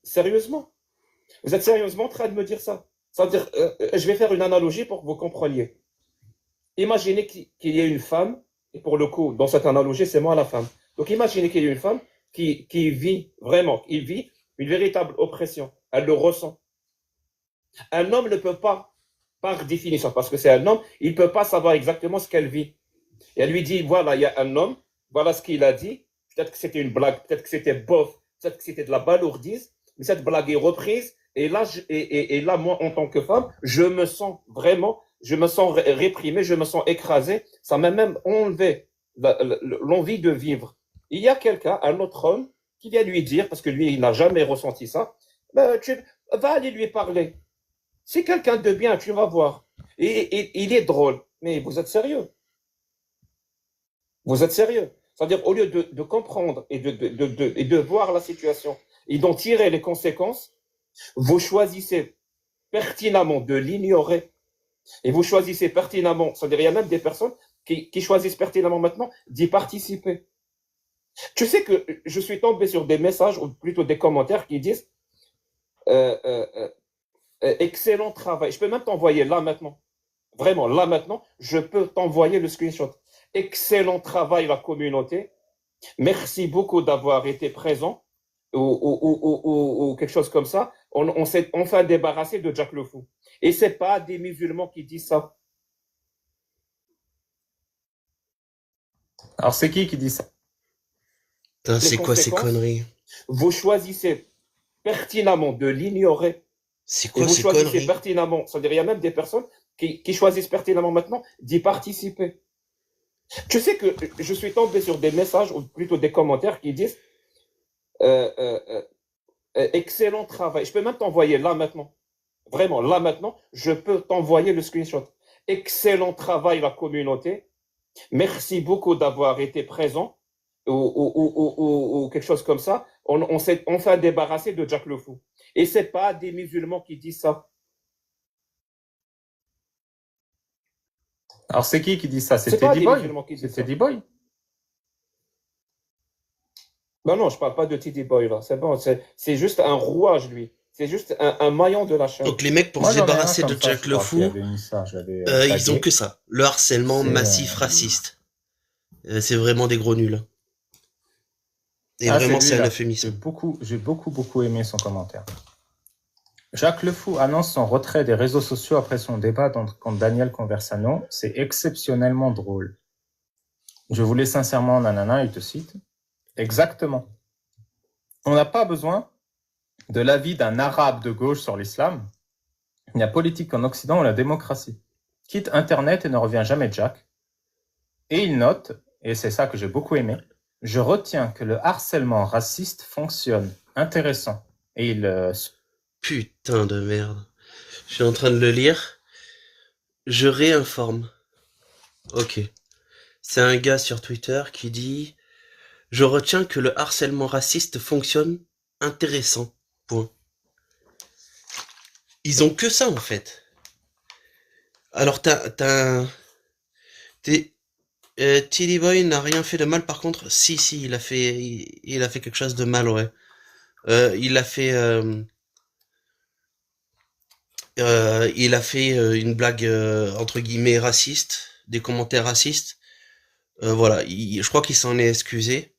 Sérieusement? Vous êtes sérieusement en train de me dire ça? C'est-à-dire, je vais faire une analogie pour que vous compreniez. Imaginez qu'il y ait une femme, et pour le coup, dans cette analogie, c'est moi la femme. Donc imaginez qu'il y ait une femme qui vit vraiment, il vit une véritable oppression. Elle le ressent. Un homme ne peut pas, par définition, parce que c'est un homme, il ne peut pas savoir exactement ce qu'elle vit. Et elle lui dit, voilà, il y a un homme, voilà ce qu'il a dit. Peut-être que c'était une blague, peut-être que c'était bof, peut-être que c'était de la balourdise, mais cette blague est reprise. Et là, là, moi, en tant que femme, je me sens vraiment, je me sens réprimé, je me sens écrasé. Ça m'a même enlevé l'envie de vivre. Il y a quelqu'un, un autre homme, qui vient lui dire, parce que lui, il n'a jamais ressenti ça, ben, tu vas aller lui parler. C'est quelqu'un de bien, tu vas voir. Et il est drôle. Mais vous êtes sérieux? Vous êtes sérieux? C'est-à-dire, au lieu de comprendre et de voir la situation et d'en tirer les conséquences, vous choisissez pertinemment de l'ignorer et vous choisissez pertinemment, c'est-à-dire, il y a même des personnes qui choisissent pertinemment maintenant d'y participer. Tu sais que je suis tombé sur des messages, ou plutôt des commentaires qui disent euh, euh, euh, excellent travail. Je peux même t'envoyer là maintenant. Vraiment, là maintenant, je peux t'envoyer le screenshot. Excellent travail, la communauté. Merci beaucoup d'avoir été présent ou quelque chose comme ça. On s'est enfin débarrassé de Jack le Fou. Et c'est pas des musulmans qui disent ça. Alors, c'est qui dit ça? Putain, Les c'est quoi ces conséquences, conneries? vous choisissez pertinemment de l'ignorer C'est et quoi vous ces choisissez conneries? pertinemment, c'est-à-dire il y a même des personnes qui choisissent pertinemment maintenant d'y participer. Tu sais que je suis tombé sur des messages, ou plutôt des commentaires qui disent euh, euh, euh, excellent travail. Je peux même t'envoyer là maintenant. Vraiment, là maintenant, je peux t'envoyer le screenshot. Excellent travail, la communauté. Merci beaucoup d'avoir été présent ou quelque chose comme ça. On s'est enfin débarrassé de Jack le Fou. Et c'est pas des musulmans qui disent ça. Alors, c'est qui dit ça? C'est C'est pas Teddy des Boy? musulmans qui C'est disent ça. Teddy Boy? Non, non, je parle pas de Teddy Boy là. C'est bon, c'est juste un rouage, lui. C'est juste un maillon de la chaîne. Donc les mecs, pour Moi, se j'en ai un débarrasser comme de ça, je Jack le crois, qui Fou, avait mis ça. Je l'avais ils ont tagué. que ça. Le harcèlement C'est massif raciste. C'est vraiment des gros nuls. Et vraiment, c'est c'est un lui-là. euphémisme. J'ai beaucoup aimé son commentaire. Jacques Le Fou annonce son retrait des réseaux sociaux après son débat contre Daniel Conversano. C'est exceptionnellement drôle. Je voulais sincèrement, nanana, il te cite. Exactement. On n'a pas besoin de l'avis d'un arabe de gauche sur l'islam, ni la politique en Occident ou la démocratie. Quitte Internet et ne revient jamais Jack. Et il note, et c'est ça que j'ai beaucoup aimé, je retiens que le harcèlement raciste fonctionne. Intéressant. Et il... Putain de merde. Je suis en train de le lire. Je réinforme. Ok. C'est un gars sur Twitter qui dit « Je retiens que le harcèlement raciste fonctionne. Intéressant. Point. » Ils ont que ça en fait. Alors Tilly Boy n'a rien fait de mal par contre. Si, il a fait quelque chose de mal, ouais. Il a fait une blague entre guillemets raciste, des commentaires racistes. Voilà, je crois qu'il s'en est excusé.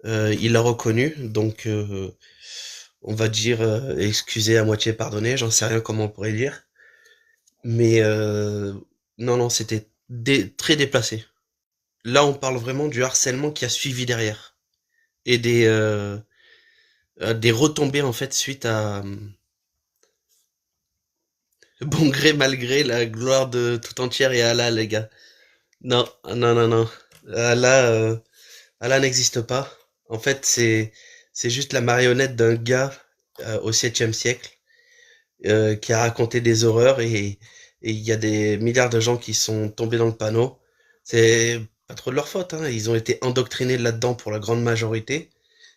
Il l'a reconnu, donc on va dire excusé à moitié pardonné. J'en sais rien comment on pourrait dire, mais non non, c'était très déplacé. Là, on parle vraiment du harcèlement qui a suivi derrière et des retombées en fait suite à bon gré mal gré, la gloire de tout entière et Allah, les gars. Non, non, non, non. Allah n'existe pas. En fait, c'est juste la marionnette d'un gars au 7e siècle qui a raconté des horreurs et il y a des milliards de gens qui sont tombés dans le panneau. C'est pas trop de leur faute, hein. Ils ont été endoctrinés là-dedans pour la grande majorité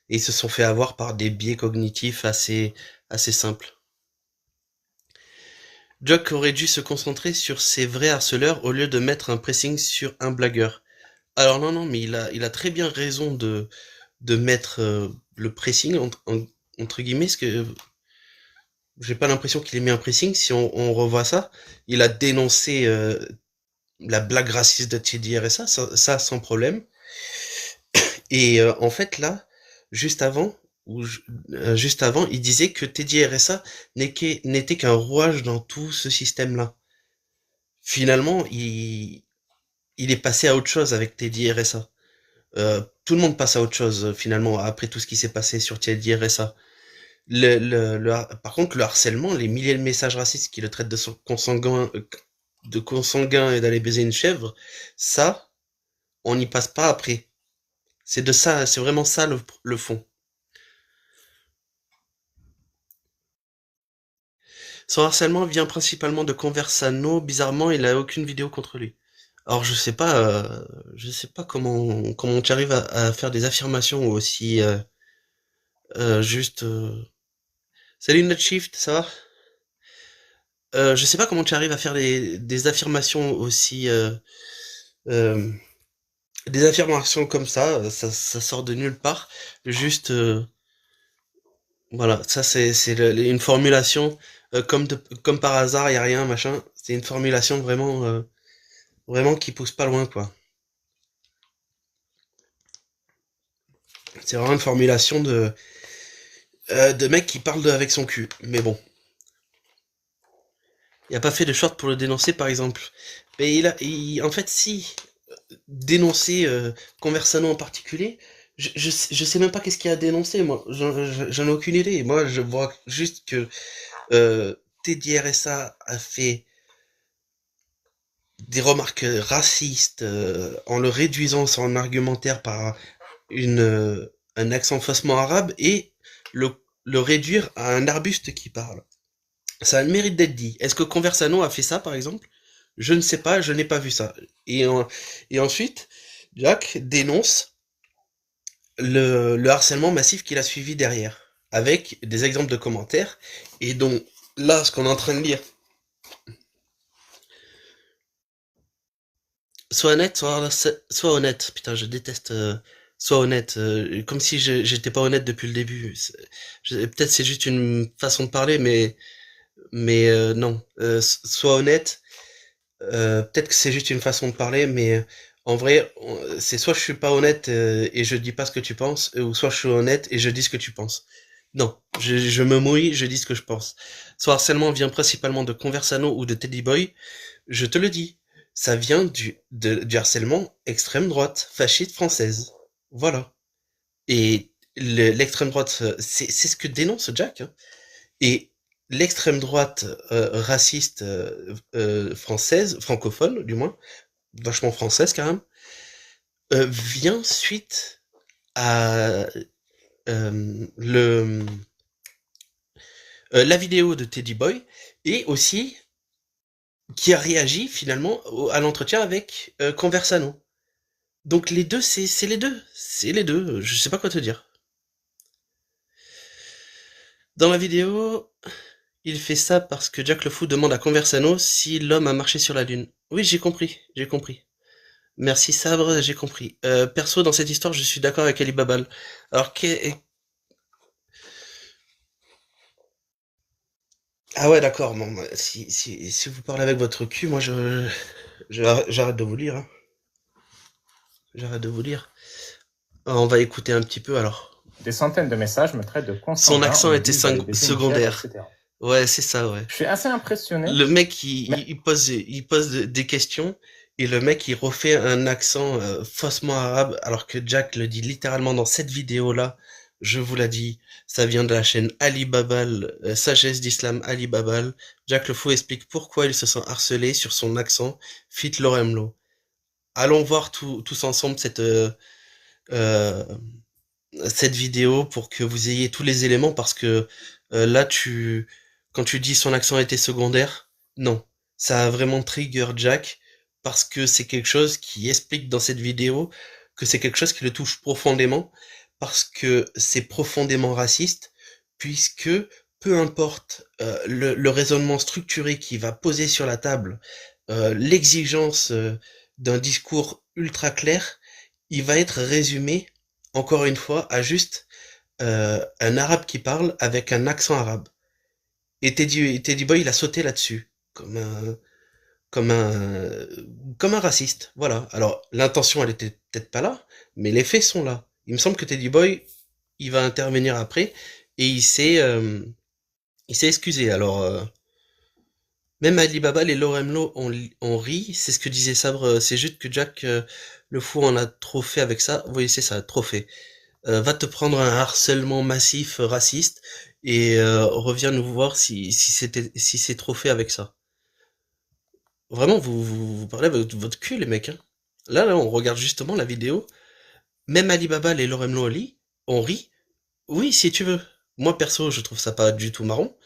et ils se sont fait avoir par des biais cognitifs assez simples. Jack aurait dû se concentrer sur ses vrais harceleurs au lieu de mettre un pressing sur un blagueur. Alors non, non, mais il a très bien raison de mettre le pressing entre guillemets, parce que J'ai pas l'impression qu'il ait mis un pressing. Si on revoit ça, il a dénoncé la blague raciste de Teddy RSA, ça sans problème. Et en fait là, juste avant, juste avant, il disait que Teddy RSA n'était qu'un rouage dans tout ce système-là. Finalement, il est passé à autre chose avec Teddy RSA. Tout le monde passe à autre chose finalement après tout ce qui s'est passé sur Teddy RSA. Par contre, le harcèlement, les milliers de messages racistes qui le traitent de consanguin et d'aller baiser une chèvre, ça, on n'y passe pas après. C'est de ça, c'est vraiment ça le fond. Son harcèlement vient principalement de Conversano. Bizarrement, il a aucune vidéo contre lui. Alors je sais pas comment tu arrives à faire des affirmations aussi juste. Salut Nutshift, ça va? Je sais pas comment tu arrives à faire des affirmations aussi euh, des affirmations comme ça sort de nulle part. Juste voilà, ça c'est une formulation comme par hasard, y a rien machin. C'est une formulation vraiment qui pousse pas loin quoi. C'est vraiment une formulation de mec qui parle avec son cul. Mais bon, il a pas fait de short pour le dénoncer par exemple. Mais en fait si dénoncer Conversano en particulier, je sais même pas qu'est-ce qu'il y a à dénoncer, moi. J'en ai aucune idée. Moi, je vois juste que Teddy RSA a fait des remarques racistes en le réduisant son argumentaire par un accent faussement arabe et le réduire à un arbuste qui parle. Ça a le mérite d'être dit. Est-ce que Conversano a fait ça, par exemple? Je ne sais pas, je n'ai pas vu ça. Et ensuite, Jack dénonce le harcèlement massif qu'il a suivi derrière, avec des exemples de commentaires, et donc là, ce qu'on est en train de lire, sois honnête, sois honnête, putain, je déteste, sois honnête, comme si j'étais pas honnête depuis le début. Peut-être c'est juste une façon de parler, mais non, sois honnête, peut-être que c'est juste une façon de parler, mais en vrai, c'est soit je suis pas honnête et je dis pas ce que tu penses, ou soit je suis honnête et je dis ce que tu penses. Non, je me mouille, je dis ce que je pense. Ce harcèlement vient principalement de Conversano ou de Teddy Boy. Je te le dis, ça vient du harcèlement extrême droite, fasciste française. Voilà. Et l'extrême droite, c'est ce que dénonce Jack. Hein. Et l'extrême droite raciste française, francophone du moins, vachement française quand même, vient suite à la vidéo de Teddy Boy et aussi qui a réagi finalement à l'entretien avec Conversano. Donc les deux, c'est les deux, c'est les deux. Je sais pas quoi te dire. Dans la vidéo, il fait ça parce que Jack le Fou demande à Conversano si l'homme a marché sur la Lune. Oui, j'ai compris, j'ai compris. Merci Sabre, j'ai compris. Perso, dans cette histoire, je suis d'accord avec Ali Babal. Alors, ah ouais, d'accord. Bon, bah, si vous parlez avec votre cul, moi, j'arrête de vous lire. Hein. J'arrête de vous lire. On va écouter un petit peu alors. Des centaines de messages me traitent de Son consanguin. accent on me était dit d'aller baiser une chèvre, secondaire. etc. Ouais, c'est ça, ouais. Je suis assez impressionné. Le mec, Mais il pose des questions et le mec, il refait un accent faussement arabe alors que Jack le dit littéralement dans cette vidéo-là. Je vous l'ai dit, ça vient de la chaîne Ali Babal, Sagesse d'Islam Ali Babal. Jack le Fou explique pourquoi il se sent harcelé sur son accent, fit Loremlo. Allons voir tous ensemble euh, cette vidéo pour que vous ayez tous les éléments parce que là quand tu dis son accent était secondaire, non, ça a vraiment trigger Jack parce que c'est quelque chose qui explique dans cette vidéo que c'est quelque chose qui le touche profondément parce que c'est profondément raciste puisque peu importe le raisonnement structuré qui va poser sur la table, l'exigence d'un discours ultra clair, il va être résumé encore une fois, à juste un arabe qui parle avec un accent arabe. Et Teddy Boy, il a sauté là-dessus, comme un, comme un raciste. Voilà. Alors, l'intention, elle était peut-être pas là, mais les faits sont là. Il me semble que Teddy Boy, il va intervenir après, et il s'est excusé. Alors, même Alibaba, les Loremlo ont ri, c'est ce que disait Sabre, c'est juste que Jack le fou en a trop fait avec ça. Oui, c'est ça, trop fait. Va te prendre un harcèlement massif raciste et reviens nous voir si c'est trop fait avec ça. Vraiment, vous parlez avec votre cul, les mecs. Hein. Là, on regarde justement la vidéo. Même Alibaba, les Loremlo Ali, on rit. Oui, si tu veux. Moi, perso, je trouve ça pas du tout marrant.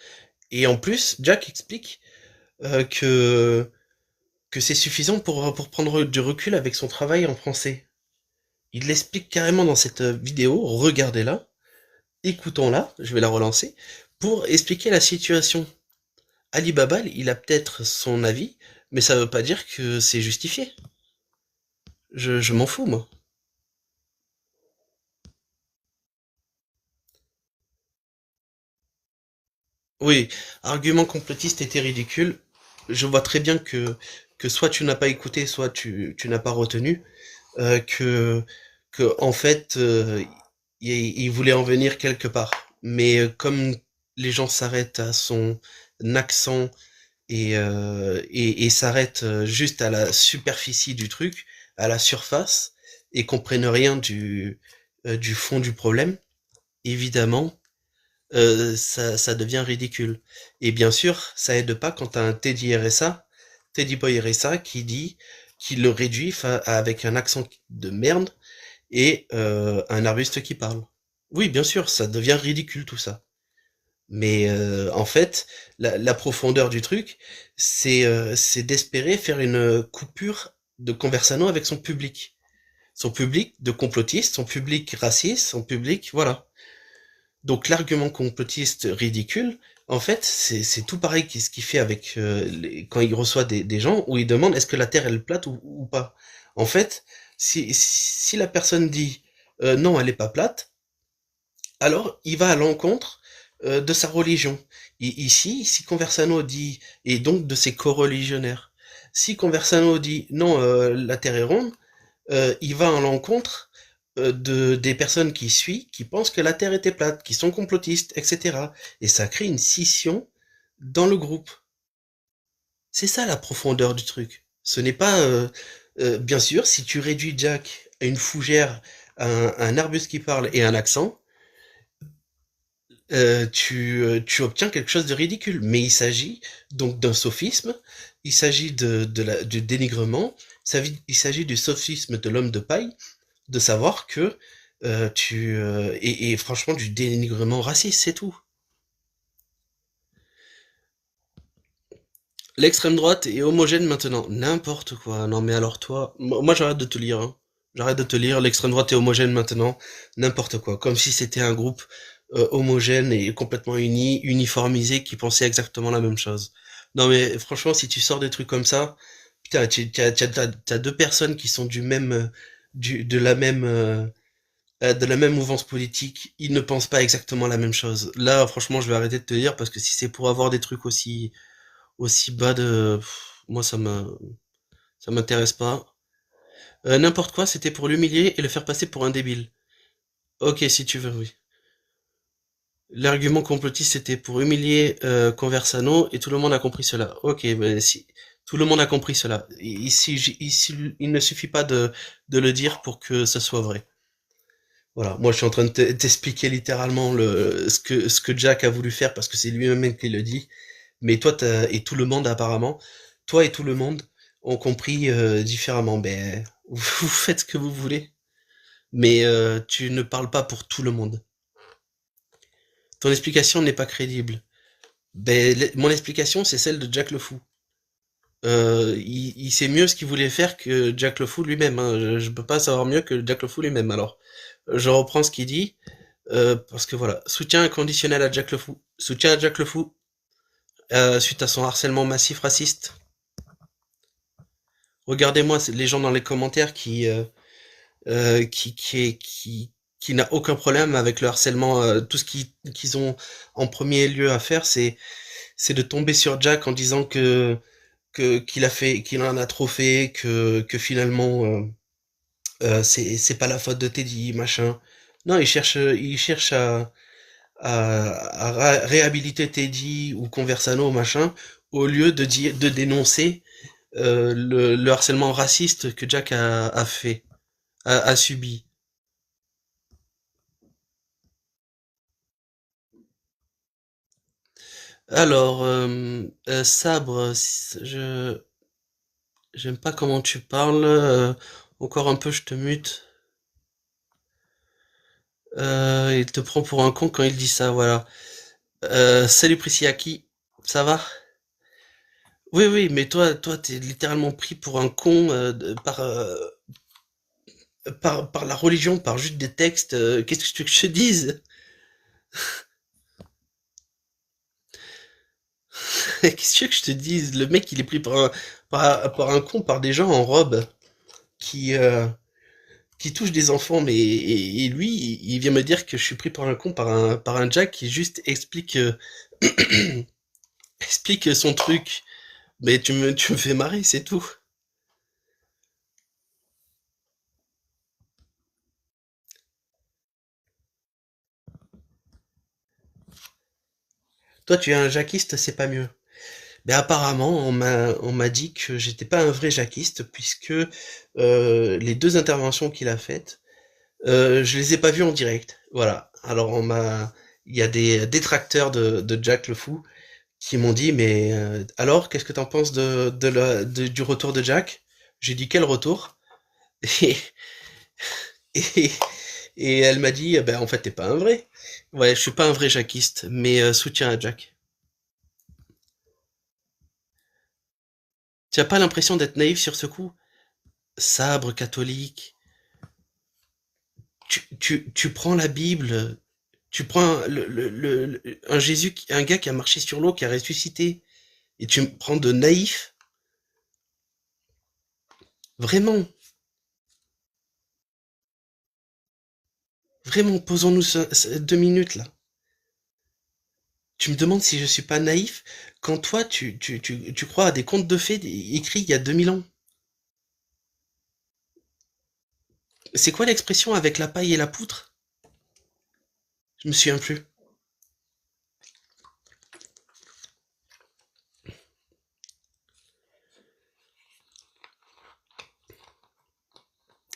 Et en plus, Jack explique euh, que que c'est suffisant pour prendre du recul avec son travail en français. Il l'explique carrément dans cette vidéo, regardez-la, écoutons-la, je vais la relancer, pour expliquer la situation. Alibaba, il a peut-être son avis, mais ça veut pas dire que c'est justifié. Je m'en fous, moi. Oui, argument complotiste était ridicule. Je vois très bien que soit tu n'as pas écouté, soit tu n'as pas retenu, euh, que, que en fait, il voulait en venir quelque part. Mais comme les gens s'arrêtent à son accent et s'arrêtent juste à la superficie du truc, à la surface, et comprennent rien du fond du problème, évidemment, ça devient ridicule. Et bien sûr, ça aide pas quand t'as un Teddy Boy RSA, qui le réduit avec un accent de merde et un arbuste qui parle. Oui, bien sûr, ça devient ridicule tout ça. Mais en fait, la profondeur du truc, c'est d'espérer faire une coupure de conversano avec son public. Son public de complotistes, son public raciste, son public, voilà. Donc l'argument complotiste ridicule, en fait, c'est tout pareil ce qu'il fait avec quand il reçoit des gens où il demande est-ce que la Terre elle est plate ou pas. En fait, si la personne dit non, elle est pas plate, alors il va à l'encontre de sa religion. Ici, si Conversano dit, et donc de ses coreligionnaires, si Conversano dit non, la Terre est ronde, il va à l'encontre des personnes qui suivent, qui pensent que la Terre était plate, qui sont complotistes, etc. Et ça crée une scission dans le groupe. C'est ça la profondeur du truc. Ce n'est pas, bien sûr, si tu réduis Jack à une fougère, à un arbuste qui parle et un accent, tu obtiens quelque chose de ridicule. Mais il s'agit donc d'un sophisme, il s'agit du dénigrement, il s'agit du sophisme de l'homme de paille, de savoir que et franchement du dénigrement raciste, c'est tout. L'extrême droite est homogène maintenant. N'importe quoi. Non mais alors toi, moi j'arrête de te lire. Hein. J'arrête de te lire. L'extrême droite est homogène maintenant. N'importe quoi. Comme si c'était un groupe homogène et complètement uni, uniformisé, qui pensait exactement la même chose. Non mais franchement, si tu sors des trucs comme ça, putain, t'as deux personnes qui sont du même, de la même mouvance politique, ils ne pensent pas exactement la même chose. Là, franchement, je vais arrêter de te dire parce que si c'est pour avoir des trucs aussi bas moi ça m'intéresse pas. N'importe quoi, c'était pour l'humilier et le faire passer pour un débile. Ok, si tu veux, oui. L'argument complotiste c'était pour humilier Conversano et tout le monde a compris cela. Ok, ben si tout le monde a compris cela. Il ne suffit pas de le dire pour que ça soit vrai. Voilà, moi je suis en train de t'expliquer littéralement ce que Jack a voulu faire parce que c'est lui-même qui le dit. Mais toi et tout le monde apparemment, toi et tout le monde ont compris différemment. Ben, vous faites ce que vous voulez, mais tu ne parles pas pour tout le monde. Ton explication n'est pas crédible. Ben, mon explication c'est celle de Jack le Fou. Il sait mieux ce qu'il voulait faire que Jack le Fou lui-même. Hein. Je peux pas savoir mieux que Jack le Fou lui-même. Alors, je reprends ce qu'il dit. Parce que voilà, soutien inconditionnel à Jack le Fou. Soutien à Jack le Fou suite à son harcèlement massif raciste. Regardez-moi les gens dans les commentaires qui n'a aucun problème avec le harcèlement. Tout ce qu'ils ont en premier lieu à faire, c'est de tomber sur Jack en disant qu'il en a trop fait, que finalement c'est pas la faute de Teddy, machin. Non, il cherche à réhabiliter Teddy ou Conversano, machin, au lieu de dénoncer le harcèlement raciste que Jack a fait, a subi. Alors, Sabre, j'aime pas comment tu parles. Encore un peu, je te mute. Il te prend pour un con quand il dit ça, voilà. Salut Prisciaki, ça va? Oui, oui, mais toi, t'es littéralement pris pour un con par la religion, par juste des textes. Qu'est-ce que tu veux que je te dise? Qu'est-ce que tu veux que je te dise? Le mec, il est pris par un con, par des gens en robe qui, euh, qui touchent des enfants, mais et lui, il vient me dire que je suis pris par un con, par un Jack qui juste explique son truc. Mais tu me fais marrer, c'est tout. Toi, tu es un jackiste, c'est pas mieux. Mais apparemment, on m'a dit que j'étais pas un vrai jackiste puisque les deux interventions qu'il a faites, je les ai pas vues en direct. Voilà. Alors il y a des détracteurs de Jack le Fou qui m'ont dit, mais alors, qu'est-ce que t'en penses du retour de Jack? J'ai dit quel retour? Et, et, et elle m'a dit, eh ben en fait t'es pas un vrai. Ouais, je suis pas un vrai jackiste, mais soutien à Jack. Tu as pas l'impression d'être naïf sur ce coup? Sabre catholique, tu prends la Bible, tu prends un Jésus, un gars qui a marché sur l'eau, qui a ressuscité, et tu me prends de naïf? Vraiment, vraiment, posons-nous 2 minutes là. Tu me demandes si je suis pas naïf quand toi, tu crois à des contes de fées écrits il y a 2000 ans. C'est quoi l'expression avec la paille et la poutre? Je me souviens plus.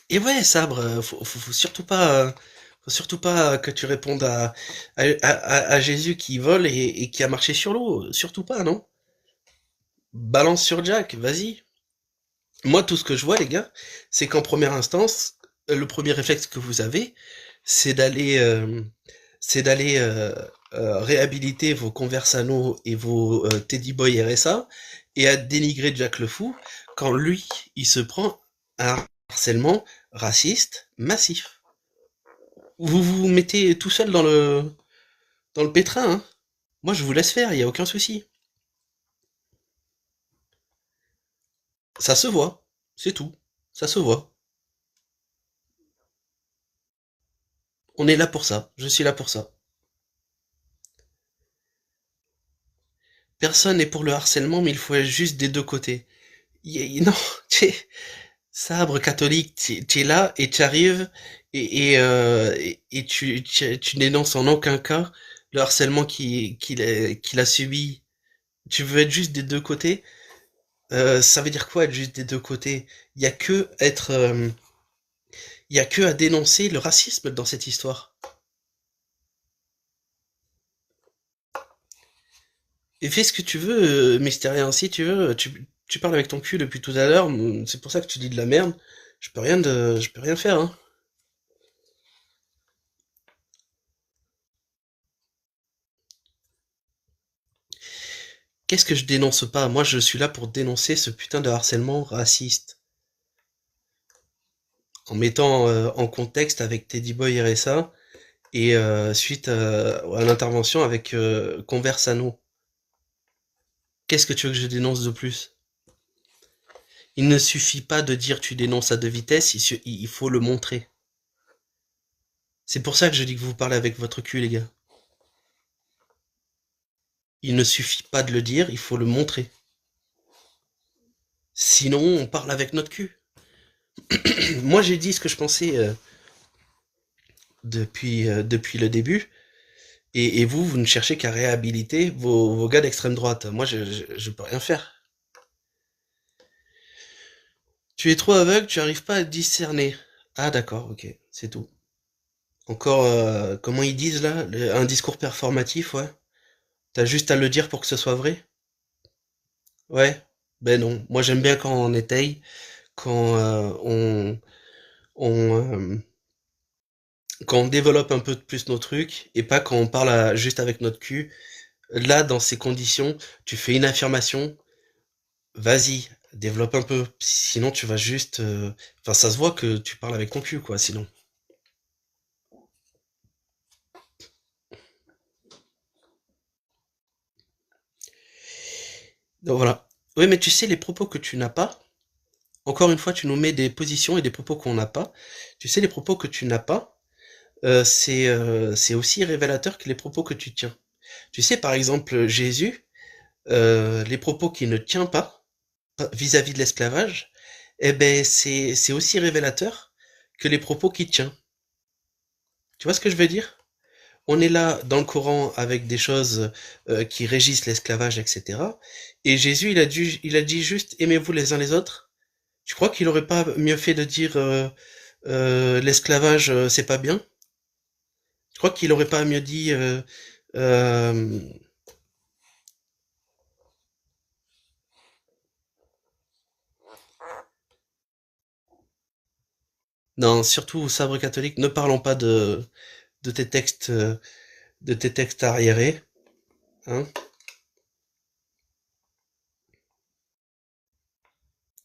Et ouais, Sabre, faut surtout pas que tu répondes à Jésus qui vole et qui a marché sur l'eau. Surtout pas, non? Balance sur Jack, vas-y. Moi, tout ce que je vois, les gars, c'est qu'en première instance, le premier réflexe que vous avez, c'est d'aller, euh, c'est d'aller réhabiliter vos Conversano et vos Teddy Boy RSA et à dénigrer Jack le Fou quand lui, il se prend un harcèlement raciste massif. Vous vous mettez tout seul dans le pétrin, hein. Moi, je vous laisse faire, il y a aucun souci. Ça se voit, c'est tout. Ça se voit. On est là pour ça. Je suis là pour ça. Personne n'est pour le harcèlement, mais il faut être juste des deux côtés. Non, Sabre catholique, tu es là et tu arrives et tu n'énonces en aucun cas le harcèlement qu'il a subi. Tu veux être juste des deux côtés? Ça veut dire quoi être juste des deux côtés? Il y a que être, il y a que à dénoncer le racisme dans cette histoire. Et fais ce que tu veux, Mystérien, si tu veux. Tu parles avec ton cul depuis tout à l'heure. C'est pour ça que tu dis de la merde. Je peux rien faire, hein. Qu'est-ce que je dénonce pas? Moi, je suis là pour dénoncer ce putain de harcèlement raciste. En mettant en contexte avec Teddy Boy RSA et suite à l'intervention avec Conversano. Qu'est-ce que tu veux que je dénonce de plus? Il ne suffit pas de dire tu dénonces à deux vitesses, il faut le montrer. C'est pour ça que je dis que vous parlez avec votre cul, les gars. Il ne suffit pas de le dire, il faut le montrer. Sinon, on parle avec notre cul. Moi, j'ai dit ce que je pensais depuis le début. Et vous, vous ne cherchez qu'à réhabiliter vos gars d'extrême droite. Moi, je peux rien faire. Tu es trop aveugle, tu arrives pas à discerner. Ah d'accord, ok, c'est tout. Encore, comment ils disent là, un discours performatif, ouais. T'as juste à le dire pour que ce soit vrai. Ouais. Ben non. Moi, j'aime bien quand on étaye, quand on, quand on développe un peu plus nos trucs et pas quand on parle juste avec notre cul. Là, dans ces conditions, tu fais une affirmation, vas-y, développe un peu. Sinon, tu vas juste. Enfin, ça se voit que tu parles avec ton cul, quoi, sinon. Donc voilà. Oui, mais tu sais, les propos que tu n'as pas, encore une fois, tu nous mets des positions et des propos qu'on n'a pas. Tu sais, les propos que tu n'as pas, c'est aussi révélateur que les propos que tu tiens. Tu sais, par exemple, Jésus, les propos qu'il ne tient pas vis-à-vis de l'esclavage, eh ben, c'est aussi révélateur que les propos qu'il tient. Tu vois ce que je veux dire? On est là dans le Coran avec des choses qui régissent l'esclavage, etc. Et Jésus, il a dit juste aimez-vous les uns les autres. Tu crois qu'il aurait pas mieux fait de dire l'esclavage c'est pas bien? Je crois qu'il aurait pas mieux dit euh, non, surtout sabre catholique, ne parlons pas de tes textes de tes textes arriérés, hein.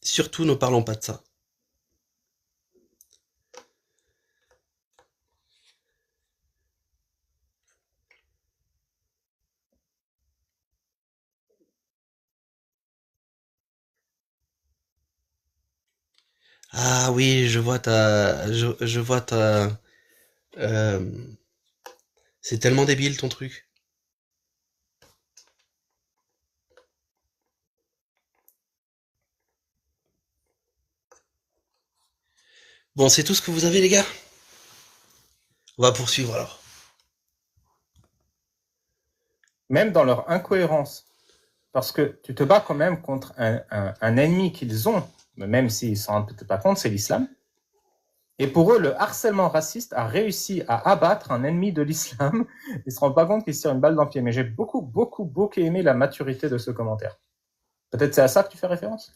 Surtout ne parlons pas de ça. Ah oui, je vois ta euh, c'est tellement débile ton truc. Bon, c'est tout ce que vous avez les gars. On va poursuivre alors. Même dans leur incohérence. Parce que tu te bats quand même contre un ennemi qu'ils ont, même s'ils ne s'en rendent peut-être pas compte, c'est l'islam. Et pour eux, le harcèlement raciste a réussi à abattre un ennemi de l'islam. Ils ne se rendent pas compte qu'ils se tirent une balle dans le pied. Mais j'ai beaucoup aimé la maturité de ce commentaire. Peut-être c'est à ça que tu fais référence?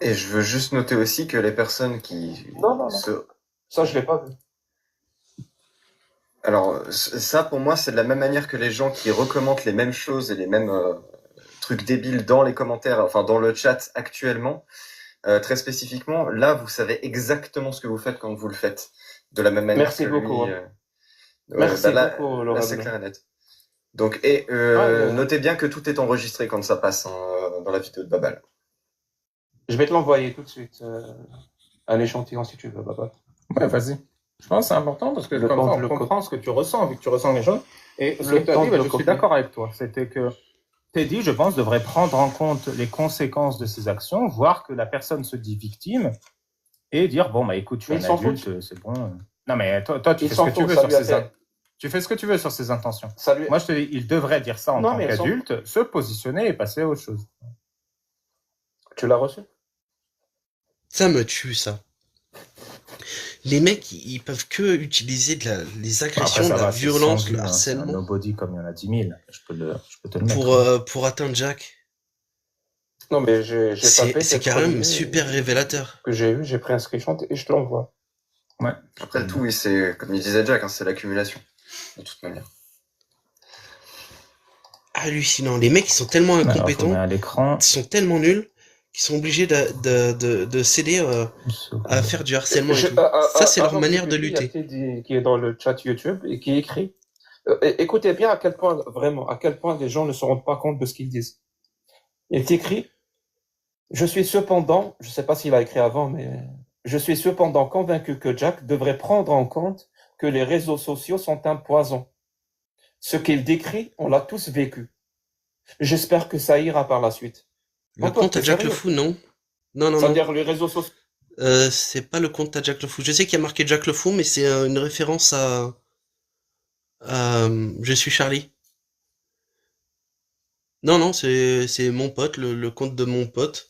Et je veux juste noter aussi que les personnes qui Non. Ça, je l'ai pas vu. Alors, ça, pour moi, c'est de la même manière que les gens qui recommentent les mêmes choses et les mêmes trucs débiles dans les commentaires, enfin dans le chat actuellement. Très spécifiquement, là, vous savez exactement ce que vous faites quand vous le faites. De la même manière Merci que beaucoup. lui. Merci là, beaucoup, là, c'est Laurent. clair et net. Donc, notez bien que tout est enregistré quand ça passe dans la vidéo de Babal. Je vais te l'envoyer tout de suite. Un échantillon si tu veux, Baba. Ouais, vas-y. Je pense que c'est important parce que Le comme temps ça, de on le comprend ce que tu ressens, vu que tu ressens les choses. Et ce Le que tu as temps dit, de le je suis copier. d'accord avec toi. C'était que Teddy, je pense, devrait prendre en compte les conséquences de ses actions, voir que la personne se dit victime et dire bon, bah écoute, je suis Mais ils un s'en adulte, c'est bon. Non, mais toi tu Ils fais ce que s'en tu foutent, veux ça sur lui a ses fait. tu fais ce que tu veux sur ses intentions. Ça lui... Moi, je te dis, il devrait dire ça en Non, tant mais qu'adulte, se positionner et passer à autre chose. Tu l'as reçu? Ça me tue ça. Les mecs, ils peuvent que utiliser les Après, agressions, ça de la va, c'est violence, 100 le vues, hein, c'est un harcèlement nobody comme il y en a 10 000. Je peux te le mettre. pour atteindre Jack. Non, mais j'ai tapé C'est tes quand même premiers super révélateur. que j'ai eu, j'ai pris un screenshot et je te l'envoie. Ouais. Après tout, oui, c'est comme il disait Jack, hein, c'est l'accumulation, de toute manière. Hallucinant. Les mecs, ils sont tellement Alors, faut incompétents, mettre à l'écran. ils sont tellement nuls, qu'ils sont obligés de céder à faire du harcèlement et tout. Ça, c'est leur Avant que manière tu de publies, il y a lutter. Teddy qui est dans le chat YouTube et qui écrit. Écoutez bien à quel point, vraiment, à quel point les gens ne se rendent pas compte de ce qu'ils disent. Il écrit, je suis cependant, je ne sais pas s'il a écrit avant, mais je suis cependant convaincu que Jack devrait prendre en compte que les réseaux sociaux sont un poison. Ce qu'il décrit, on l'a tous vécu. J'espère que ça ira par la suite. Le Non, toi, compte à t'es Jack le sérieux? Fou, non? Non, non, Ça veut non. dire les réseaux sociaux. C'est pas le compte à Jack le Fou. Je sais qu'il y a marqué Jack le Fou, mais c'est une référence à Je suis Charlie. Non, non, c'est mon pote, le compte de mon pote.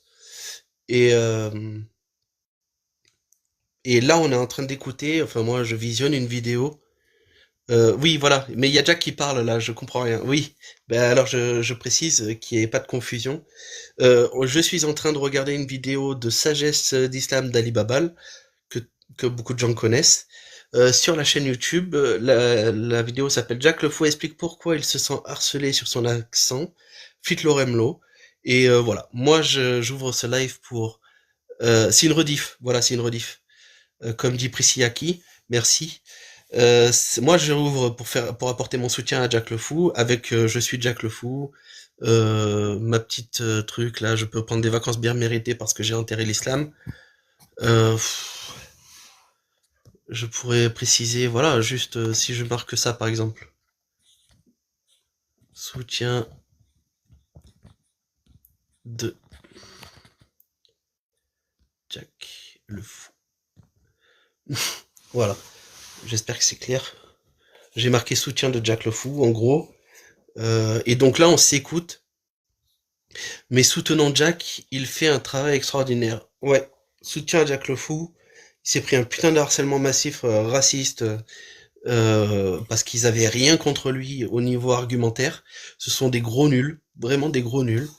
Et, euh, et là, on est en train d'écouter, enfin moi, je visionne une vidéo. Oui, voilà, mais il y a Jack qui parle là, je comprends rien. Oui, ben alors je précise qu'il n'y ait pas de confusion. Je suis en train de regarder une vidéo de sagesse d'islam d'Ali Babal, que, que beaucoup de gens connaissent, sur la chaîne YouTube. La vidéo s'appelle Jack le Fou explique pourquoi il se sent harcelé sur son accent, fit Loremlo. Et voilà, moi j'ouvre ce live pour... c'est une rediff, voilà, c'est une rediff. Comme dit Priscillaki, merci. Moi, je rouvre pour apporter mon soutien à Jack le Fou avec Je suis Jack le Fou, ma petite truc là, je peux prendre des vacances bien méritées parce que j'ai enterré l'islam. Euh, je pourrais préciser, voilà, juste si je marque ça par exemple, soutien de Jack le Fou. Voilà, j'espère que c'est clair. J'ai marqué soutien de Jack le Fou en gros. Et donc là, on s'écoute. Mais soutenant Jack, il fait un travail extraordinaire. Ouais, soutien à Jack le Fou. Il s'est pris un putain de harcèlement massif raciste parce qu'ils avaient rien contre lui au niveau argumentaire. Ce sont des gros nuls, vraiment des gros nuls.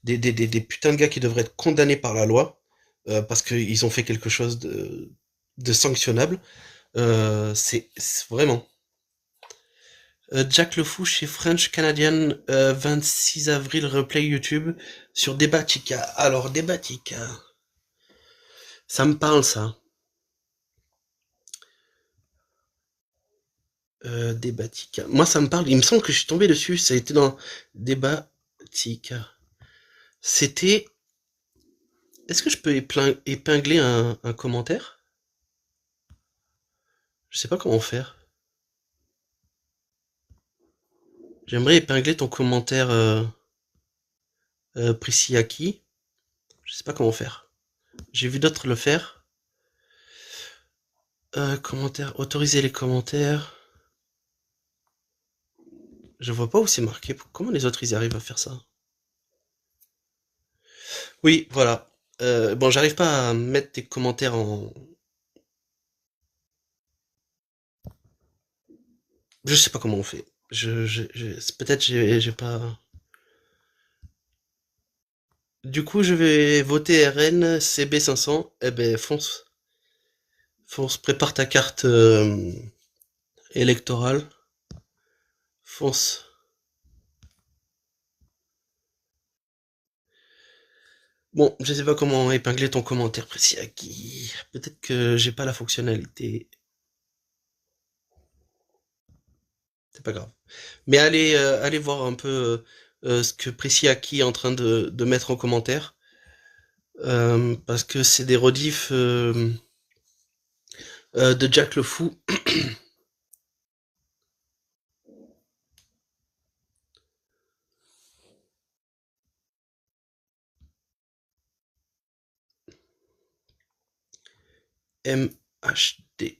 Des putains de gars qui devraient être condamnés par la loi parce qu'ils ont fait quelque chose de sanctionnable. C'est vraiment... Jack le Fou chez French Canadian, 26 avril, replay YouTube sur Debatica. Alors, Debatica, ça me parle ça. Debatica. Moi, ça me parle. Il me semble que je suis tombé dessus. Ça a été dans Debatica. C'était... Est-ce que je peux épingler un commentaire? Je sais pas comment faire. J'aimerais épingler ton commentaire, Priscillaki. Je sais pas comment faire. J'ai vu d'autres le faire. Commentaires, autoriser les commentaires. Je vois pas où c'est marqué. Comment les autres ils arrivent à faire ça? Oui, voilà. Bon, j'arrive pas à mettre tes commentaires en... Je sais pas comment on fait. Peut-être j'ai pas... Du coup, je vais voter RN CB500. Eh ben, fonce. Fonce, prépare ta carte électorale. Fonce. Bon, je sais pas comment épingler ton commentaire précis à qui. Peut-être que j'ai pas la fonctionnalité. C'est pas grave. Mais allez voir un peu ce que Priscillaki est en train de mettre en commentaire. Parce que c'est des rediffs de Jack le Fou. MHD. Mais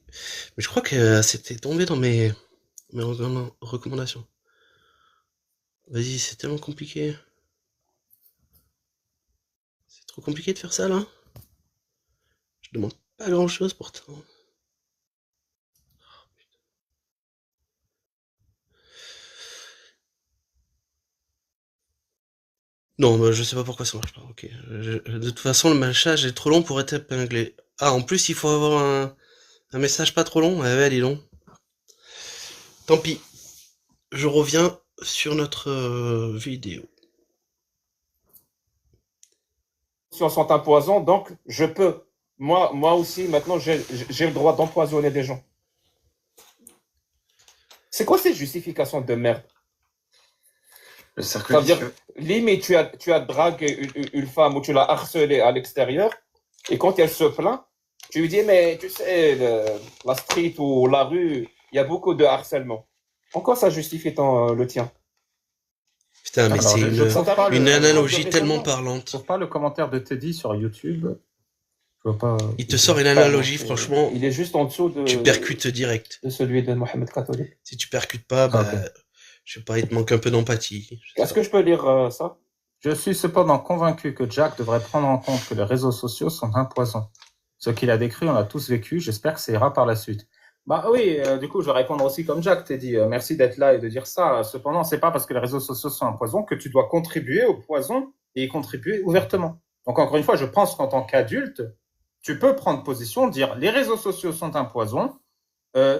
je crois que c'était tombé dans mes recommandations. Vas-y, c'est tellement compliqué. C'est trop compliqué de faire ça là. Je demande pas grand chose pourtant. Non, bah, je sais pas pourquoi ça marche pas. Ok. De toute façon, le message est trop long pour être épinglé. Ah, en plus, il faut avoir un message pas trop long. Ah ouais, dis donc. Tant pis. Je reviens sur notre vidéo. Sont un poison, donc je peux. Moi aussi, maintenant, j'ai le droit d'empoisonner des gens. C'est quoi ces justifications de merde? Le cercle Ça veut dire, vicieux. limite, tu as dragué une femme ou tu l'as harcelée à l'extérieur, et quand elle se plaint, tu lui dis, mais tu sais, la street ou la rue, il y a beaucoup de harcèlement. En quoi ça justifie le tien? Putain, mais Alors, c'est je trouve pas une le, analogie tellement raisonnement. je parlante. trouve pas le commentaire de Teddy sur YouTube. Je vois pas. Il te sort une Pas, analogie, donc, franchement, il est juste en dessous tu percutes direct. de celui de Mohamed Catholique. Si tu percutes pas, Ah, bah, ok. je sais pas, il te manque un peu d'empathie. Je sais Est-ce pas. que je peux lire ça? Je suis cependant convaincu que Jack devrait prendre en compte que les réseaux sociaux sont un poison. Ce qu'il a décrit, on l'a tous vécu. J'espère que ça ira par la suite. Bah oui, du coup, je vais répondre aussi comme Jack, Teddy. Merci d'être là et de dire ça. Cependant, c'est pas parce que les réseaux sociaux sont un poison que tu dois contribuer au poison et y contribuer ouvertement. Donc, encore une fois, je pense qu'en tant qu'adulte, tu peux prendre position, dire les réseaux sociaux sont un poison.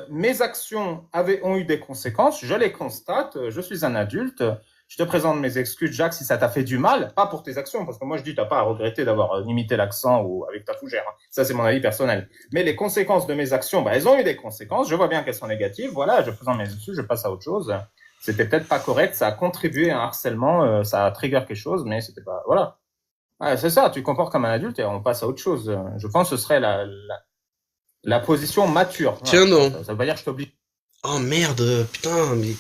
Mes actions ont eu des conséquences, je les constate, je suis un adulte, je te présente mes excuses, Jacques, si ça t'a fait du mal, pas pour tes actions, parce que moi je dis, t'as pas à regretter d'avoir imité l'accent ou avec ta fougère, hein. Ça c'est mon avis personnel. Mais les conséquences de mes actions, bah, elles ont eu des conséquences, je vois bien qu'elles sont négatives, voilà, je présente mes excuses, je passe à autre chose. C'était peut-être pas correct, ça a contribué à un harcèlement, ça a trigger quelque chose, mais c'était pas, voilà. Ouais, c'est ça, tu te comportes comme un adulte et on passe à autre chose. Je pense que ce serait la position mature. Tiens Voilà. donc. Ça veut pas dire que je t'oblige. Oh merde, putain, mais...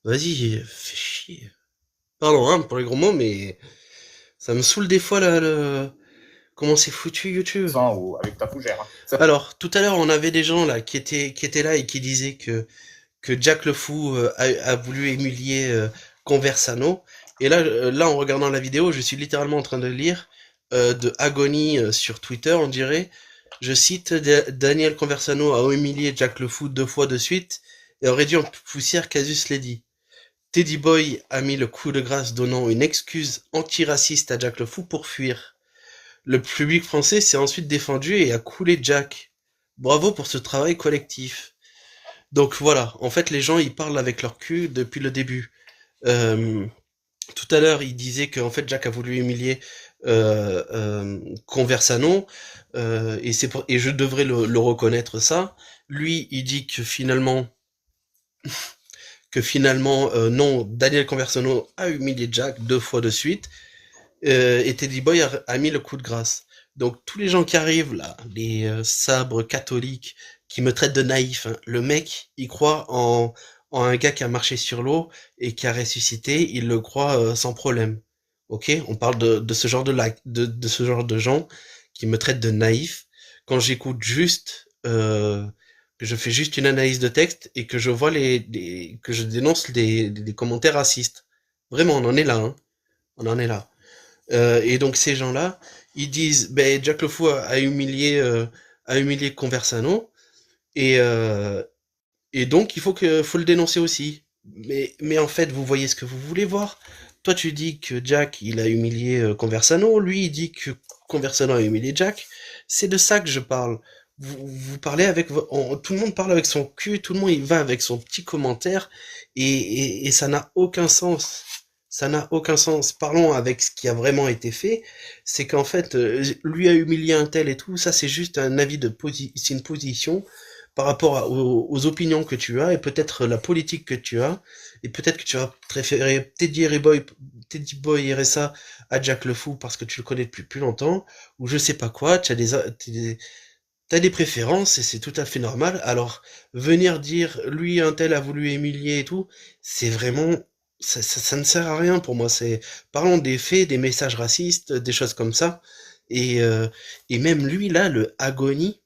Vas-y, fais chier. Pardon, hein, pour les gros mots, mais... Ça me saoule des fois, là, comment c'est foutu, YouTube. Sans ou avec ta fougère. Hein. Alors, tout à l'heure, on avait des gens, là, qui étaient là et qui disaient que Jack le Fou a voulu humilier Conversano. Et là, en regardant la vidéo, je suis littéralement en train de lire de Agony sur Twitter, on dirait. Je cite, Daniel Conversano a humilié Jack le Fou 2 fois de suite et aurait dû en poussière Casus Lady. Teddy Boy a mis le coup de grâce donnant une excuse antiraciste à Jack le Fou pour fuir. Le public français s'est ensuite défendu et a coulé Jack. Bravo pour ce travail collectif. Donc voilà, en fait les gens ils parlent avec leur cul depuis le début. Tout à l'heure il disait que en fait Jack a voulu humilier Conversano et je devrais le reconnaître ça. Lui il dit que finalement non, Daniel Conversano a humilié Jack 2 fois de suite et Teddy Boy a mis le coup de grâce. Donc tous les gens qui arrivent là, les sabres catholiques qui me traitent de naïf, hein, le mec il croit en un gars qui a marché sur l'eau et qui a ressuscité, il le croit sans problème. Ok, on parle de ce genre de ce genre de gens qui me traitent de naïf quand j'écoute juste que je fais juste une analyse de texte et que je vois que je dénonce des commentaires racistes. Vraiment, on en est là, hein. On en est là. Et donc ces gens-là, ils disent, ben Jack le Fou a humilié Conversano et donc il faut le dénoncer aussi. Mais en fait, vous voyez ce que vous voulez voir. Toi, tu dis que Jack il a humilié Conversano, lui il dit que Conversano a humilié Jack. C'est de ça que je parle. Vous parlez tout le monde parle avec son cul, tout le monde il va avec son petit commentaire et ça n'a aucun sens. Ça n'a aucun sens. Parlons avec ce qui a vraiment été fait. C'est qu'en fait, lui a humilié un tel et tout. Ça, c'est juste un avis c'est une position par rapport aux opinions que tu as et peut-être la politique que tu as. Et peut-être que tu vas préférer Teddy Boy RSA à Jack le Fou parce que tu le connais depuis plus longtemps ou je sais pas quoi. T'as des préférences et c'est tout à fait normal. Alors, venir dire lui un tel a voulu humilier et tout, c'est vraiment ça ne sert à rien pour moi. Parlons des faits, des messages racistes, des choses comme ça. Et et même lui là, le Agony,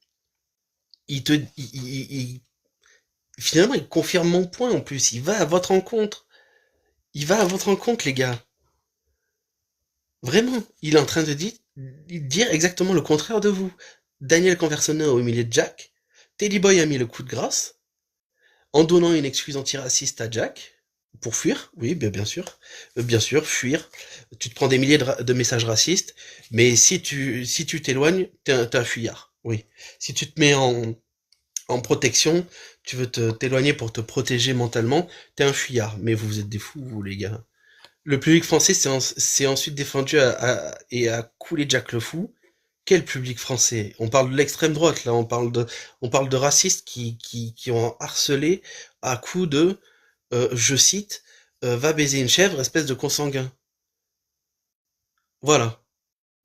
il te finalement il confirme mon point en plus. Il va à votre rencontre. Il va à votre rencontre les gars. Vraiment, il est en train de dire exactement le contraire de vous. Daniel Conversano a humilié Jack. Teddy Boy a mis le coup de grâce en donnant une excuse antiraciste à Jack. Pour fuir, oui, bien sûr. Bien sûr, fuir. Tu te prends des milliers de messages racistes, mais si tu t'éloignes, t'es un fuyard. Oui. Si tu te mets en protection, tu veux t'éloigner pour te protéger mentalement, t'es un fuyard. Mais vous êtes des fous, vous, les gars. Le public français s'est ensuite défendu et a coulé Jack le Fou. Quel public français? On parle de l'extrême droite, là. On parle de racistes qui ont harcelé à coups de je cite, va baiser une chèvre, espèce de consanguin. Voilà.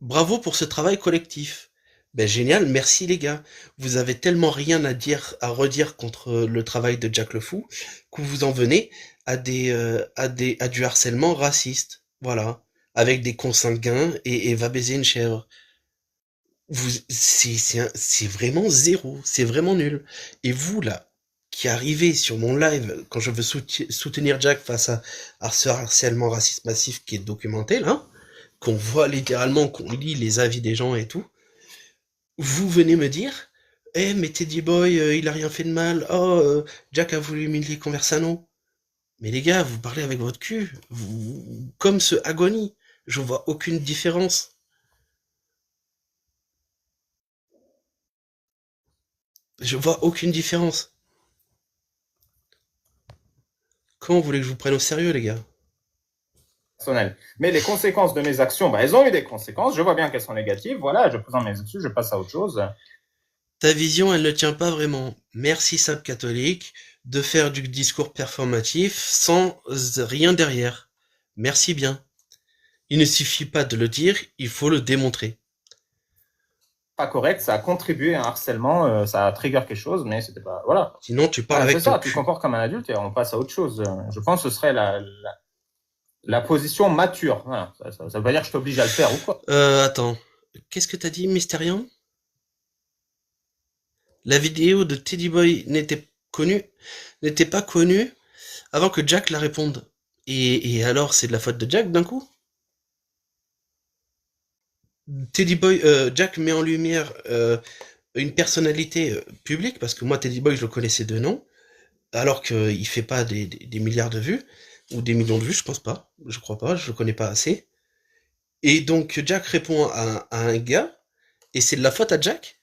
Bravo pour ce travail collectif. Ben génial, merci les gars. Vous avez tellement rien à redire contre le travail de Jack le Fou que vous en venez à du harcèlement raciste. Voilà. Avec des consanguins et va baiser une chèvre. C'est vraiment zéro. C'est vraiment nul. Et vous, là, qui arrivez sur mon live quand je veux soutenir Jack face à ce harcèlement raciste massif qui est documenté, là, qu'on voit littéralement, qu'on lit les avis des gens et tout, vous venez me dire, eh, mais Teddy Boy, il a rien fait de mal. Oh, Jack a voulu humilier Conversano. Mais les gars, vous parlez avec votre cul. Comme ce Agony. Je vois aucune différence. Je vois aucune différence. Comment voulez que je vous prenne au sérieux, les gars? Personnel. Mais les conséquences de mes actions, bah, elles ont eu des conséquences. Je vois bien qu'elles sont négatives. Voilà, je présente mes excuses, je passe à autre chose. Ta vision, elle ne tient pas vraiment. Merci, Sable catholique, de faire du discours performatif sans rien derrière. Merci bien. Il ne suffit pas de le dire, il faut le démontrer. Pas correct, ça a contribué à un harcèlement, ça a trigger quelque chose, mais c'était pas. Voilà. Sinon, tu parles Voilà, avec c'est ça, ton tu te cul. comportes comme un adulte et on passe à autre chose. Je pense que ce serait la position mature. Voilà. Ça veut pas dire que je t'oblige à le faire ou quoi. Attends. Qu'est-ce que t'as dit, Mystérion? La vidéo de Teddy Boy n'était pas connue avant que Jack la réponde. Et alors, c'est de la faute de Jack d'un coup? Jack met en lumière une personnalité publique, parce que moi, Teddy Boy, je le connaissais de nom, alors qu'il fait pas des milliards de vues, ou des millions de vues, je pense pas, je crois pas, je le connais pas assez. Et donc, Jack répond à un gars, et c'est de la faute à Jack?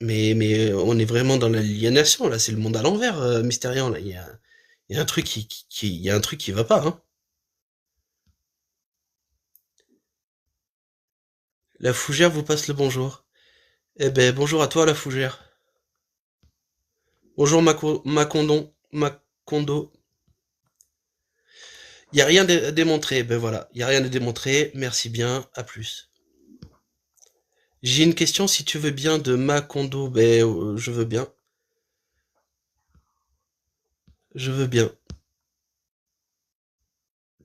Mais on est vraiment dans l'aliénation, là, c'est le monde à l'envers, Mystérion, là, il y a un truc il y a un truc qui va pas, hein. La fougère vous passe le bonjour. Eh ben, bonjour à toi, la fougère. Bonjour, Macondo. Y a rien à démontrer, ben voilà, y a rien à démontrer, merci bien, à plus. J'ai une question, si tu veux bien, de Macondo, ben, je veux bien. Je veux bien.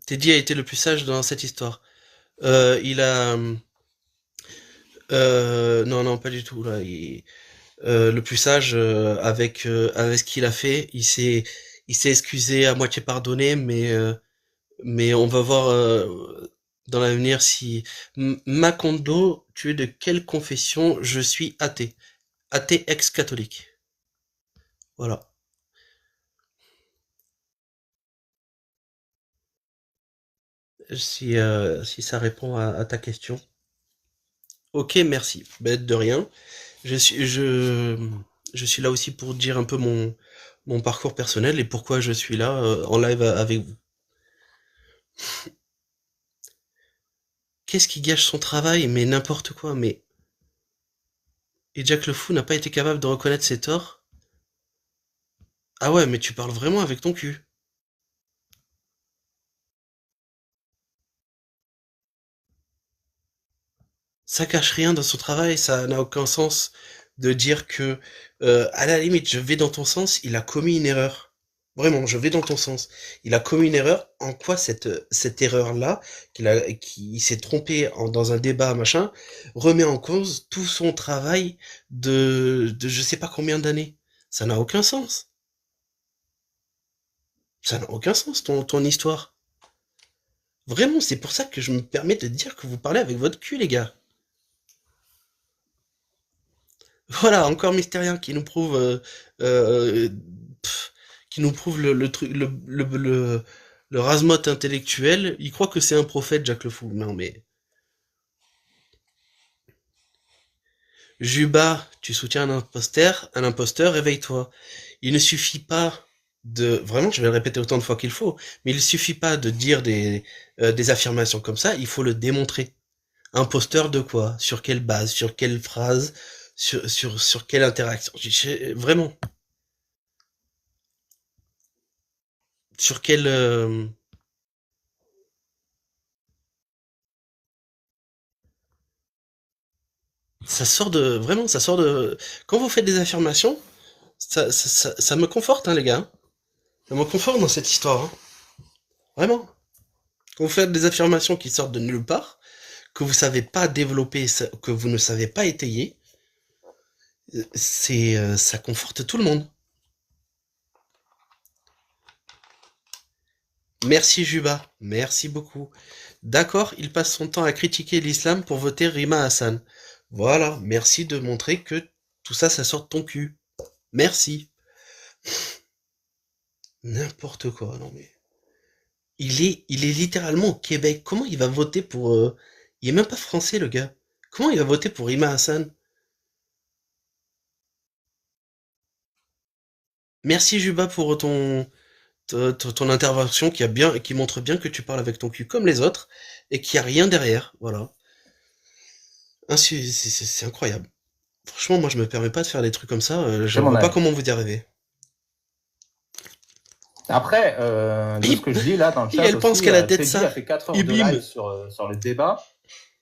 Teddy a été le plus sage dans cette histoire. Il a... non, non, pas du tout, là. Le plus sage, avec ce qu'il a fait, il s'est excusé, à moitié pardonné, mais on va voir dans l'avenir si... Macondo, tu es de quelle confession? Je suis athée. Athée ex-catholique. Voilà. Si ça répond à ta question. Ok, merci. Ben, de rien. Je suis, je, je suis là aussi pour dire un peu mon parcours personnel et pourquoi je suis là en live avec vous. Qu'est-ce qui gâche son travail? Mais n'importe quoi. Mais et Jack le Fou n'a pas été capable de reconnaître ses torts? Ah ouais, mais tu parles vraiment avec ton cul. Ça cache rien dans son travail, ça n'a aucun sens de dire que, à la limite, je vais dans ton sens, il a commis une erreur. Vraiment, je vais dans ton sens. Il a commis une erreur. En quoi cette erreur-là, qui s'est trompé dans un débat, machin, remet en cause tout son travail de je sais pas combien d'années? Ça n'a aucun sens. Ça n'a aucun sens, ton histoire. Vraiment, c'est pour ça que je me permets de dire que vous parlez avec votre cul, les gars. Voilà, encore Mystérien qui nous prouve, euh, pff, qui nous prouve le truc, le rasmote intellectuel. Il croit que c'est un prophète, Jack le Fou. Non mais, Juba, tu soutiens un imposteur, réveille-toi. Il ne suffit pas vraiment, je vais le répéter autant de fois qu'il faut, mais il ne suffit pas de dire des affirmations comme ça, il faut le démontrer. Imposteur de quoi? Sur quelle base? Sur quelle phrase? Sur quelle interaction? Vraiment. Sur quelle... Ça sort de, vraiment, ça sort de, quand vous faites des affirmations, ça me conforte, hein, les gars. Ça me conforte dans cette histoire, hein. Vraiment. Quand vous faites des affirmations qui sortent de nulle part, que vous savez pas développer, que vous ne savez pas étayer, ça conforte tout le monde. Merci Juba, merci beaucoup. D'accord, il passe son temps à critiquer l'islam pour voter Rima Hassan. Voilà, merci de montrer que tout ça, ça sort de ton cul. Merci. N'importe quoi, non mais. Il est littéralement au Québec. Comment il va voter pour... Il est même pas français, le gars. Comment il va voter pour Rima Hassan? Merci Juba pour ton intervention qui montre bien que tu parles avec ton cul comme les autres et qu'il n'y a rien derrière. Voilà. Ah, c'est incroyable. Franchement, moi je me permets pas de faire des trucs comme ça. Je C'est mon vois pas avis. comment vous y arrivez. Après, de ce que je lis là dans le Et chat elle pense aussi, qu'elle a tête Teddy ça. a fait 4 heures Et de bim. live sur le débat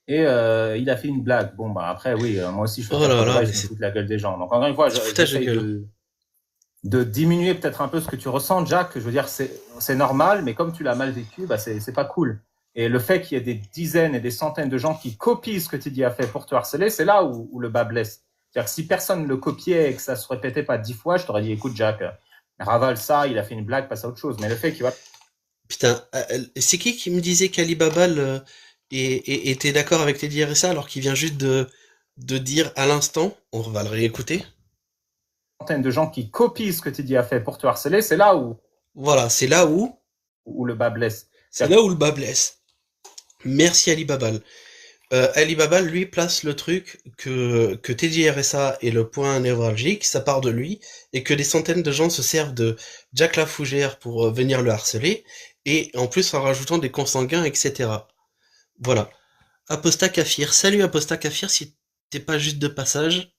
et il a fait une blague. Bon, bah après, oui, moi aussi je fais Oh 4 là heures de là, live, mais je me c'est fous de la gueule des gens. Donc encore une fois, c'est foutage de j'essaye gueule. de diminuer peut-être un peu ce que tu ressens, Jack. Je veux dire, c'est normal, mais comme tu l'as mal vécu, bah c'est pas cool. Et le fait qu'il y ait des dizaines et des centaines de gens qui copient ce que Teddy a fait pour te harceler, c'est là où le bas blesse. C'est-à-dire que si personne ne le copiait et que ça se répétait pas 10 fois, je t'aurais dit, écoute, Jack, ravale ça, il a fait une blague, passe à autre chose. Mais le fait qu'il va... Putain, c'est qui me disait qu'Alibaba était d'accord avec Teddy RSA alors qu'il vient juste de dire à l'instant, on va le réécouter. Centaines de gens qui copient ce que Teddy a fait pour te harceler, c'est là Voilà, c'est là où le bas blesse. c'est là où le bas blesse. Merci Alibaba. Alibaba, lui, place le truc que Teddy RSA est le point névralgique, ça part de lui, et que des centaines de gens se servent de Jack la Fougère pour venir le harceler, et en plus en rajoutant des consanguins, etc. Voilà. Apostat Kafir. Salut Apostat Kafir, si t'es pas juste de passage.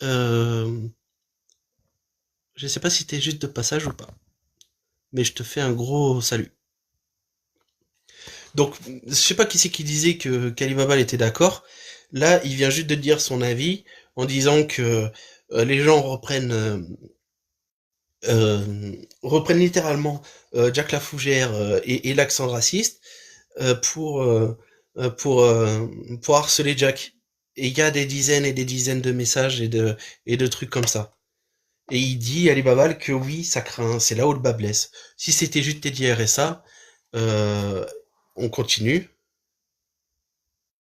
Euh, je sais pas si t'es juste de passage ou pas, mais je te fais un gros salut. Donc, je sais pas qui c'est qui disait que qu'Alibaba était d'accord. Là, il vient juste de dire son avis en disant que les gens reprennent littéralement Jack la Fougère et l'accent raciste euh, pour euh, pour harceler Jack. Et il y a des dizaines et des dizaines de messages et de trucs comme ça. Et il dit Alibaba que oui, ça craint, c'est là où le bas blesse. Si c'était juste Teddy RSA, euh, on continue.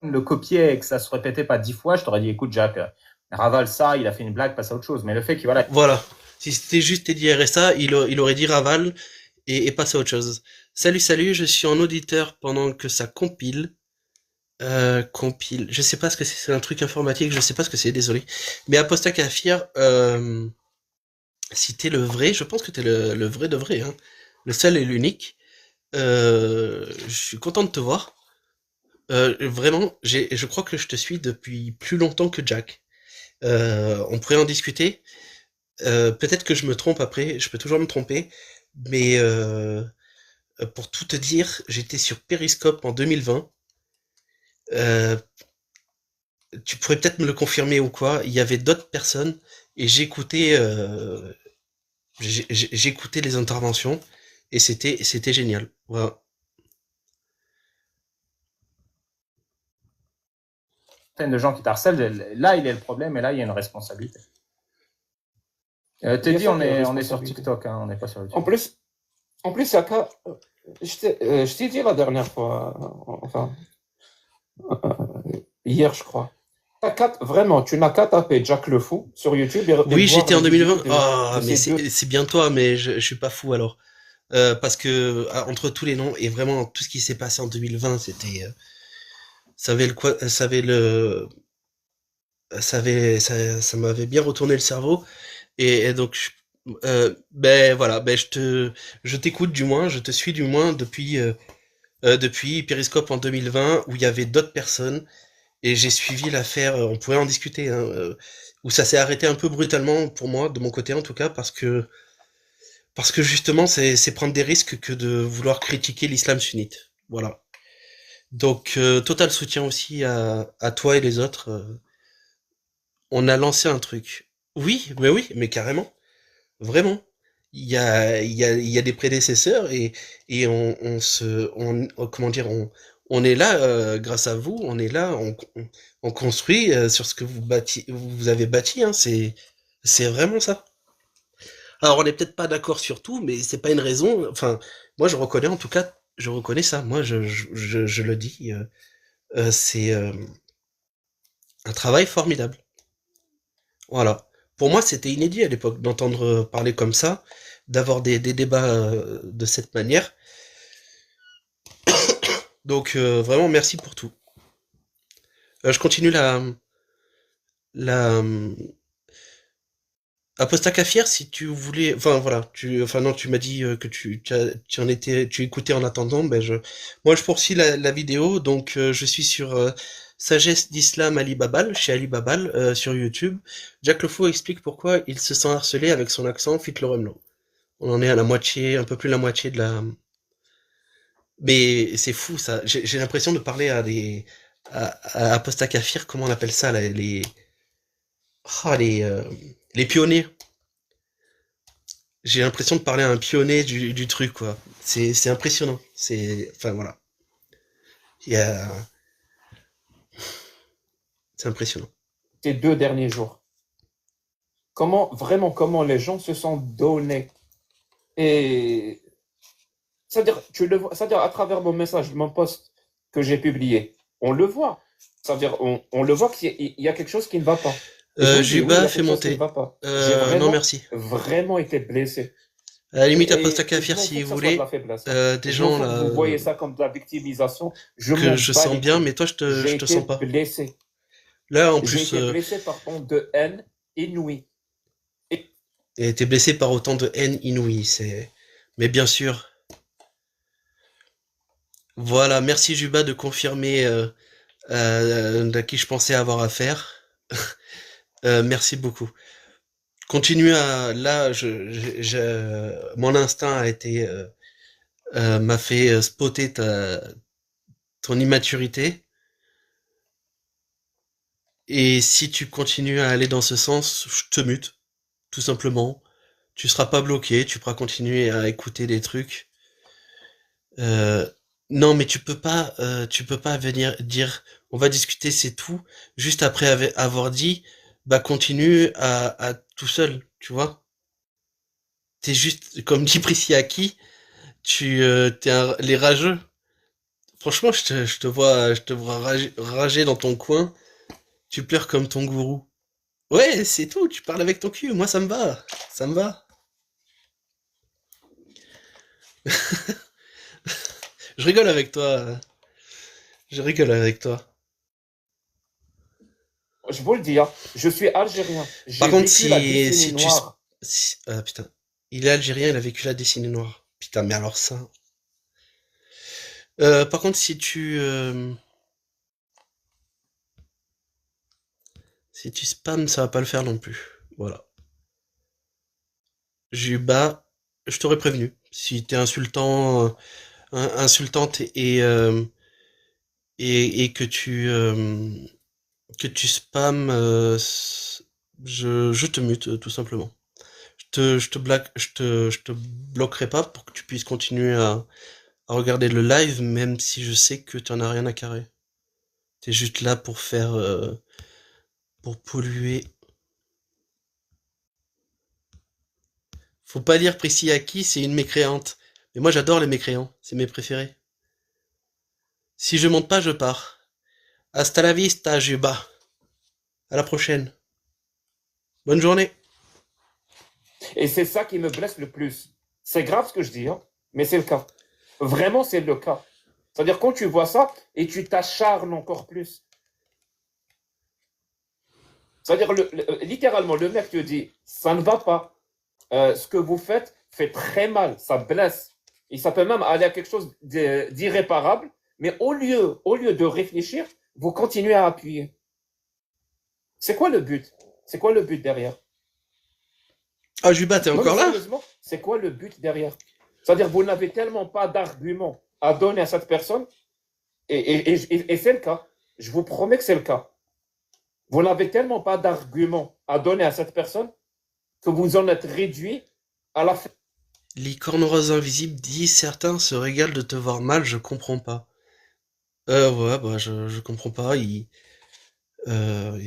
Le copiait et que ça se répétait pas 10 fois, je t'aurais dit, écoute, Jack, ravale ça, il a fait une blague, passe à autre chose. Mais le fait qu'il, voilà. Voilà. Si c'était juste Teddy RSA, il aurait dit Raval et passe à autre chose. Salut, salut, je suis en auditeur pendant que ça compile. Compile. Je sais pas ce que c'est un truc informatique, je sais pas ce que c'est, désolé. Mais Apostat Kafir, si t'es le vrai, je pense que t'es le vrai de vrai, hein. Le seul et l'unique. Je suis content de te voir. Vraiment, je crois que je te suis depuis plus longtemps que Jack. On pourrait en discuter. Peut-être que je me trompe après, je peux toujours me tromper, mais pour tout te dire, j'étais sur Periscope en 2020. Euh, Tu pourrais peut-être me le confirmer ou quoi. Il y avait d'autres personnes et j'écoutais les interventions et c'était génial. Voilà. De gens qui t'harcèlent, là il y a le problème et là il y a une responsabilité. T'es Bien dit, sûr on qu'il y a une est sur responsabilité. TikTok, hein, on n'est pas sur YouTube. En plus, Yaka, je t'ai dit la dernière fois, enfin, hier, je crois. Vraiment, tu n'as qu'à taper Jack le Fou sur YouTube et Oui, voir j'étais en les vidéos 2020. Ah, de mais ces deux. c'est bien toi, mais je suis pas fou alors. Parce que entre tous les noms et vraiment tout ce qui s'est passé en 2020, c'était ça m'avait bien retourné le cerveau et donc ben voilà, ben je t'écoute du moins, je te suis du moins depuis Periscope en 2020 où il y avait d'autres personnes et j'ai suivi l'affaire, on pourrait en discuter, hein, où ça s'est arrêté un peu brutalement pour moi, de mon côté en tout cas, parce que justement c'est prendre des risques que de vouloir critiquer l'islam sunnite. Voilà. Donc, total soutien aussi à toi et les autres. On a lancé un truc. Oui, mais carrément. Vraiment. Il y a des prédécesseurs et comment dire, on est là grâce à vous, on est là, on construit sur ce que vous avez bâti, hein, c'est vraiment ça. Alors on n'est peut-être pas d'accord sur tout, mais c'est pas une raison. Enfin, moi je reconnais en tout cas, je reconnais ça. Moi je le dis, c'est un travail formidable. Voilà. Pour moi, c'était inédit à l'époque d'entendre parler comme ça, d'avoir des débats de cette manière. Donc vraiment merci pour tout. Je continue la Apostat Kafir, si tu voulais, enfin voilà, enfin non, tu m'as dit que tu écoutais en attendant. Moi je poursuis la vidéo. Donc je suis sur Sagesse d'Islam Ali Babal chez Ali Babal sur YouTube. Jack Lefaux explique pourquoi il se sent harcelé avec son accent fit le Remlo. On en est à la moitié, un peu plus de la moitié de la. Mais c'est fou ça. J'ai l'impression de parler à Apostat Kafir. Comment on appelle ça là, ah, les pionniers. J'ai l'impression de parler à un pionnier du truc, quoi. C'est impressionnant. Enfin, voilà. Il y a, c'est impressionnant. Ces 2 derniers jours, comment les gens se sont donnés. Et c'est-à-dire, tu le vois, c'est-à-dire à travers mon message, mon post que j'ai publié, on le voit. C'est-à-dire, on le voit qu'il y a quelque chose qui ne va pas. Et je vous dis, oui, il y Juba a fait quelque chose qui ne monter. va pas. J'ai Non, merci. vraiment été blessé. À la limite, Apostat Et je Kafir, m'en fous si que vous ça soit de voulez. la faiblesse. Des Je m'en gens fous que là vous voyez ça comme de la victimisation. Je que m'en je bats sens les bien, couilles. mais toi, je J'ai te été sens pas. blessé. Là, en J'ai plus, été blessé par tant de haine inouïe. Et et t'es blessé par autant de haine inouïe. Mais bien sûr. Voilà, merci Juba de confirmer à qui je pensais avoir affaire. Merci beaucoup. Continue à là, mon instinct a été m'a fait spotter ton immaturité. Et si tu continues à aller dans ce sens, je te mute, tout simplement. Tu seras pas bloqué, tu pourras continuer à écouter des trucs. Euh, non, mais tu peux pas venir dire, on va discuter, c'est tout, juste après avoir dit, bah continue à tout seul, tu vois. T'es juste, comme dit Prisciaki, les rageux. Franchement, je te vois rager dans ton coin. Tu pleures comme ton gourou. Ouais, c'est tout. Tu parles avec ton cul. Moi, ça me va. Ça me va. Je rigole avec toi. Je rigole avec toi. je vous le dis, hein, je suis algérien. Par J'ai contre, vécu la décennie noire. putain. Il est algérien, il a vécu la décennie noire. Putain, mais alors ça. Par contre, si tu spams, ça va pas le faire non plus. Voilà. Juba, je t'aurais prévenu. Si t'es insultante et que tu spams, je te mute tout simplement. Je te bloquerai pas pour que tu puisses continuer à regarder le live, même si je sais que tu en as rien à carrer. T'es juste là pour pour polluer. Faut pas lire Priscilla qui, c'est une mécréante. Mais moi j'adore les mécréants, c'est mes préférés. Si je monte pas, je pars. Hasta la vista, Juba. À la prochaine. Bonne journée. Et c'est ça qui me blesse le plus. C'est grave ce que je dis, hein, mais c'est le cas. Vraiment, c'est le cas. C'est-à-dire quand tu vois ça et tu t'acharnes encore plus. C'est-à-dire littéralement, le mec te dit, ça ne va pas. Ce que vous faites fait très mal, ça blesse. Et ça peut même aller à quelque chose d'irréparable. Mais au lieu de réfléchir, vous continuez à appuyer. C'est quoi le but? C'est quoi le but derrière? Ah, Juba, t'es Non, encore mais là? sérieusement, c'est quoi le but derrière? C'est-à-dire, vous n'avez tellement pas d'arguments à donner à cette personne Et c'est le cas. Je vous promets que c'est le cas. Vous n'avez tellement pas d'arguments à donner à cette personne que vous en êtes réduit à la fin. Licorne rose invisible dit certains se régalent de te voir mal, je comprends pas. Ouais, bah je comprends pas. Ils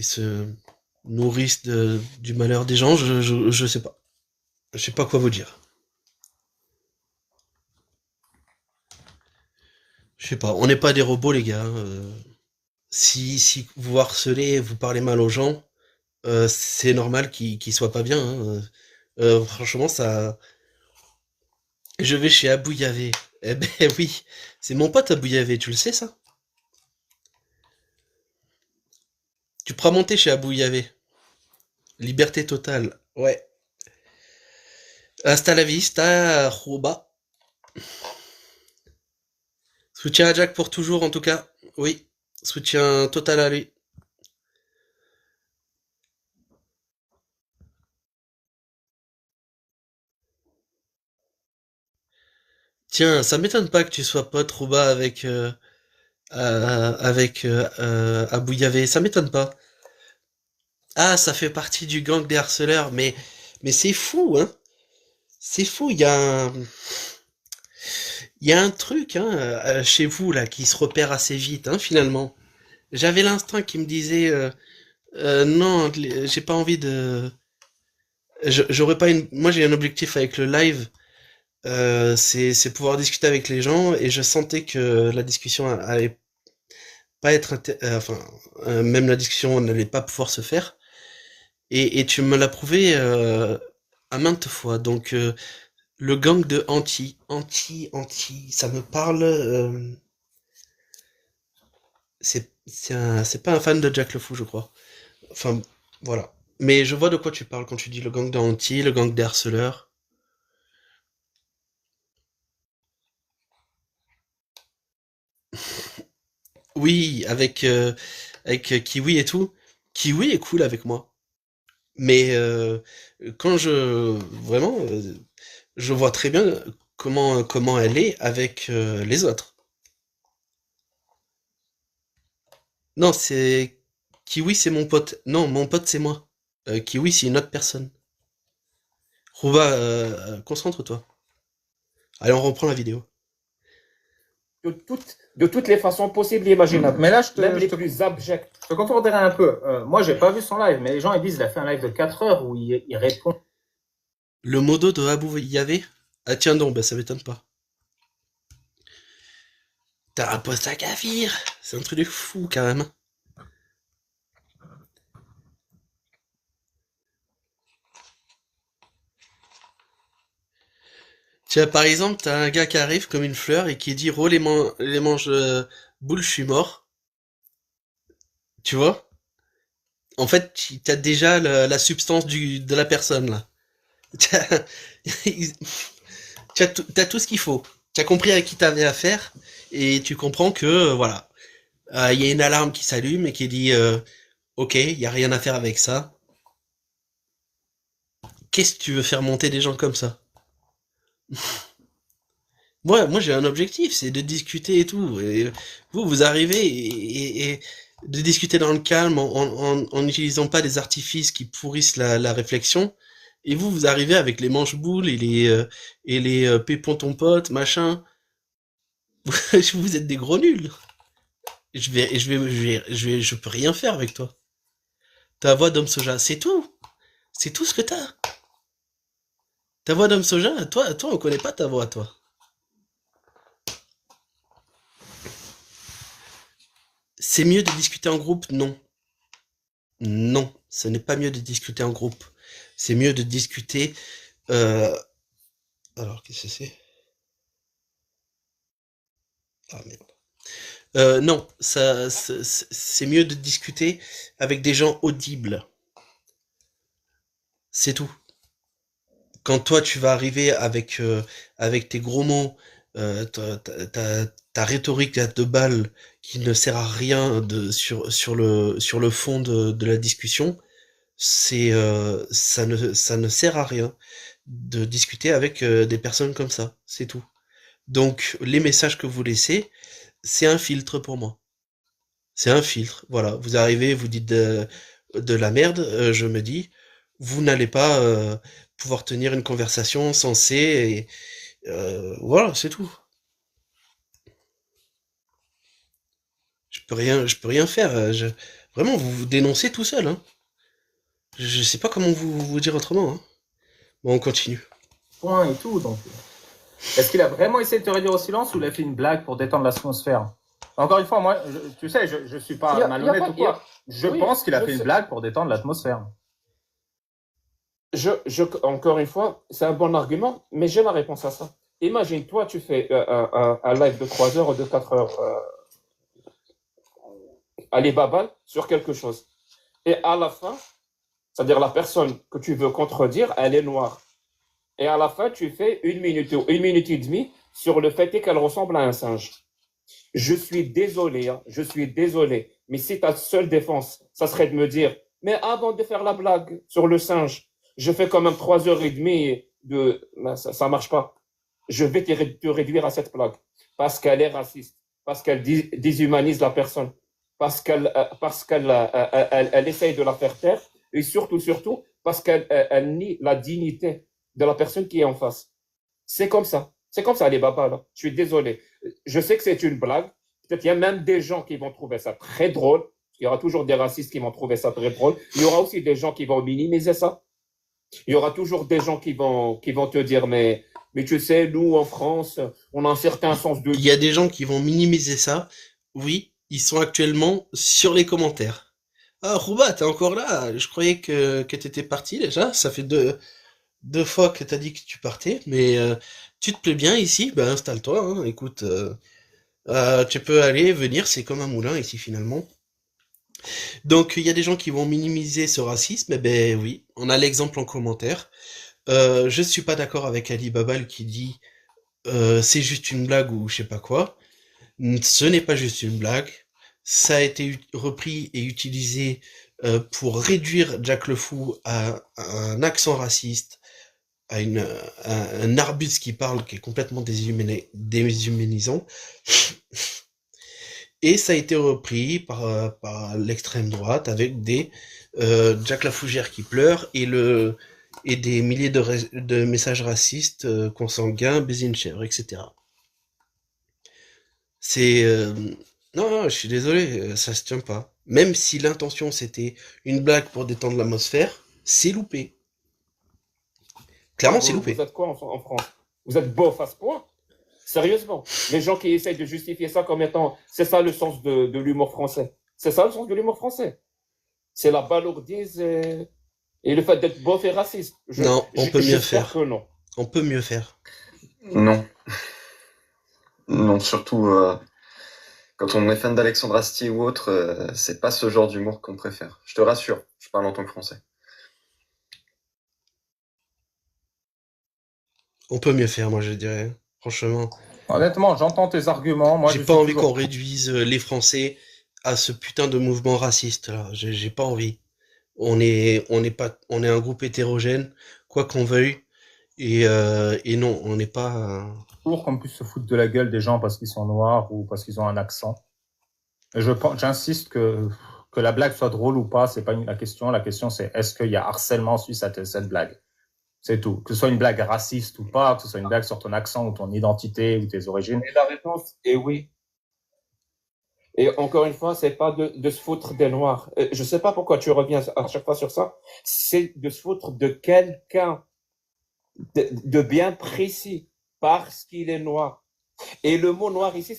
se nourrissent du malheur des gens. Je sais pas. Je sais pas quoi vous dire. Je sais pas. On n'est pas des robots, les gars. Si vous harcelez, vous parlez mal aux gens, c'est normal qu'ils soient pas bien. Hein. Franchement, ça. Je vais chez Abou Yavé. Eh ben oui, c'est mon pote Abou Yavé, tu le sais ça? Tu pourras monter chez Abou Yavé. Liberté totale. Ouais. Hasta la vista, Rouba. Soutien à Jack pour toujours, en tout cas. Oui. Soutien total à lui. Tiens, ça m'étonne pas que tu sois pote, Rouba, avec Abou Yavé. Ça m'étonne pas. Ah, ça fait partie du gang des harceleurs. Mais c'est fou, hein. C'est fou, il y a un truc hein, chez vous là qui se repère assez vite, hein, finalement. J'avais l'instinct qui me disait non, j'ai pas envie de. J'aurais pas une. Moi, j'ai un objectif avec le live, c'est pouvoir discuter avec les gens, et je sentais que la discussion allait pas être, enfin, même la discussion n'allait pas pouvoir se faire. Et tu me l'as prouvé à maintes fois. Donc, le gang de anti, ça me parle. C'est pas un fan de Jack le Fou, je crois. Enfin, voilà. Mais je vois de quoi tu parles quand tu dis le gang de Anti, le gang des harceleurs. Oui, avec Kiwi et tout. Kiwi est cool avec moi. Mais quand vraiment, je vois très bien comment elle est avec les autres. Non, c'est Kiwi, c'est mon pote. Non, mon pote, c'est moi. Kiwi, c'est une autre personne. Rouba, concentre-toi. Allez, on reprend la vidéo. De toutes les façons possibles et imaginables. Mais là, Même les plus abjects. je te conforterai un peu. Moi, j'ai pas vu son live, mais les gens ils disent qu'il a fait un live de 4 heures où il répond. Le modo de Abou Yavé? Ah tiens donc, bah ça m'étonne pas. T'as un poste à Gavir. C'est un truc de fou, quand même. Tu vois, par exemple, t'as un gars qui arrive comme une fleur et qui dit: Oh, les manches boules, je suis mort. Tu vois? En fait, t'as déjà la substance de la personne, là. T'as t'as tout ce qu'il faut. Tu as compris à qui t'avais affaire et tu comprends que, voilà. Il y a une alarme qui s'allume et qui dit ok, il y a rien à faire avec ça. Qu'est-ce que tu veux faire monter des gens comme ça? Moi j'ai un objectif, c'est de discuter et tout. Et vous arrivez et de discuter dans le calme en n'utilisant pas des artifices qui pourrissent la réflexion. Et vous arrivez avec les manches-boules et les pépons ton pote, machin. Vous êtes des gros nuls. Je peux rien faire avec toi. Ta voix d'homme soja, c'est tout. C'est tout ce que t'as. Ta voix d'homme soja, toi, on connaît pas ta voix, toi. C'est mieux de discuter en groupe? Non. Non, ce n'est pas mieux de discuter en groupe. C'est mieux de discuter. euh, Alors, qu'est-ce que c'est? Ah merde. Non, c'est mieux de discuter avec des gens audibles. C'est tout. Quand toi tu vas arriver avec tes gros mots, ta rhétorique à deux balles qui ne sert à rien sur le fond de la discussion, ça ne sert à rien de discuter avec des personnes comme ça, c'est tout. Donc les messages que vous laissez, c'est un filtre pour moi. C'est un filtre. Voilà, vous arrivez, vous dites de la merde, je me dis, vous n'allez pas pouvoir tenir une conversation sensée et voilà, c'est tout. Je peux rien faire. Vraiment, vous vous dénoncez tout seul, hein. Je sais pas comment vous dire autrement, hein. Bon, on continue. Point et tout, donc. Est-ce qu'il a vraiment essayé de te réduire au silence ou il a fait une blague pour détendre l'atmosphère? Encore une fois, moi, tu sais, je suis pas malhonnête ou quoi. Je pense qu'il a fait une blague pour détendre l'atmosphère. Encore une fois, c'est un bon argument, mais j'ai la réponse à ça. Imagine, toi, tu fais un live de 3 heures ou de 4 heures Alibaba sur quelque chose. Et à la fin, c'est-à-dire la personne que tu veux contredire, elle est noire. Et à la fin, tu fais 1 minute ou 1 minute et demie sur le fait qu'elle ressemble à un singe. Je suis désolé, hein, je suis désolé. Mais si ta seule défense, ça serait de me dire, mais avant de faire la blague sur le singe, je fais quand même 3 heures et demie ça marche pas. Je vais te réduire à cette blague. Parce qu'elle est raciste. Parce qu'elle déshumanise la personne. Parce qu'elle elle essaye de la faire taire. Et surtout, parce qu'elle nie la dignité de la personne qui est en face. C'est comme ça. C'est comme ça, les babas, là. Je suis désolé. Je sais que c'est une blague. Peut-être qu'il y a même des gens qui vont trouver ça très drôle. Il y aura toujours des racistes qui vont trouver ça très drôle. Il y aura aussi des gens qui vont minimiser ça. Il y aura toujours des gens qui vont te dire, mais tu sais, nous, en France, on a un certain sens de... Il y a des gens qui vont minimiser ça. Oui, ils sont actuellement sur les commentaires. Ah, Rouba, t'es encore là? Je croyais que t'étais parti déjà. Ça fait deux fois que t'as dit que tu partais, mais tu te plais bien ici? Ben installe-toi, hein. Écoute, tu peux aller, venir, c'est comme un moulin ici finalement. Donc il y a des gens qui vont minimiser ce racisme, eh ben oui, on a l'exemple en commentaire. Je suis pas d'accord avec Ali Babal qui dit c'est juste une blague ou je sais pas quoi. Ce n'est pas juste une blague. Ça a été repris et utilisé pour réduire Jack le Fou à un accent raciste, à un arbuste qui parle, qui est complètement déshumanisant. Et ça a été repris par l'extrême droite avec des Jack la Fougère qui pleure et des milliers de messages racistes consanguins, baiser une chèvre, etc. C'est non, je suis désolé, ça se tient pas. Même si l'intention c'était une blague pour détendre l'atmosphère, c'est loupé. Clairement, c'est loupé. Vous êtes quoi en France? Vous êtes beauf à ce point? Sérieusement, les gens qui essayent de justifier ça comme étant, c'est ça le sens de l'humour français. C'est ça le sens de l'humour français. C'est la balourdise et le fait d'être beauf et raciste. Non, on peut mieux faire. Que non. On peut mieux faire. Non. Non, surtout quand on est fan d'Alexandre Astier ou autre, c'est pas ce genre d'humour qu'on préfère. Je te rassure, je parle en tant que Français. On peut mieux faire, moi je dirais. Franchement. Honnêtement, j'entends tes arguments. Moi, j'ai pas envie qu'on réduise les Français à ce putain de mouvement raciste là. J'ai pas envie. On est un groupe hétérogène, quoi qu'on veuille. Et non, on n'est pas. Pour qu'on puisse se foutre de la gueule des gens parce qu'ils sont noirs ou parce qu'ils ont un accent. J'insiste que la blague soit drôle ou pas, c'est pas la question. La question c'est est-ce qu'il y a harcèlement suite à cette blague. C'est tout. Que ce soit une blague raciste ou pas, que ce soit une blague sur ton accent ou ton identité ou tes origines. Et la réponse est oui. Et encore une fois, c'est pas de se foutre des Noirs. Je sais pas pourquoi tu reviens à chaque fois sur ça. C'est de se foutre de quelqu'un de bien précis parce qu'il est noir. Et le mot noir ici,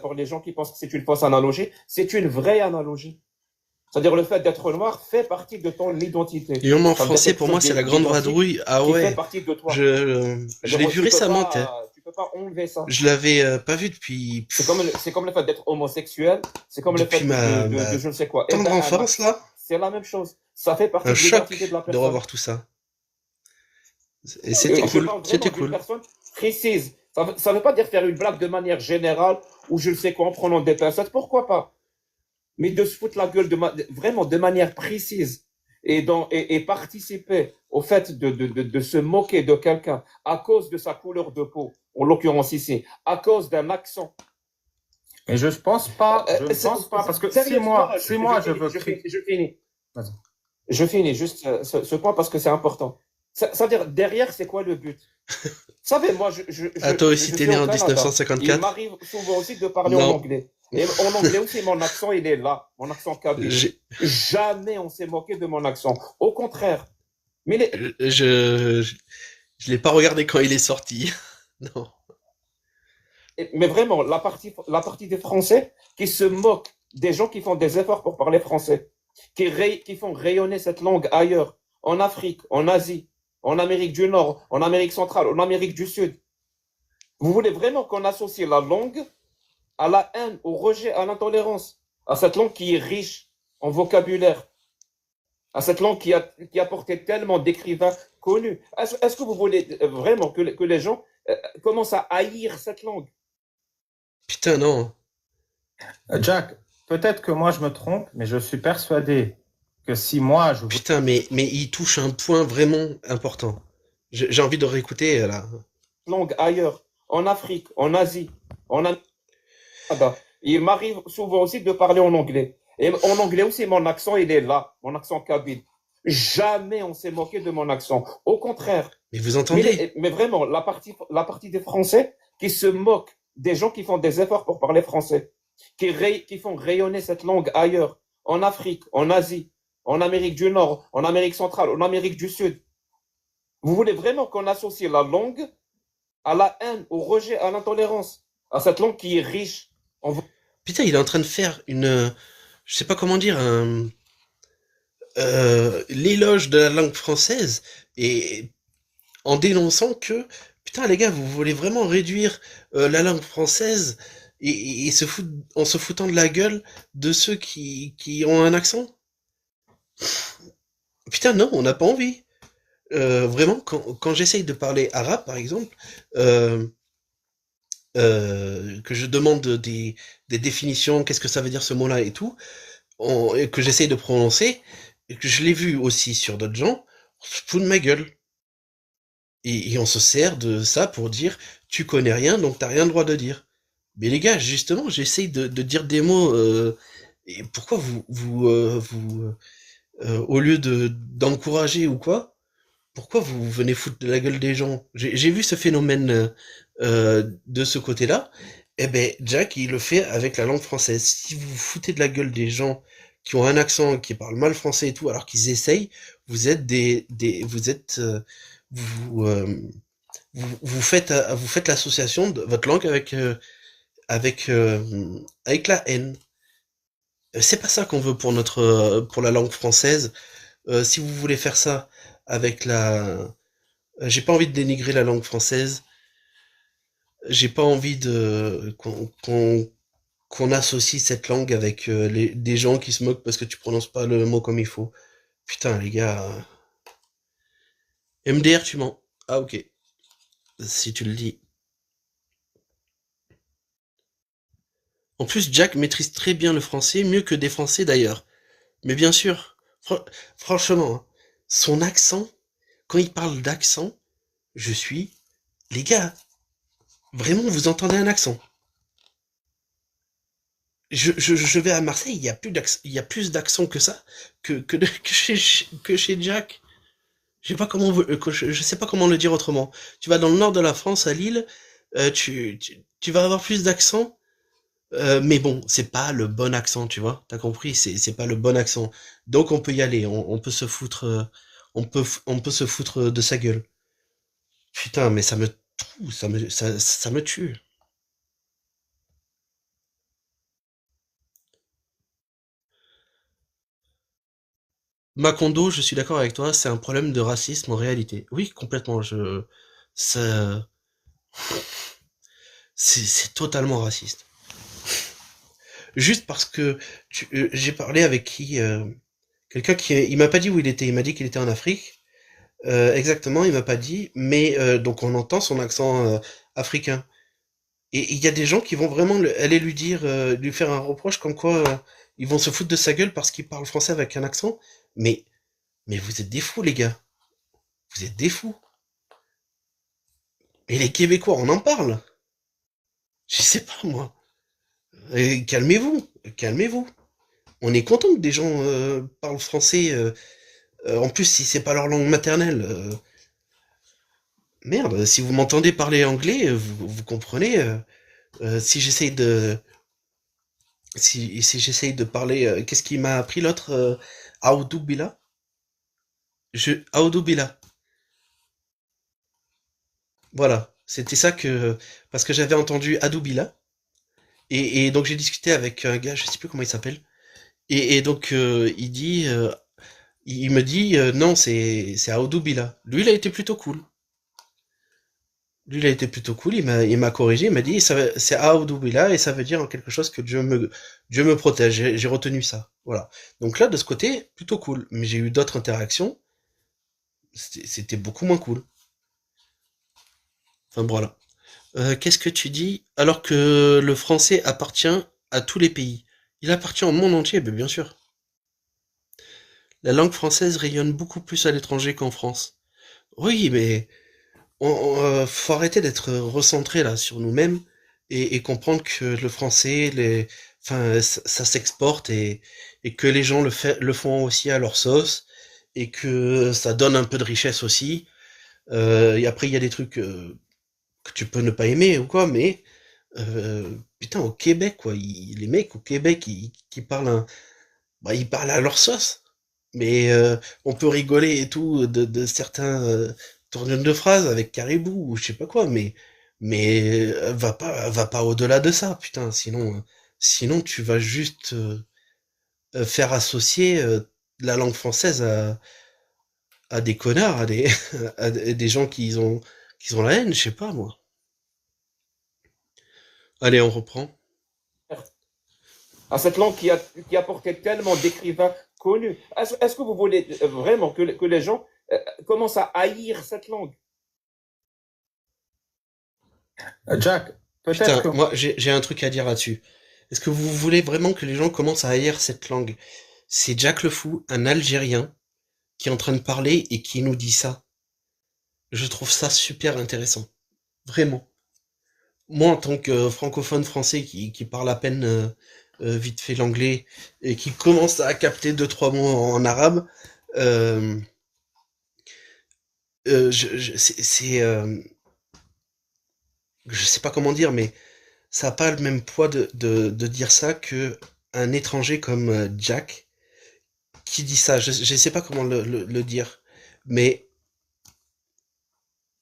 pour les gens qui pensent que c'est une fausse analogie, c'est une vraie analogie. C'est-à-dire le fait d'être noir fait partie de ton identité. Et en français, pour moi, c'est la grande vadrouille. Ah ouais. Fait partie de toi. Je l'ai vu récemment. Tu peux pas enlever ça. Je l'avais pas vu depuis. C'est comme le fait d'être homosexuel. C'est comme le fait de je ne sais quoi. Tendre enfance là. C'est la même chose. Ça fait partie de l'identité de la personne. De revoir tout ça. Et c'était cool. C'était cool. Personne précise. Ça veut pas dire faire une blague de manière générale ou je ne sais quoi en prenant des pincettes. Pourquoi pas? Mais de se foutre la gueule vraiment de manière précise et participer au fait de se moquer de quelqu'un à cause de sa couleur de peau, en l'occurrence ici, à cause d'un accent Mais je pense pas, je ne C'est- pense pas, parce que Sérieusement, si moi je veux créer. je finis. Vas-y. Je finis juste ce point parce que c'est important. Ça veut dire, derrière, c'est quoi le but? Vous savez, moi, Ah, toi aussi, je t'es suis né au en Canada. Il 1954? m'arrive souvent aussi de parler en Non, anglais. Et en anglais aussi, mon accent, il est là, mon accent kabyle. j'ai- Jamais on s'est moqué de mon accent. Au contraire. Mais je l'ai pas regardé quand il est sorti. Non. mais vraiment, la partie des Français qui se moquent des gens qui font des efforts pour parler français, qui font rayonner cette langue ailleurs, en Afrique, en Asie, en Amérique du Nord, en Amérique centrale, en Amérique du Sud. Vous voulez vraiment qu'on associe la langue à la haine, au rejet, à l'intolérance, à cette langue qui est riche en vocabulaire, à cette langue qui a porté tellement d'écrivains connus. Est-ce que vous voulez vraiment que les gens commencent à haïr cette langue? Putain, non. Jack, peut-être que moi je me trompe, mais je suis persuadé que si moi je veux. Putain, mais il touche un point vraiment important. J'ai envie de réécouter, là. Langue ailleurs, en Afrique, en Asie, en Canada. Il m'arrive souvent aussi de parler en anglais. Et en anglais aussi, mon accent, il est là, mon accent kabyle. Jamais on s'est moqué de mon accent. Au contraire. Mais vous entendez? Mais vraiment, la partie des Français qui se moquent des gens qui font des efforts pour parler français, qui font rayonner cette langue ailleurs, en Afrique, en Asie, en Amérique du Nord, en Amérique centrale, en Amérique du Sud. Vous voulez vraiment qu'on associe la langue à la haine, au rejet, à l'intolérance, à cette langue qui est riche en Putain, il est en train de faire je sais pas comment dire, l'éloge de la langue française et en dénonçant que, putain les gars, vous voulez vraiment réduire la langue française et en se foutant de la gueule de ceux qui ont un accent? Putain, non, on n'a pas envie. Vraiment, quand j'essaye de parler arabe, par exemple, que je demande des définitions, qu'est-ce que ça veut dire ce mot-là et tout, et que j'essaye de prononcer, et que je l'ai vu aussi sur d'autres gens, on se fout de ma gueule. Et on se sert de ça pour dire tu connais rien, donc t'as rien le droit de dire. Mais les gars, justement, j'essaye de dire des mots. Et pourquoi au lieu d'encourager ou quoi, pourquoi vous venez foutre de la gueule des gens? J'ai vu ce phénomène de ce côté-là. Eh ben, Jack, il le fait avec la langue française. Si vous vous foutez de la gueule des gens qui ont un accent, qui parlent mal français et tout, alors qu'ils essayent, vous êtes vous êtes, vous, vous faites l'association de votre langue avec, avec la haine. C'est pas ça qu'on veut pour pour la langue française. Si vous voulez faire ça avec j'ai pas envie de dénigrer la langue française. J'ai pas envie qu'on associe cette langue avec des gens qui se moquent parce que tu prononces pas le mot comme il faut. Putain, les gars. MDR, tu mens. Ah, ok. Si tu le dis. En plus, Jack maîtrise très bien le français, mieux que des Français d'ailleurs. Mais bien sûr, franchement, hein, son accent, quand il parle d'accent, je suis... Les gars, vraiment, vous entendez un accent. Je vais à Marseille, il y a plus d'accent que ça, que chez Jack. Je sais pas comment le dire autrement. Tu vas dans le nord de la France, à Lille, tu vas avoir plus d'accent, mais bon, c'est pas le bon accent, tu vois. T'as compris, c'est pas le bon accent. Donc on peut y aller, on peut se foutre, on peut se foutre de sa gueule. Putain, mais ça me tue. Macondo, je suis d'accord avec toi, c'est un problème de racisme en réalité. Oui, complètement. Ça, c'est totalement raciste. Juste parce que j'ai parlé avec quelqu'un il m'a pas dit où il était. Il m'a dit qu'il était en Afrique. Exactement, il m'a pas dit. Mais donc on entend son accent africain. Et il y a des gens qui vont vraiment aller lui dire, lui faire un reproche comme quoi ils vont se foutre de sa gueule parce qu'il parle français avec un accent. Mais mais vous êtes des fous, les gars. Vous êtes des fous. Et les Québécois, on en parle. Je sais pas, moi. Et calmez-vous, calmez-vous. On est content que des gens parlent français. En plus, si c'est pas leur langue maternelle. Merde, si vous m'entendez parler anglais, vous comprenez. Si j'essaye de, si j'essaye de parler, qu'est-ce qui m'a appris l'autre Aoudou Aoudou. Voilà, c'était ça que parce que j'avais entendu Adoubila et donc j'ai discuté avec un gars, je sais plus comment il s'appelle et donc il me dit non c'est Aoudou. Lui il a été plutôt cool. Lui il a été plutôt cool, il m'a corrigé, il m'a dit c'est Aoudou et ça veut dire quelque chose que Dieu me protège. J'ai retenu ça. Voilà. Donc là de ce côté plutôt cool, mais j'ai eu d'autres interactions, c'était beaucoup moins cool. Enfin voilà. Qu'est-ce que tu dis? Alors que le français appartient à tous les pays. Il appartient au monde entier, ben bien sûr. La langue française rayonne beaucoup plus à l'étranger qu'en France. Oui, mais faut arrêter d'être recentré là sur nous-mêmes et comprendre que le français, enfin, ça s'exporte et que les gens le font aussi à leur sauce et que ça donne un peu de richesse aussi. Et après, il y a des trucs que tu peux ne pas aimer ou quoi, mais putain, au Québec, quoi, les mecs au Québec, qui parlent ils parlent à leur sauce. Mais on peut rigoler et tout de certains tournures de phrases avec Caribou ou je sais pas quoi, mais va pas au-delà de ça, putain. Sinon tu vas juste faire associer la langue française à des connards, à des gens qui ont la haine, je sais pas moi. Allez, on reprend. À cette langue qui a porté tellement d'écrivains connus. Est-ce que vous voulez vraiment que les gens commencent à haïr cette langue? Jack, peut-être Putain, que moi j'ai un truc à dire là-dessus. Est-ce que vous voulez vraiment que les gens commencent à haïr cette langue? C'est Jack le Fou, un Algérien, qui est en train de parler et qui nous dit ça. Je trouve ça super intéressant. Vraiment. Moi, en tant que francophone français qui parle à peine vite fait l'anglais et qui commence à capter deux trois mots en arabe, euh, je sais pas comment dire, mais ça a pas le même poids de dire ça que un étranger comme Jack qui dit ça. Je sais pas comment le dire, mais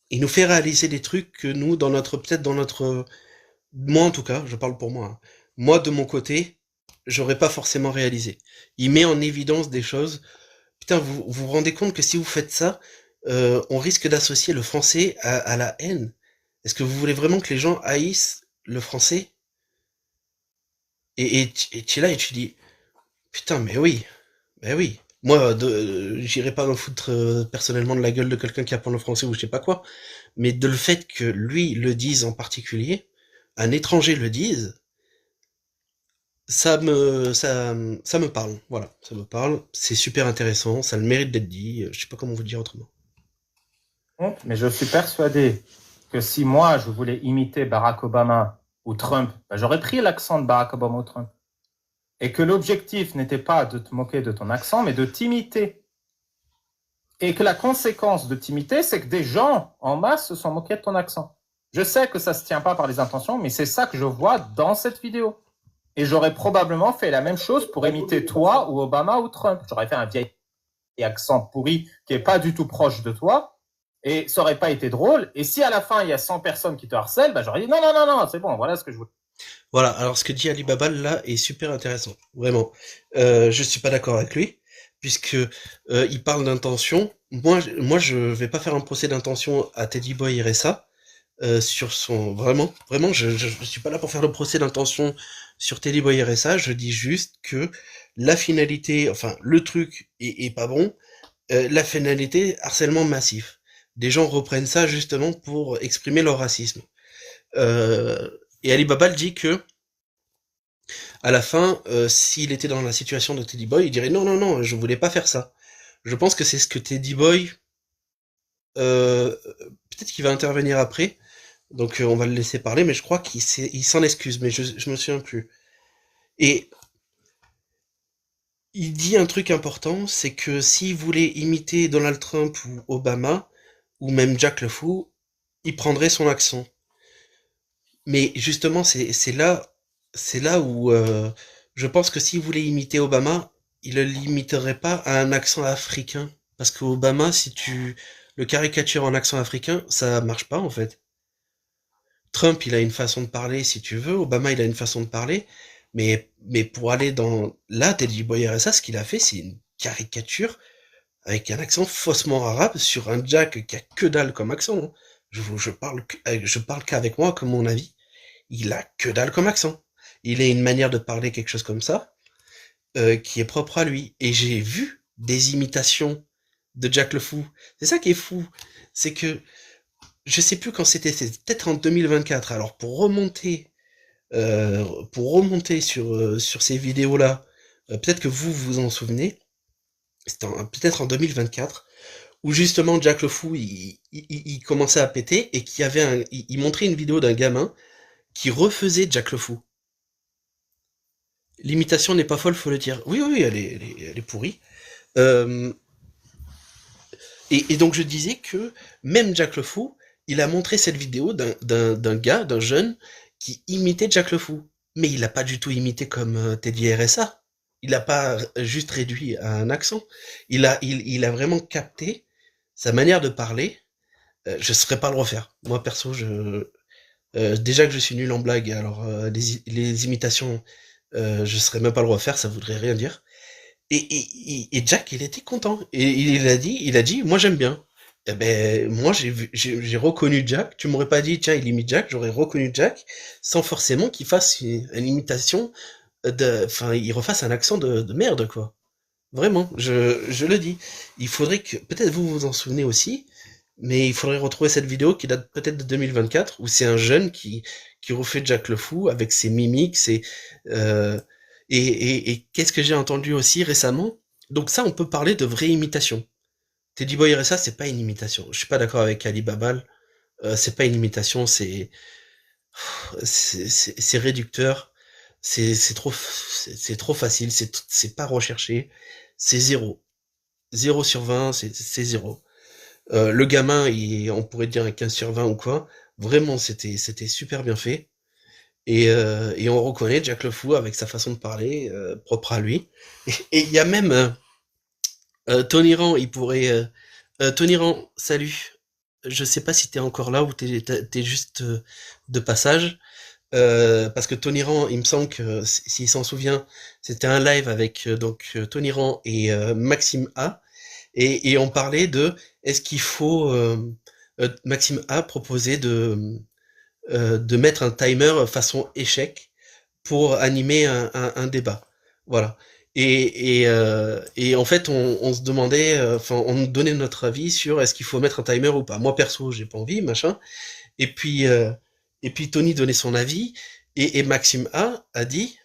il nous fait réaliser des trucs que nous, peut-être dans notre, moi en tout cas, je parle pour moi. Hein. Moi de mon côté, j'aurais pas forcément réalisé. Il met en évidence des choses. Putain, vous rendez compte que si vous faites ça, on risque d'associer le français à la haine. Est-ce que vous voulez vraiment que les gens haïssent le français? Et tu es là et tu dis, putain, mais oui, ben oui. Moi, j'irai pas me foutre personnellement de la gueule de quelqu'un qui apprend le français ou je sais pas quoi, mais de le fait que lui le dise en particulier, un étranger le dise, ça me parle. Voilà, ça me parle. C'est super intéressant, ça a le mérite d'être dit. Je sais pas comment vous le dire autrement. mais je suis persuadé que si moi, je voulais imiter Barack Obama ou Trump, j'aurais pris l'accent de Barack Obama ou Trump. Et que l'objectif n'était pas de te moquer de ton accent, mais de t'imiter. Et que la conséquence de t'imiter, c'est que des gens en masse se sont moqués de ton accent. Je sais que ça se tient pas par les intentions, mais c'est ça que je vois dans cette vidéo. Et j'aurais probablement fait la même chose pour imiter toi ou Obama ou Trump. J'aurais fait un vieil accent pourri qui est pas du tout proche de toi. Et ça aurait pas été drôle. Et si à la fin, il y a 100 personnes qui te harcèlent, j'aurais dit non, c'est bon, voilà ce que je voulais. Voilà, alors ce que dit Ali Baba là est super intéressant, vraiment. Je suis pas d'accord avec lui, puisque il parle d'intention. Moi, je vais pas faire un procès d'intention à Teddy Boy RSA sur son vraiment, je suis pas là pour faire le procès d'intention sur Teddy Boy RSA. Je dis juste que la finalité, enfin le truc est pas bon. La finalité, harcèlement massif. Des gens reprennent ça justement pour exprimer leur racisme. Et Ali Baba dit que à la fin, s'il était dans la situation de Teddy Boy, il dirait non, non, non, je voulais pas faire ça. Je pense que c'est ce que Teddy Boy, peut-être qu'il va intervenir après, donc on va le laisser parler, mais je crois il s'en excuse, mais je me souviens plus. Et il dit un truc important, c'est que s'il voulait imiter Donald Trump ou Obama, ou même Jack le Fou, il prendrait son accent. Mais justement, c'est là où je pense que s'il voulait imiter Obama, il le limiterait pas à un accent africain. Parce que Obama, si tu le caricatures en accent africain, ça marche pas en fait. Trump, il a une façon de parler, si tu veux. Obama, il a une façon de parler. Mais pour aller dans... Là, Teddy Boy RSA, ce qu'il a fait, c'est une caricature avec un accent faussement arabe sur un Jack qui a que dalle comme accent. Hein. Je parle qu'avec moi, comme mon avis. Il a que dalle comme accent. Il a une manière de parler, quelque chose comme ça, qui est propre à lui. Et j'ai vu des imitations de Jack le Fou. C'est ça qui est fou. C'est que, je sais plus quand c'était peut-être en 2024. Alors pour remonter sur ces vidéos-là, peut-être que vous vous en souvenez, c'était peut-être en 2024, où justement Jack le Fou, il commençait à péter et il montrait une vidéo d'un gamin qui refaisait Jack le Fou. L'imitation n'est pas folle, faut le dire. Oui, oui, elle est pourrie. Euh, et donc je disais que même Jack le Fou, il a montré cette vidéo d'un jeune qui imitait Jack le Fou. Mais il n'a pas du tout imité comme Teddy RSA. Il n'a pas juste réduit à un accent. Il a vraiment capté sa manière de parler. Je ne saurais pas le refaire. Moi, perso, déjà que je suis nul en blague, alors les imitations, je ne saurais même pas le refaire, ça voudrait rien dire. Et Jack, il était content. Et il a dit, moi j'aime bien. Eh ben, moi j'ai reconnu Jack. Tu m'aurais pas dit, tiens, il imite Jack, j'aurais reconnu Jack, sans forcément qu'il fasse une imitation enfin, il refasse un accent de merde, quoi. Vraiment, je le dis. Il faudrait que, peut-être vous vous en souvenez aussi, mais il faudrait retrouver cette vidéo qui date peut-être de 2024, où c'est un jeune qui refait Jack le Fou avec ses mimiques, euh, et qu'est-ce que j'ai entendu aussi récemment? Donc ça, on peut parler de vraie imitation. Teddy Boy RSA, c'est pas une imitation. Je suis pas d'accord avec Ali Babal. C'est pas une imitation, c'est réducteur. C'est trop facile. C'est pas recherché. C'est zéro. 0/20, c'est zéro. Le gamin, on pourrait dire un 15/20 ou quoi. Vraiment, c'était super bien fait. Et on reconnaît Jack le Fou avec sa façon de parler, propre à lui. Et il y a même Tony Rand, il pourrait. Tony Rand, salut. Je sais pas si t'es encore là ou t'es juste de passage. Parce que Tony Rand, il me semble que s'il s'en souvient, c'était un live avec Tony Rand et Maxime A. Et on parlait de est-ce qu'il faut Maxime A proposait de mettre un timer façon échec pour animer un débat. Voilà. Et en fait, on se demandait, enfin, on nous donnait notre avis sur est-ce qu'il faut mettre un timer ou pas. Moi perso, j'ai pas envie, machin. Et puis, euh, et puis Tony donnait son avis et Maxime a dit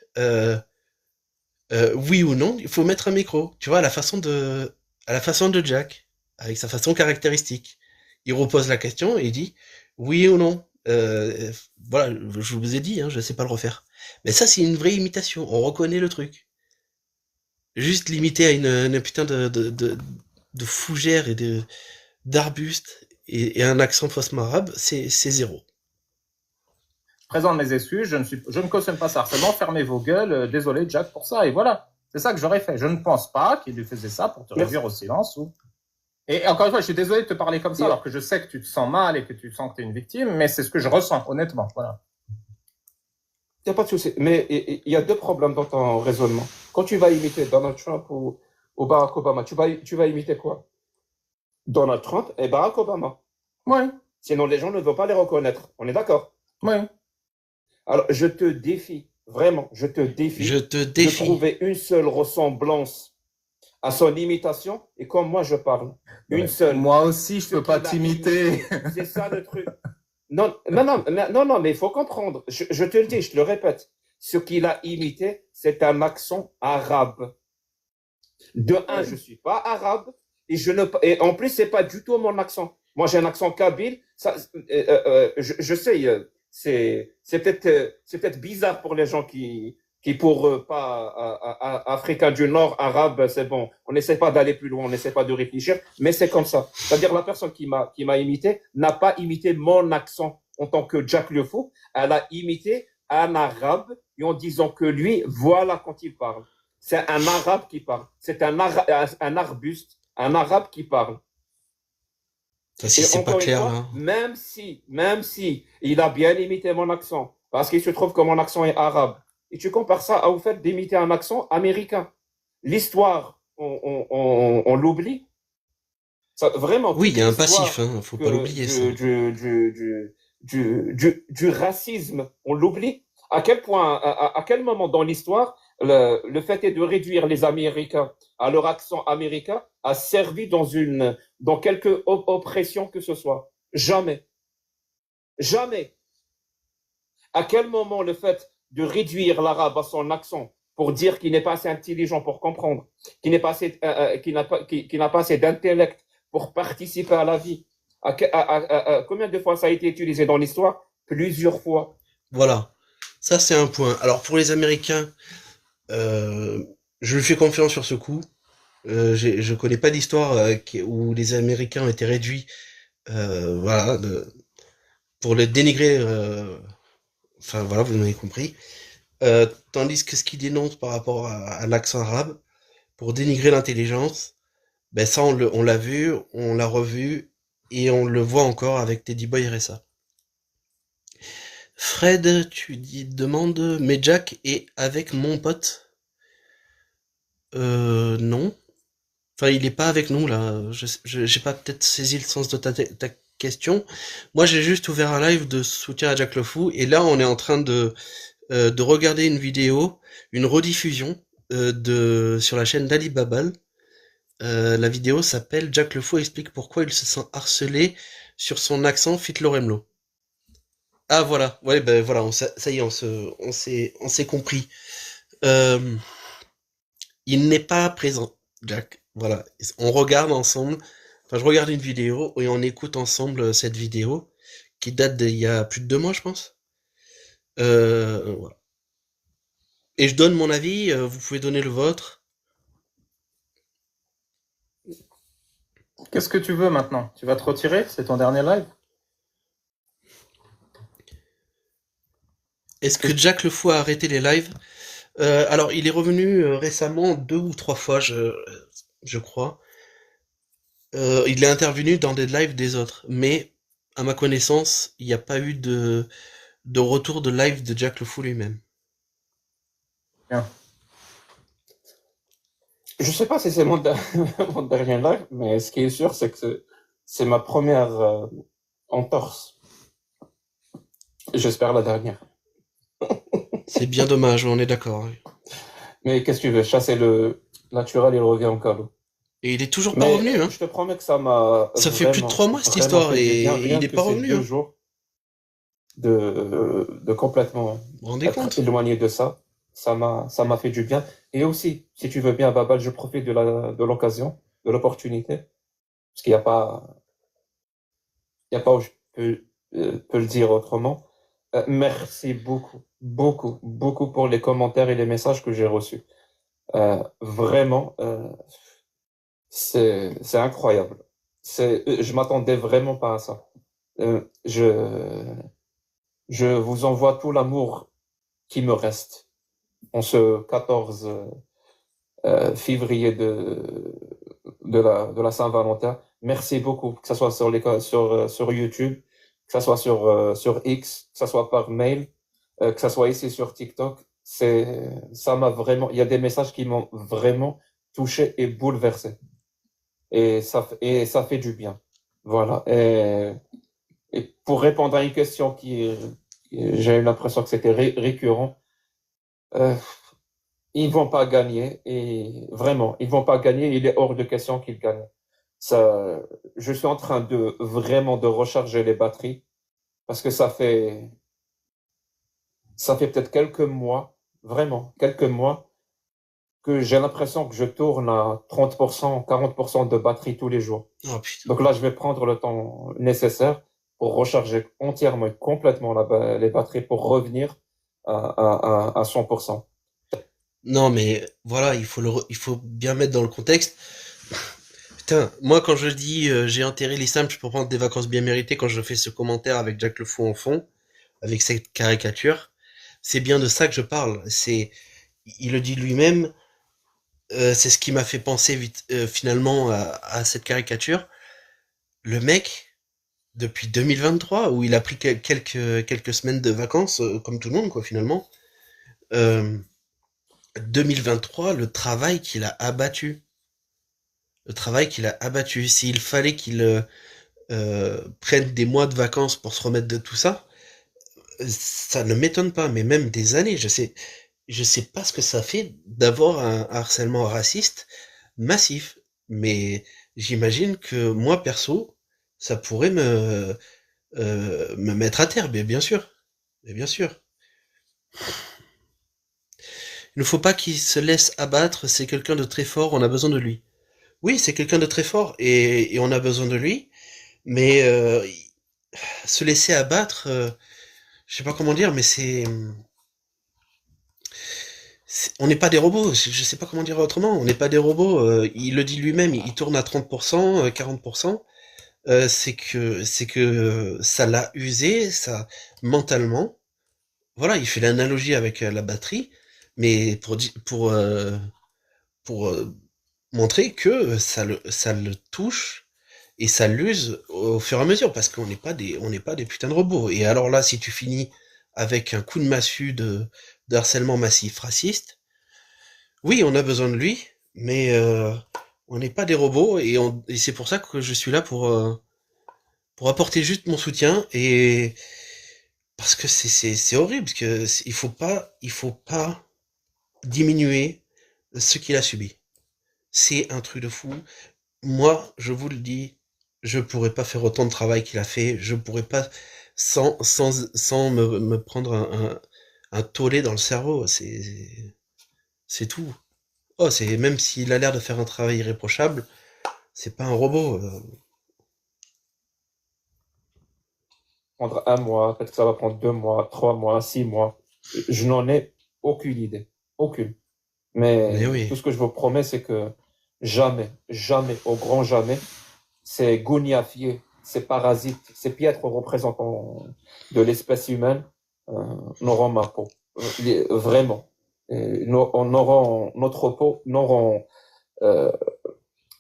oui ou non, il faut mettre un micro. Tu vois, à la façon de Jack, avec sa façon caractéristique. Il repose la question et il dit oui ou non. Voilà, je vous ai dit, hein, je sais pas le refaire. Mais ça, c'est une vraie imitation. On reconnaît le truc. Juste limité à une putain de fougère et d'arbustes et un accent faussement arabe, c'est zéro. Je présente mes excuses, je ne cautionne pas ça harcèlement, fermez vos gueules, désolé Jack pour ça, et voilà. C'est ça que j'aurais fait. Je ne pense pas qu'il lui faisait ça pour te réduire au silence. Et encore une fois, je suis désolé de te parler comme ça, alors que je sais que tu te sens mal et que tu sens que tu es une victime, mais c'est ce que je ressens, honnêtement. Voilà. Il n'y a pas de souci. Mais il y a deux problèmes dans ton raisonnement. Quand tu vas imiter Donald Trump ou Barack Obama, tu vas imiter quoi? Donald Trump et Barack Obama. Oui. Sinon, les gens ne vont pas les reconnaître. On est d'accord? Oui. Alors, je te défie, vraiment, je te défie de trouver une seule ressemblance à son imitation et comme moi je parle. Une seule. Moi aussi, je peux pas t'imiter. C'est ça le truc. Non, mais il faut comprendre. Je te le dis, je te le répète. Ce qu'il a imité, c'est un accent arabe. De un, je suis pas arabe et en plus, c'est pas du tout mon accent. Moi, j'ai un accent kabyle. Ça, je sais, c'est peut-être bizarre pour les gens qui qui pour pas Africain du Nord, arabe, c'est bon. On n'essaie pas d'aller plus loin, on n'essaie pas de réfléchir, mais c'est comme ça. C'est-à-dire la personne qui m'a imité n'a pas imité mon accent en tant que Jack le Fou, elle a imité un arabe et en disant que lui, voilà quand il parle. C'est un arabe qui parle. C'est un arbuste, un arabe qui parle. Ça, si Et c'est pas encore une clair, fois, là. même si il a bien imité mon accent, parce qu'il se trouve que mon accent est arabe, et tu compares ça au fait d'imiter un accent américain. L'histoire, on l'oublie. Vraiment, Oui, toute il y a un passif, l'histoire hein, faut pas l'oublier, ça. du racisme, on l'oublie. À quel point, à quel moment dans l'histoire, le fait est de réduire les Américains à leur accent américain a servi dans quelque oppression que ce soit. Jamais. Jamais. À quel moment le fait de réduire l'arabe à son accent pour dire qu'il n'est pas assez intelligent pour comprendre, qu'il n'est pas assez, qu'il n'a pas assez d'intellect pour participer à la vie. Combien de fois ça a été utilisé dans l'histoire? Plusieurs fois. Voilà. Ça, c'est un point. Alors, pour les Américains, euh, je lui fais confiance sur ce coup. Je connais pas d'histoire où les Américains ont été réduits, voilà, pour les dénigrer. Enfin, voilà, vous m'avez compris. Tandis que ce qu'ils dénoncent par rapport à l'accent arabe, pour dénigrer l'intelligence, ben ça, on l'a vu, on l'a revu, et on le voit encore avec Teddy Boy RSA. Fred, demande, mais Jack est avec mon pote? Non. Enfin, il est pas avec nous, là. J'ai pas peut-être saisi le sens de ta question. Moi, j'ai juste ouvert un live de soutien à Jack le Fou, et là, on est en train de regarder une vidéo, une rediffusion, sur la chaîne d'Ali Babal. La vidéo s'appelle Jack le Fou explique pourquoi il se sent harcelé sur son accent fit Loremlo. Ah voilà, ouais ben voilà, ça y est, on s'est compris. Euh, il n'est pas présent, Jack. Voilà, on regarde ensemble. Enfin, je regarde une vidéo et on écoute ensemble cette vidéo qui date d'il y a plus de 2 mois, je pense. Voilà. Et je donne mon avis. Vous pouvez donner le vôtre. Qu'est-ce que tu veux maintenant? Tu vas te retirer? C'est ton dernier live? Est-ce que Jack le Fou a arrêté les lives? Alors, il est revenu récemment 2 ou 3 fois, je crois. Il est intervenu dans des lives des autres, mais à ma connaissance, il n'y a pas eu de retour de live de Jack le Fou lui-même. Bien. Je sais pas si c'est mon dernier live, mais ce qui est sûr, c'est que c'est ma première entorse. J'espère la dernière. C'est bien dommage, on est d'accord. Oui. Mais qu'est-ce que tu veux? Chasser le naturel, il revient en calot. Et il est toujours pas Mais revenu, hein. je te promets que ça m'a Ça fait plus de 3 mois cette vraiment histoire fait du et bien, il rien est que pas ces revenu. 2 Hein. jours de complètement Vous vous rendez être compte? éloigné de ça. Ça m'a fait du bien. Et aussi, si tu veux bien, Babal, je profite de l'occasion, de l'opportunité, parce qu'il n'y a pas, où je peux le dire autrement. Merci beaucoup, beaucoup, beaucoup pour les commentaires et les messages que j'ai reçus. Vraiment, c'est incroyable. Je m'attendais vraiment pas à ça. Je vous envoie tout l'amour qui me reste en ce 14 février de la Saint-Valentin. Merci beaucoup, que ce soit sur YouTube, que ce soit sur X, que ce soit par mail, que ce soit ici sur TikTok. Ça m'a vraiment, il y a des messages qui m'ont vraiment touché et bouleversé. Et ça fait du bien. Voilà. Et pour répondre à une question j'ai eu l'impression que c'était récurrent, ils vont pas gagner et vraiment, ils vont pas gagner. Il est hors de question qu'ils gagnent. Je suis en train de vraiment de recharger les batteries parce que ça fait peut-être quelques mois, vraiment quelques mois, que j'ai l'impression que je tourne à 30%, 40% de batterie tous les jours. Oh putain. Donc là, je vais prendre le temps nécessaire pour recharger entièrement et complètement les batteries pour revenir à 100%. Non, mais voilà, il faut bien mettre dans le contexte. Putain, moi quand je dis j'ai enterré les simples pour prendre des vacances bien méritées, quand je fais ce commentaire avec Jack le Fou en fond, avec cette caricature, c'est bien de ça que je parle. Il le dit lui-même, c'est ce qui m'a fait penser finalement à cette caricature. Le mec, depuis 2023, où il a pris quelques semaines de vacances, comme tout le monde quoi finalement, euh, 2023, le travail qu'il a abattu, s'il fallait qu'il prenne des mois de vacances pour se remettre de tout ça, ça ne m'étonne pas, mais même des années, je sais pas ce que ça fait d'avoir un harcèlement raciste massif, mais j'imagine que moi perso, ça pourrait me mettre à terre, mais bien sûr. Il ne faut pas qu'il se laisse abattre, c'est quelqu'un de très fort, on a besoin de lui. Oui, c'est quelqu'un de très fort et on a besoin de lui, mais se laisser abattre, je sais pas comment dire, mais on n'est pas des robots, je sais pas comment dire autrement, on n'est pas des robots, il le dit lui-même, il tourne à 30%, 40%, c'est que ça l'a usé, ça, mentalement, voilà, il fait l'analogie avec la batterie, mais pour montrer que ça le touche et ça l'use au fur et à mesure, parce qu'on on n'est pas des putains de robots. Et alors là, si tu finis avec un coup de massue de harcèlement massif raciste, oui, on a besoin de lui, mais on n'est pas des robots et c'est pour ça que je suis là pour apporter juste mon soutien et parce que c'est horrible, parce que il faut pas diminuer ce qu'il a subi. C'est un truc de fou. Moi, je vous le dis, je pourrais pas faire autant de travail qu'il a fait. Je pourrais pas sans me prendre un tollé dans le cerveau. C'est tout. Oh, c'est même s'il a l'air de faire un travail irréprochable, c'est pas un robot. Prendre un mois, peut-être que ça va prendre 2 mois, 3 mois, 6 mois. Je n'en ai aucune idée. Aucune. Mais Mais oui. tout ce que je vous promets, c'est que jamais, jamais, au grand jamais, ces gougnafiers, ces parasites, ces piètres représentants de l'espèce humaine n'auront ma peau. Vraiment. Notre peau euh,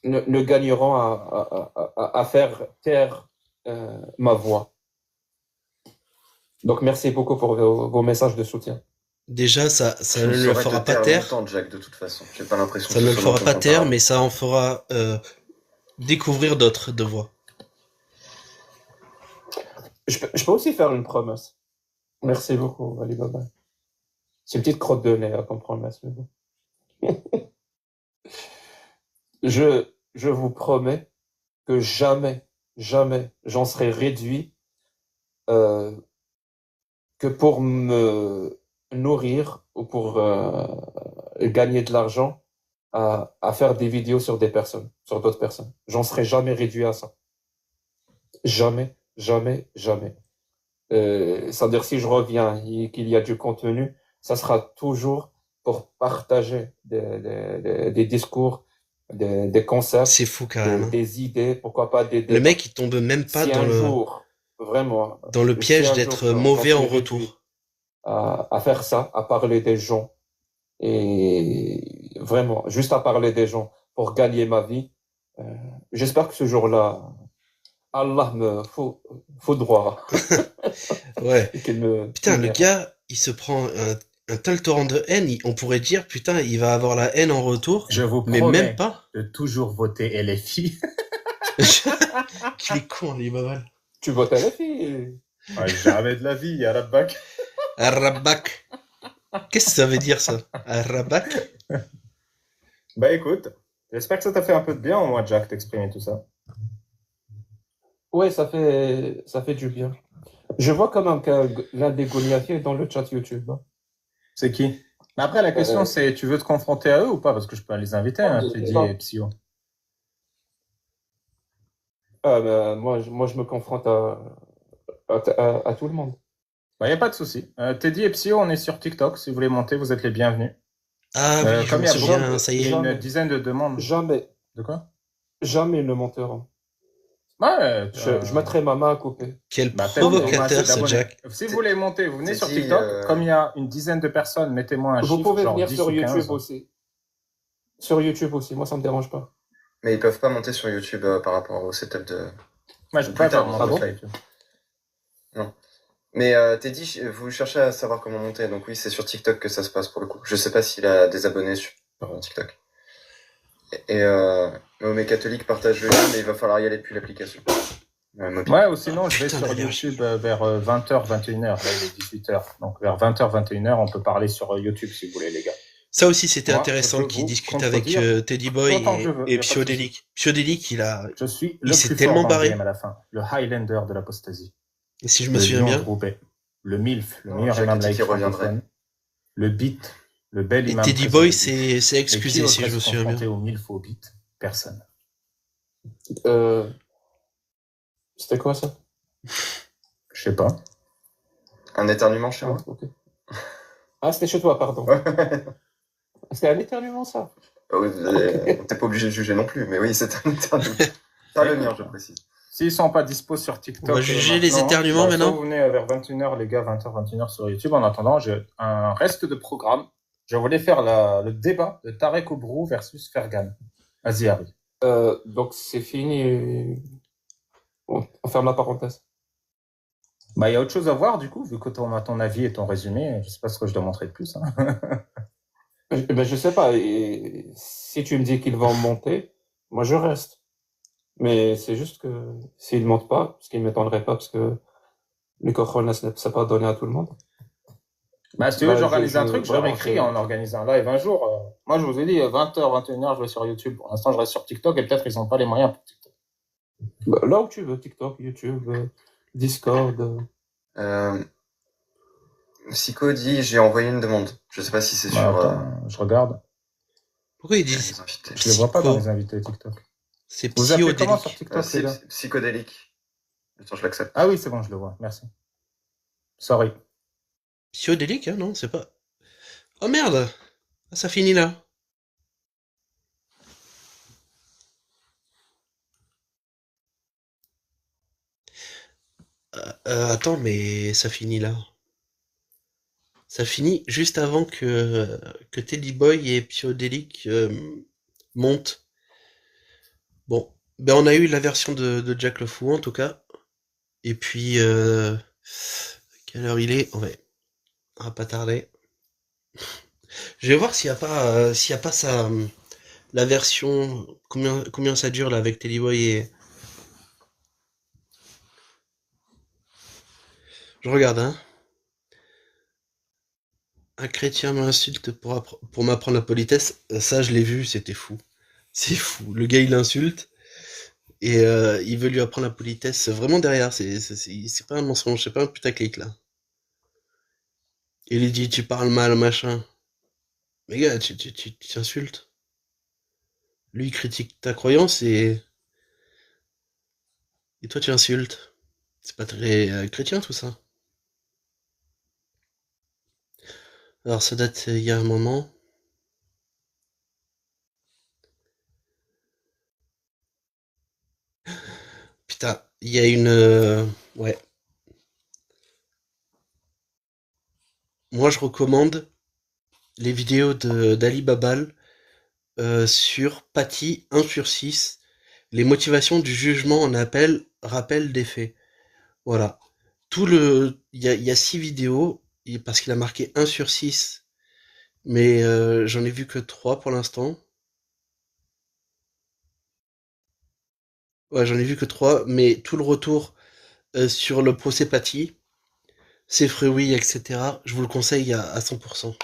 ne gagneront à faire taire ma voix. Donc, merci beaucoup pour vos messages de soutien. Déjà, Je ça ne ne le saurais te fera pas taire taire. longtemps, Jack, de toute façon. J'ai pas l'impression Ça que ne ce le soit dans fera ton pas taire, tempérament. mais ça en fera découvrir d'autres de voix. Je peux aussi faire une promesse. Merci beaucoup, Ali Baba. C'est une petite crotte de nez comme promesse. Mais bon. Je vous promets que jamais, jamais, j'en serai réduit euh, que pour me nourrir ou pour gagner de l'argent à faire des vidéos sur des personnes, sur d'autres personnes. J'en serai jamais réduit à ça. Jamais, jamais, jamais. C'est-à-dire si je reviens et qu'il y a du contenu, ça sera toujours pour partager des discours, des C'est concepts, fou carrément. des idées, pourquoi pas des Le débats. mec, il tombe même pas Si un jour, vraiment, dans le si piège un jour d'être j'en mauvais en suis réduit retour. à faire ça, à parler des gens, et vraiment, juste à parler des gens pour gagner ma vie, euh, j'espère que ce jour-là, Allah me foudroiera Ouais. et qu'il me Putain, le punira. gars, il se prend un tel torrent de haine, on pourrait dire, putain, il va avoir la haine en retour, Je vous mais même promets pas. de toujours voter LFI. Qu'il est con, les babal. Tu votes à la fille. Jamais de la vie, Yarabak. Arabak. Qu'est-ce que ça veut dire, ça? Arabak? Bah écoute, j'espère que ça t'a fait un peu de bien, au moins, Jack, d'exprimer tout ça. Ouais, ça fait du bien. Je vois quand même que l'un des Goliathiers est dans le chat YouTube. Hein. C'est qui? Mais après, la question, Euh, c'est, tu veux te confronter à eux ou pas? Parce que je peux les inviter, hein, Teddy non. et Psyo. Moi, je me confronte à tout le monde. Bah, y a pas de souci. Teddy et Psyo, on est sur TikTok. Si vous voulez monter, vous êtes les bienvenus. Ah oui, je Comme me il y a souviens, ça y est. une Jamais, dizaine de demandes. jamais, De quoi? jamais ils ne monteront. Ouais, Je mettrai ma main à couper. Quel bah, peut-être Non, mais mettez-moi assez provocateur, ce d'abonnés. Jack. Si vous voulez monter, vous venez T'es sur dit, TikTok. Comme il y a une dizaine de personnes, mettez-moi un vous chiffre, pouvez genre venir 10 sur ou YouTube 15. aussi. Sur YouTube aussi, moi ça me dérange pas. mais ils peuvent pas monter sur YouTube par rapport au setup de. Moi, je Ou peux plus pas tard, faire Ah monter bon? sur YouTube. Non. Mais Teddy, vous cherchez à savoir comment monter, donc oui, c'est sur TikTok que ça se passe pour le coup. Je sais pas s'il a des abonnés sur TikTok. Et mes catholiques partagent le lien, mais il va falloir y aller depuis l'application. Mobile. Ouais, ou sinon, Ah, je vais putain, sur l'énergie. YouTube vers 20h, 21h. Là, il est 18h. Donc, vers 20h, 21h, on peut parler sur YouTube si vous voulez, les gars. Ça aussi, c'était Moi, intéressant je qu'il vous discute avec contredire Teddy Boy autant que je veux. et Y a pas de souci. Psyodélique. Psyodélique, Je suis il le s'est plus tellement fort dans le barré. game à la fin. Le Highlander de l'apostasie. Et si je me Le souviens lion bien. de Roubaix. Le MILF, le Non, meilleur Jack imam a dit laïque qu'il reviendrait. francophone. Le beat, le bel Et imam Teddy très Boy sélectif. s'est Et qui excusé, si oserait je me se souviens confronter bien. au MILF au beat? Personne. Euh, C'était quoi ça? Je sais pas. Un éternuement chez Ah, moi. ok. Ah, c'était chez toi, pardon. C'était un éternuement, ça. T'es pas obligé de juger non plus, mais oui, c'est un éternuement. Pas le mien, je précise. S'ils sont pas dispo sur TikTok, On va juger les éternuements soit maintenant. vous venez vers 21h, les gars, 20h, 21h sur YouTube. En attendant, j'ai un reste de programme. Je voulais faire le débat de Tarek Oubrou versus Fergan. Vas-y, Harry. Donc c'est fini. On ferme la parenthèse. Bah, il y a autre chose à voir, du coup, vu que on a ton avis et ton résumé. Je sais pas ce que je dois montrer de plus. Hein. Ben, je sais pas. Et si tu me dis qu'ils vont monter, moi je reste. Mais c'est juste que s'ils montent pas, ce qui ne m'étonnerait pas, parce que les cojones, c'est pas donné à tout le monde. Bah, si tu veux, Bah, j'organise un truc, je leur vraiment, écris, on organise un live un jour. Moi, je vous ai dit, 20h, 21h, je vais sur YouTube. Pour l'instant, je reste sur TikTok et peut-être ils n'ont pas les moyens pour TikTok. Bah, là où tu veux, TikTok, YouTube, Discord. Psycho dit j'ai envoyé une demande. Je sais pas si c'est Bah, sur. attends, je regarde. Pourquoi ils les disent invités. Je les vois pas dans les psycho? invités TikTok. C'est Vous appelez comment sur psyodélique. TikTok, les gars? Psychodélique. Attends, je l'accepte. Ah oui, c'est bon, je le vois. Merci. Sorry. Psyodélique, hein, non, c'est pas. Oh merde! Ah, ça finit là. Attends, mais ça finit là. Ça finit juste avant que Teddy Boy et Psyodélique montent. Bon, ben on a eu la version de Jack le Fou en tout cas. Et puis, quelle heure il est? Ouais, on va pas tarder. Je vais voir s'il y a pas la version, combien ça dure là avec Teddy Boy et. Je regarde, hein. Un chrétien m'insulte pour m'apprendre la politesse. Ça, je l'ai vu, c'était fou. C'est fou. Le gars, il l'insulte et il veut lui apprendre la politesse vraiment derrière. C'est pas un mensonge, c'est pas un putaclic là. Il lui dit, tu parles mal, machin. Mais gars, tu t'insultes. Lui, il critique ta croyance et toi, tu insultes. C'est pas très chrétien tout ça. Alors, ça date il y a un moment. Putain, il y a une. Ouais. Moi, je recommande les vidéos d'Ali Babal sur Patty 1 sur 6. Les motivations du jugement en appel, rappel des faits. Voilà. Il y a 6 vidéos, parce qu'il a marqué 1 sur 6. Mais j'en ai vu que 3 pour l'instant. Ouais, j'en ai vu que 3, mais tout le retour sur le procès Patty, ses fruits, etc. Je vous le conseille à 100%.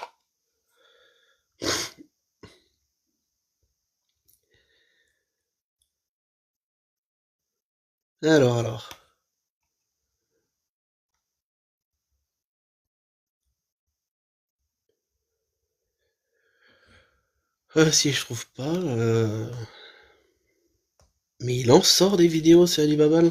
Alors. Si je trouve pas. Mais il en sort des vidéos sur Alibaba.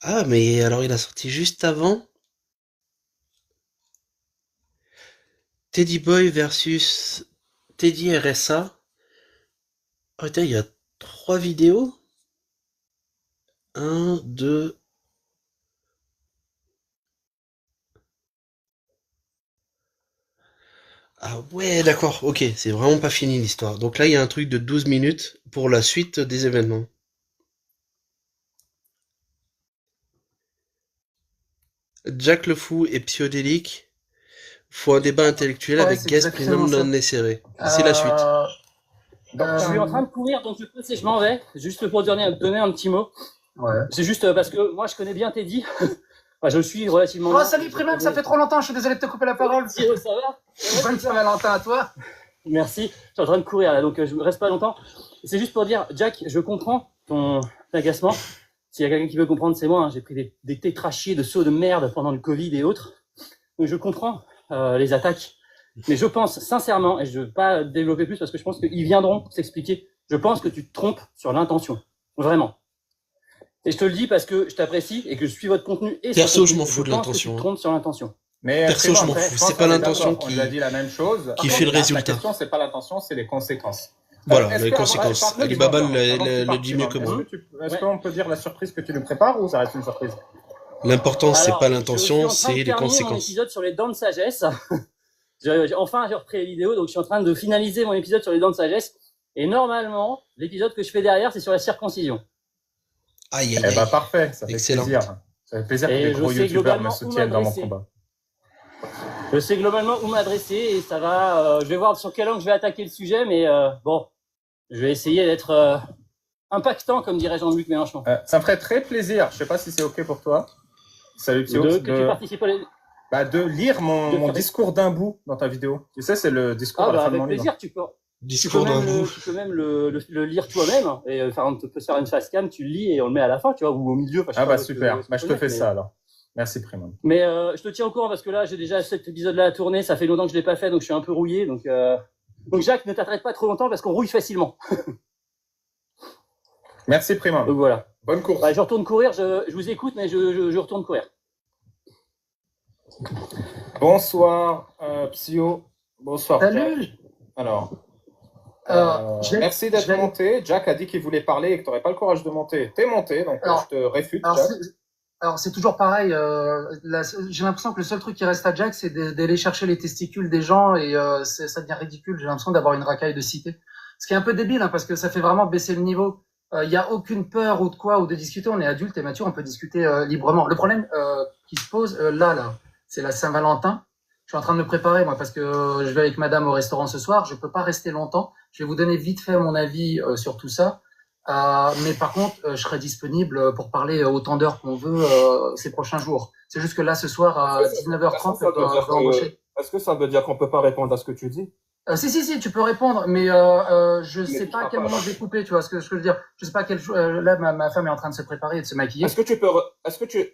Ah, mais alors il a sorti juste avant Teddy Boy versus Teddy RSA. Oh, putain, il y a 3 vidéos. Un, deux. Ah ouais, d'accord, ok, c'est vraiment pas fini l'histoire. Donc là, il y a un truc de 12 minutes pour la suite des événements. Jack le Fou et Psyodélique font un débat intellectuel Ouais, avec c'est guest exactement prénom ça. non inséré. C'est la suite. Je suis en train de courir, donc je m'en vais. Juste pour donner un petit mot. Ouais. C'est juste parce que moi, je connais bien Teddy. Enfin, je le suis relativement Oh, bien. salut Primum, ça fait trop longtemps, je suis désolé de te couper la parole. Ça va? Bonne Saint-Valentin à toi. Merci. Je suis en train de courir là, donc je reste pas longtemps. C'est juste pour dire, Jack, je comprends ton agacement. S'il y a quelqu'un qui veut comprendre, c'est moi. Hein. J'ai pris des tétrachiers de seaux de merde pendant le Covid et autres. Donc je comprends les attaques. Mais je pense sincèrement, et je ne veux pas développer plus parce que je pense qu'ils viendront s'expliquer, je pense que tu te trompes sur l'intention. Vraiment. Et je te le dis parce que je t'apprécie et que je suis votre contenu. Et Perso, je m'en fous de pense que tu l'intention. te trompes sur l'intention. Mais Perso, je m'en après, fous. pense C'est pas qu'on est l'intention d'accord, on lui a dit la même chose. qui Par fait le contre, résultat. La question, c'est pas l'intention, c'est les conséquences. Voilà, Est-ce les que- conséquences. par contre, Alibaba avant que tu le partes, dit mieux que moi. Est-ce qu'on peut dire la surprise que tu nous prépares ou ça reste une surprise? L'important, c'est Alors, pas je l'intention, suis en train c'est de les terminer mon conséquences. épisode sur les dents de sagesse. Enfin, j'ai repris les vidéos, donc je suis en train de finaliser mon épisode sur les dents de sagesse. Et normalement, l'épisode que je fais derrière, c'est sur la circoncision. Aïe, aïe, Eh aïe. ben parfait, ça fait Excellent. plaisir. Ça fait plaisir que Et les je gros sais youtubeurs me globalement où soutiennent dans mon m'adresser. combat. Je sais globalement où m'adresser et ça va. Je vais voir sur quel angle je vais attaquer le sujet, mais bon, je vais essayer d'être impactant, comme dirait Jean-Luc Mélenchon. Ça me ferait très plaisir, je sais pas si c'est ok pour toi. Salut Psyo, Que tu participes à de lire de mon faire- discours d'un bout dans ta vidéo. Tu sais, c'est le discours Ah à la bah fin de avec mon livre. plaisir, tu peux Discours d'un bout. tu peux même le lire toi-même et on peut se faire une face cam, tu le lis et on le met à la fin, tu vois, ou au milieu. Enfin, je sais Ah pas, bah super, je je te fais ça alors. Merci Primum. Mais je te tiens au courant parce que là, j'ai déjà cet épisode-là à tourner, ça fait longtemps que je l'ai pas fait, donc je suis un peu rouillé. Donc Jacques, ne t'arrête pas trop longtemps parce qu'on rouille facilement. Merci Primum. Donc voilà. Bonne course. Bah, je retourne courir, je vous écoute, mais je retourne courir. Bonsoir Psyo. Bonsoir Jack. Salut. Alors, je vais- merci d'être je vais- monté. Jack a dit qu'il voulait parler et que tu n'aurais pas le courage de monter. T'es monté, donc Alors- je te réfute. Alors, Jack. c'est toujours pareil. J'ai l'impression que le seul truc qui reste à Jack, c'est d'aller chercher les testicules des gens et ça devient ridicule. J'ai l'impression d'avoir une racaille de cité. Ce qui est un peu débile, hein, parce que ça fait vraiment baisser le niveau. Il n'y a aucune peur ou de quoi ou de discuter. On est adulte et mature, on peut discuter librement. Le problème qui se pose là, c'est la Saint-Valentin. Je suis en train de me préparer, moi, parce que je vais avec madame au restaurant ce soir. Je peux pas rester longtemps. Je vais vous donner vite fait mon avis sur tout ça. Mais par contre, je serai disponible pour parler autant d'heures qu'on veut ces prochains jours. C'est juste que là, ce soir, à 19h30, je dois embaucher. Est-ce que ça veut dire qu'on peut pas répondre à ce que tu dis? Si, tu peux répondre, mais je sais pas à quel moment je vais couper, tu vois ce que je veux dire. Je sais pas à quel là, ma femme est en train de se préparer et de se maquiller. Est-ce que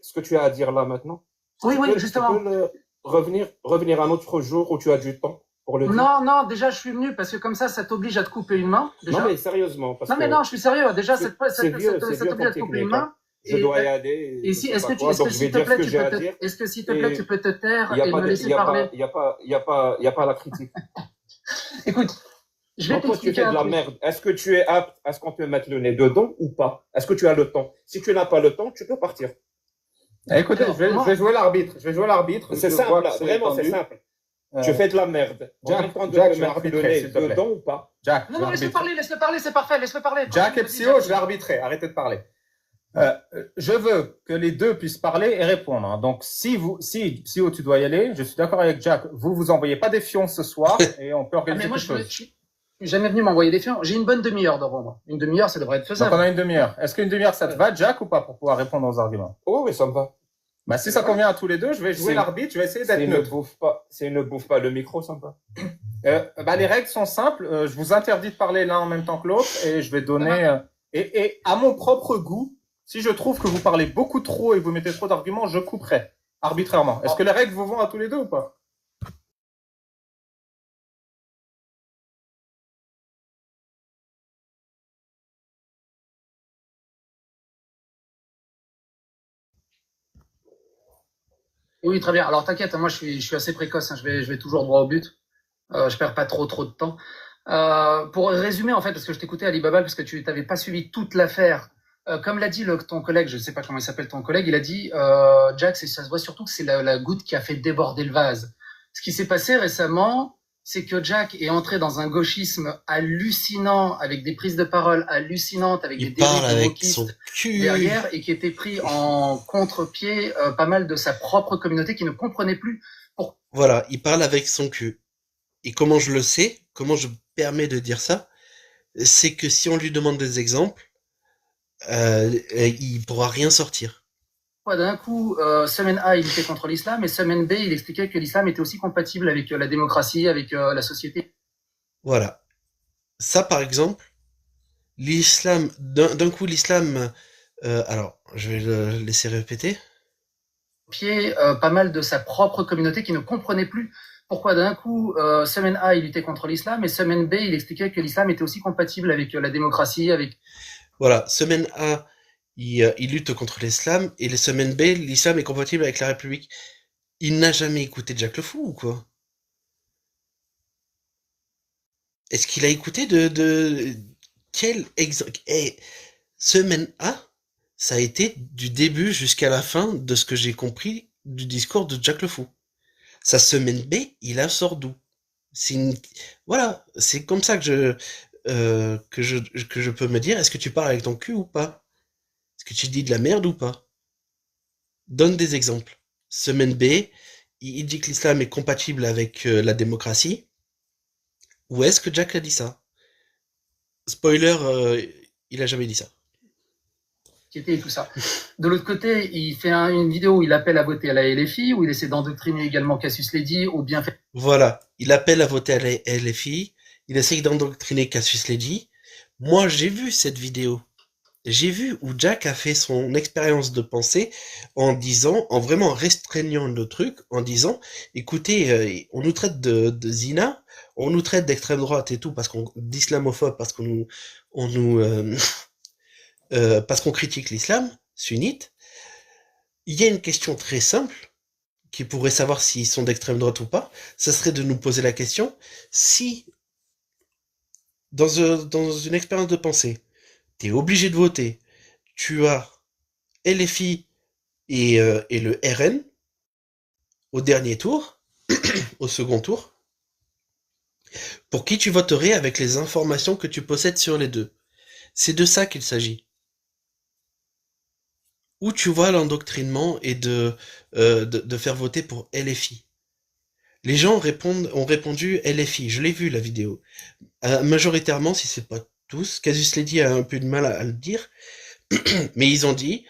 ce que tu as à dire là maintenant? Oui, Tu justement. peux revenir un autre jour où tu as du temps pour le dire? Non, déjà, je suis venu parce que comme ça t'oblige à te couper une main. Déjà. Non, mais sérieusement. Parce Non, mais que non, je suis sérieux. Déjà, c'est ça vieux t'oblige ton à te couper une technique, main. je dois y aller. Et si, je sais est-ce que pas quoi, donc je vais s'il te dire ce plaît, que tu j'ai à peux dire. est-ce que s'il te plaît, Et tu peux te taire Il y a et pas me de- laisser il y a pas- parler? il y a pas la critique. Écoute, je vais Donc, toi, tu t'expliquer fais de un la truc. merde. Est-ce que tu es apte à ce qu'on te mette le nez dedans ou pas? Est-ce que tu as le temps? Si tu n'as pas le temps, tu peux partir. Écoutez, Alors, je vais jouer l'arbitre. Je vais jouer l'arbitre. C'est Je simple, vois que vraiment, c'est tendu. simple. Tu fais de la merde. On Jack, est en train de Jack, te je vais mettre le arbitrer, nez s'il te plaît. dedans ou pas? Jack, Non, je vais laisse-le arbitrer. parler, c'est parfait, laisse-le parler. Jack et Vas-y, Psyo, Jack. je vais arbitrer. Arrêtez de parler. Je veux que les deux puissent parler et répondre. Hein. Donc, si Psyo, tu dois y aller, je suis d'accord avec Jack. Vous envoyez pas des fions ce soir et on peut Ah, organiser mais moi, quelque chose. je suis jamais venu m'envoyer des fions. J'ai une bonne demi-heure devant moi. Une demi-heure, ça devrait être Donc, faisable. on a une demi-heure. Est-ce qu'une demi-heure, ça te va, Jack, ou pas, pour pouvoir répondre aux arguments? Oh, oui, ça me va. Bah, si ça convient à tous les deux, je vais jouer C'est- l'arbitre, je vais essayer d'être C'est ne neutre. bouffe pas le micro, ça me va. Les règles sont simples. Je vous interdis de parler l'un en même temps que l'autre et je vais donner, et à mon propre goût, si je trouve que vous parlez beaucoup trop et vous mettez trop d'arguments, je couperai arbitrairement. Est-ce que les règles vous vont à tous les deux ou pas? Oui, très bien. Alors t'inquiète, moi je suis assez précoce, hein, je vais toujours droit au but. Je perds pas trop de temps. Pour résumer en fait, parce que je t'écoutais Alibaba, parce que tu n'avais pas suivi toute l'affaire. Comme l'a dit ton collègue, je ne sais pas comment il s'appelle ton collègue, il a dit Jack, ça se voit surtout que c'est la goutte qui a fait déborder le vase. Ce qui s'est passé récemment, c'est que Jack est entré dans un gauchisme hallucinant, avec des prises de parole hallucinantes, avec des Il parle dérives avec son wokistes cul. derrière, et qui était pris en contre-pied pas mal de sa propre communauté qui ne comprenait plus. Voilà, il parle avec son cul. Et comment je le sais, comment je me permets de dire ça, c'est que si on lui demande des exemples, il pourra rien sortir. D'un coup, semaine A, il était contre l'islam, et semaine B, il expliquait que l'islam était aussi compatible avec la démocratie, avec la société. Voilà. Ça, par exemple, l'islam, d'un coup, l'islam, alors, je vais le laisser répéter. Pied, pas mal de sa propre communauté qui ne comprenait plus pourquoi d'un coup, semaine A, il luttait contre l'islam, et semaine B, il expliquait que l'islam était aussi compatible avec la démocratie, avec... Voilà, semaine A, il lutte contre l'islam, et la semaine B, l'islam est compatible avec la République. Il n'a jamais écouté Jack le Fou, ou quoi? Est-ce qu'il a écouté quel exemple? Semaine A, ça a été du début jusqu'à la fin de ce que j'ai compris du discours de Jack le Fou. Sa semaine B, il a sort d'où? Voilà, c'est comme ça que je peux me dire, est-ce que tu parles avec ton cul ou pas? Est-ce que tu dis de la merde ou pas? Donne des exemples. Semaine B, il dit que l'islam est compatible avec la démocratie. Où est-ce que Jack a dit ça? Spoiler, il a jamais dit ça. Et tout ça. De l'autre côté, il fait une vidéo où il appelle à voter à la LFI, où il essaie d'endoctriner également Cassius Lady, ou bien fait... Voilà, il appelle à voter à la LFI, il essaye d'endoctriner Cassius Lady. Moi, j'ai vu cette vidéo. J'ai vu où Jack a fait son expérience de pensée en disant, en vraiment restreignant le truc, en disant, écoutez, on nous traite de zina, on nous traite d'extrême droite et tout, d'islamophobe, parce parce qu'on critique l'islam sunnite. Il y a une question très simple, qui pourrait savoir s'ils sont d'extrême droite ou pas, ça serait de nous poser la question, si, dans une expérience de pensée, t'es obligé de voter, tu as LFI et le RN au dernier tour, au second tour, pour qui tu voterais avec les informations que tu possèdes sur les deux. C'est de ça qu'il s'agit. Où tu vois l'endoctrinement et de faire voter pour LFI. Les gens ont répondu LFI, je l'ai vu la vidéo. Majoritairement, si c'est pas tous, Casus Lady a un peu de mal à le dire, mais ils ont dit,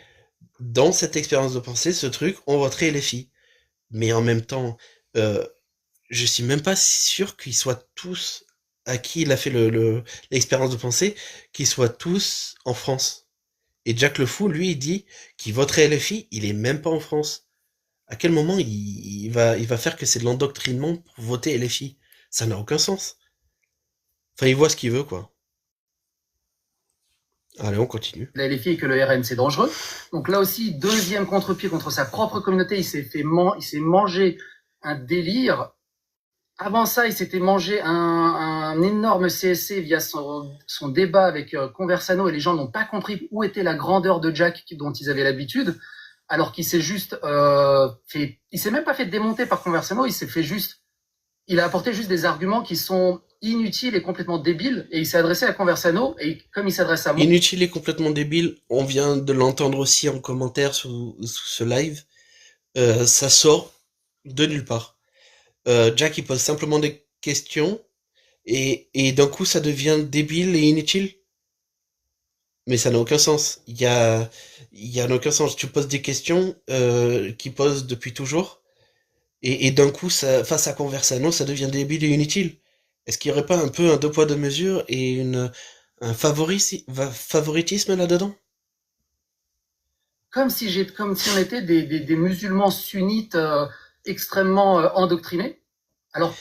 dans cette expérience de pensée, ce truc, on voterait LFI. Mais en même temps, je suis même pas sûr qu'ils soient tous, à qui il a fait l'expérience de pensée, qu'ils soient tous en France. Et Jack le Fou, lui, il dit qu'il voterait LFI, il est même pas en France. À quel moment il va faire que c'est de l'endoctrinement pour voter LFI? Ça n'a aucun sens. Enfin, il voit ce qu'il veut, quoi. Allez, on continue. La LFI et que le RN, c'est dangereux. Donc là aussi, deuxième contre-pied contre sa propre communauté, il s'est mangé un délire. Avant ça, il s'était mangé un énorme CSC via son débat avec Conversano, et les gens n'ont pas compris où était la grandeur de Jack dont ils avaient l'habitude, alors qu'il s'est juste il s'est même pas fait démonter par Conversano, il a apporté juste des arguments qui sont inutiles et complètement débiles, et il s'est adressé à Conversano, et comme il s'adresse à moi... Inutile et complètement débile, on vient de l'entendre aussi en commentaire sous ce live, ça sort de nulle part. Jack il pose simplement des questions et d'un coup ça devient débile et inutile. Mais ça n'a aucun sens. Il y a aucun sens. Tu poses des questions qui posent depuis toujours et d'un coup face à Conversano ça devient débile et inutile. Est-ce qu'il n'y aurait pas un peu un deux poids deux mesures et un favoritisme là-dedans? Comme si on était des musulmans sunnites extrêmement endoctrinés. Alors,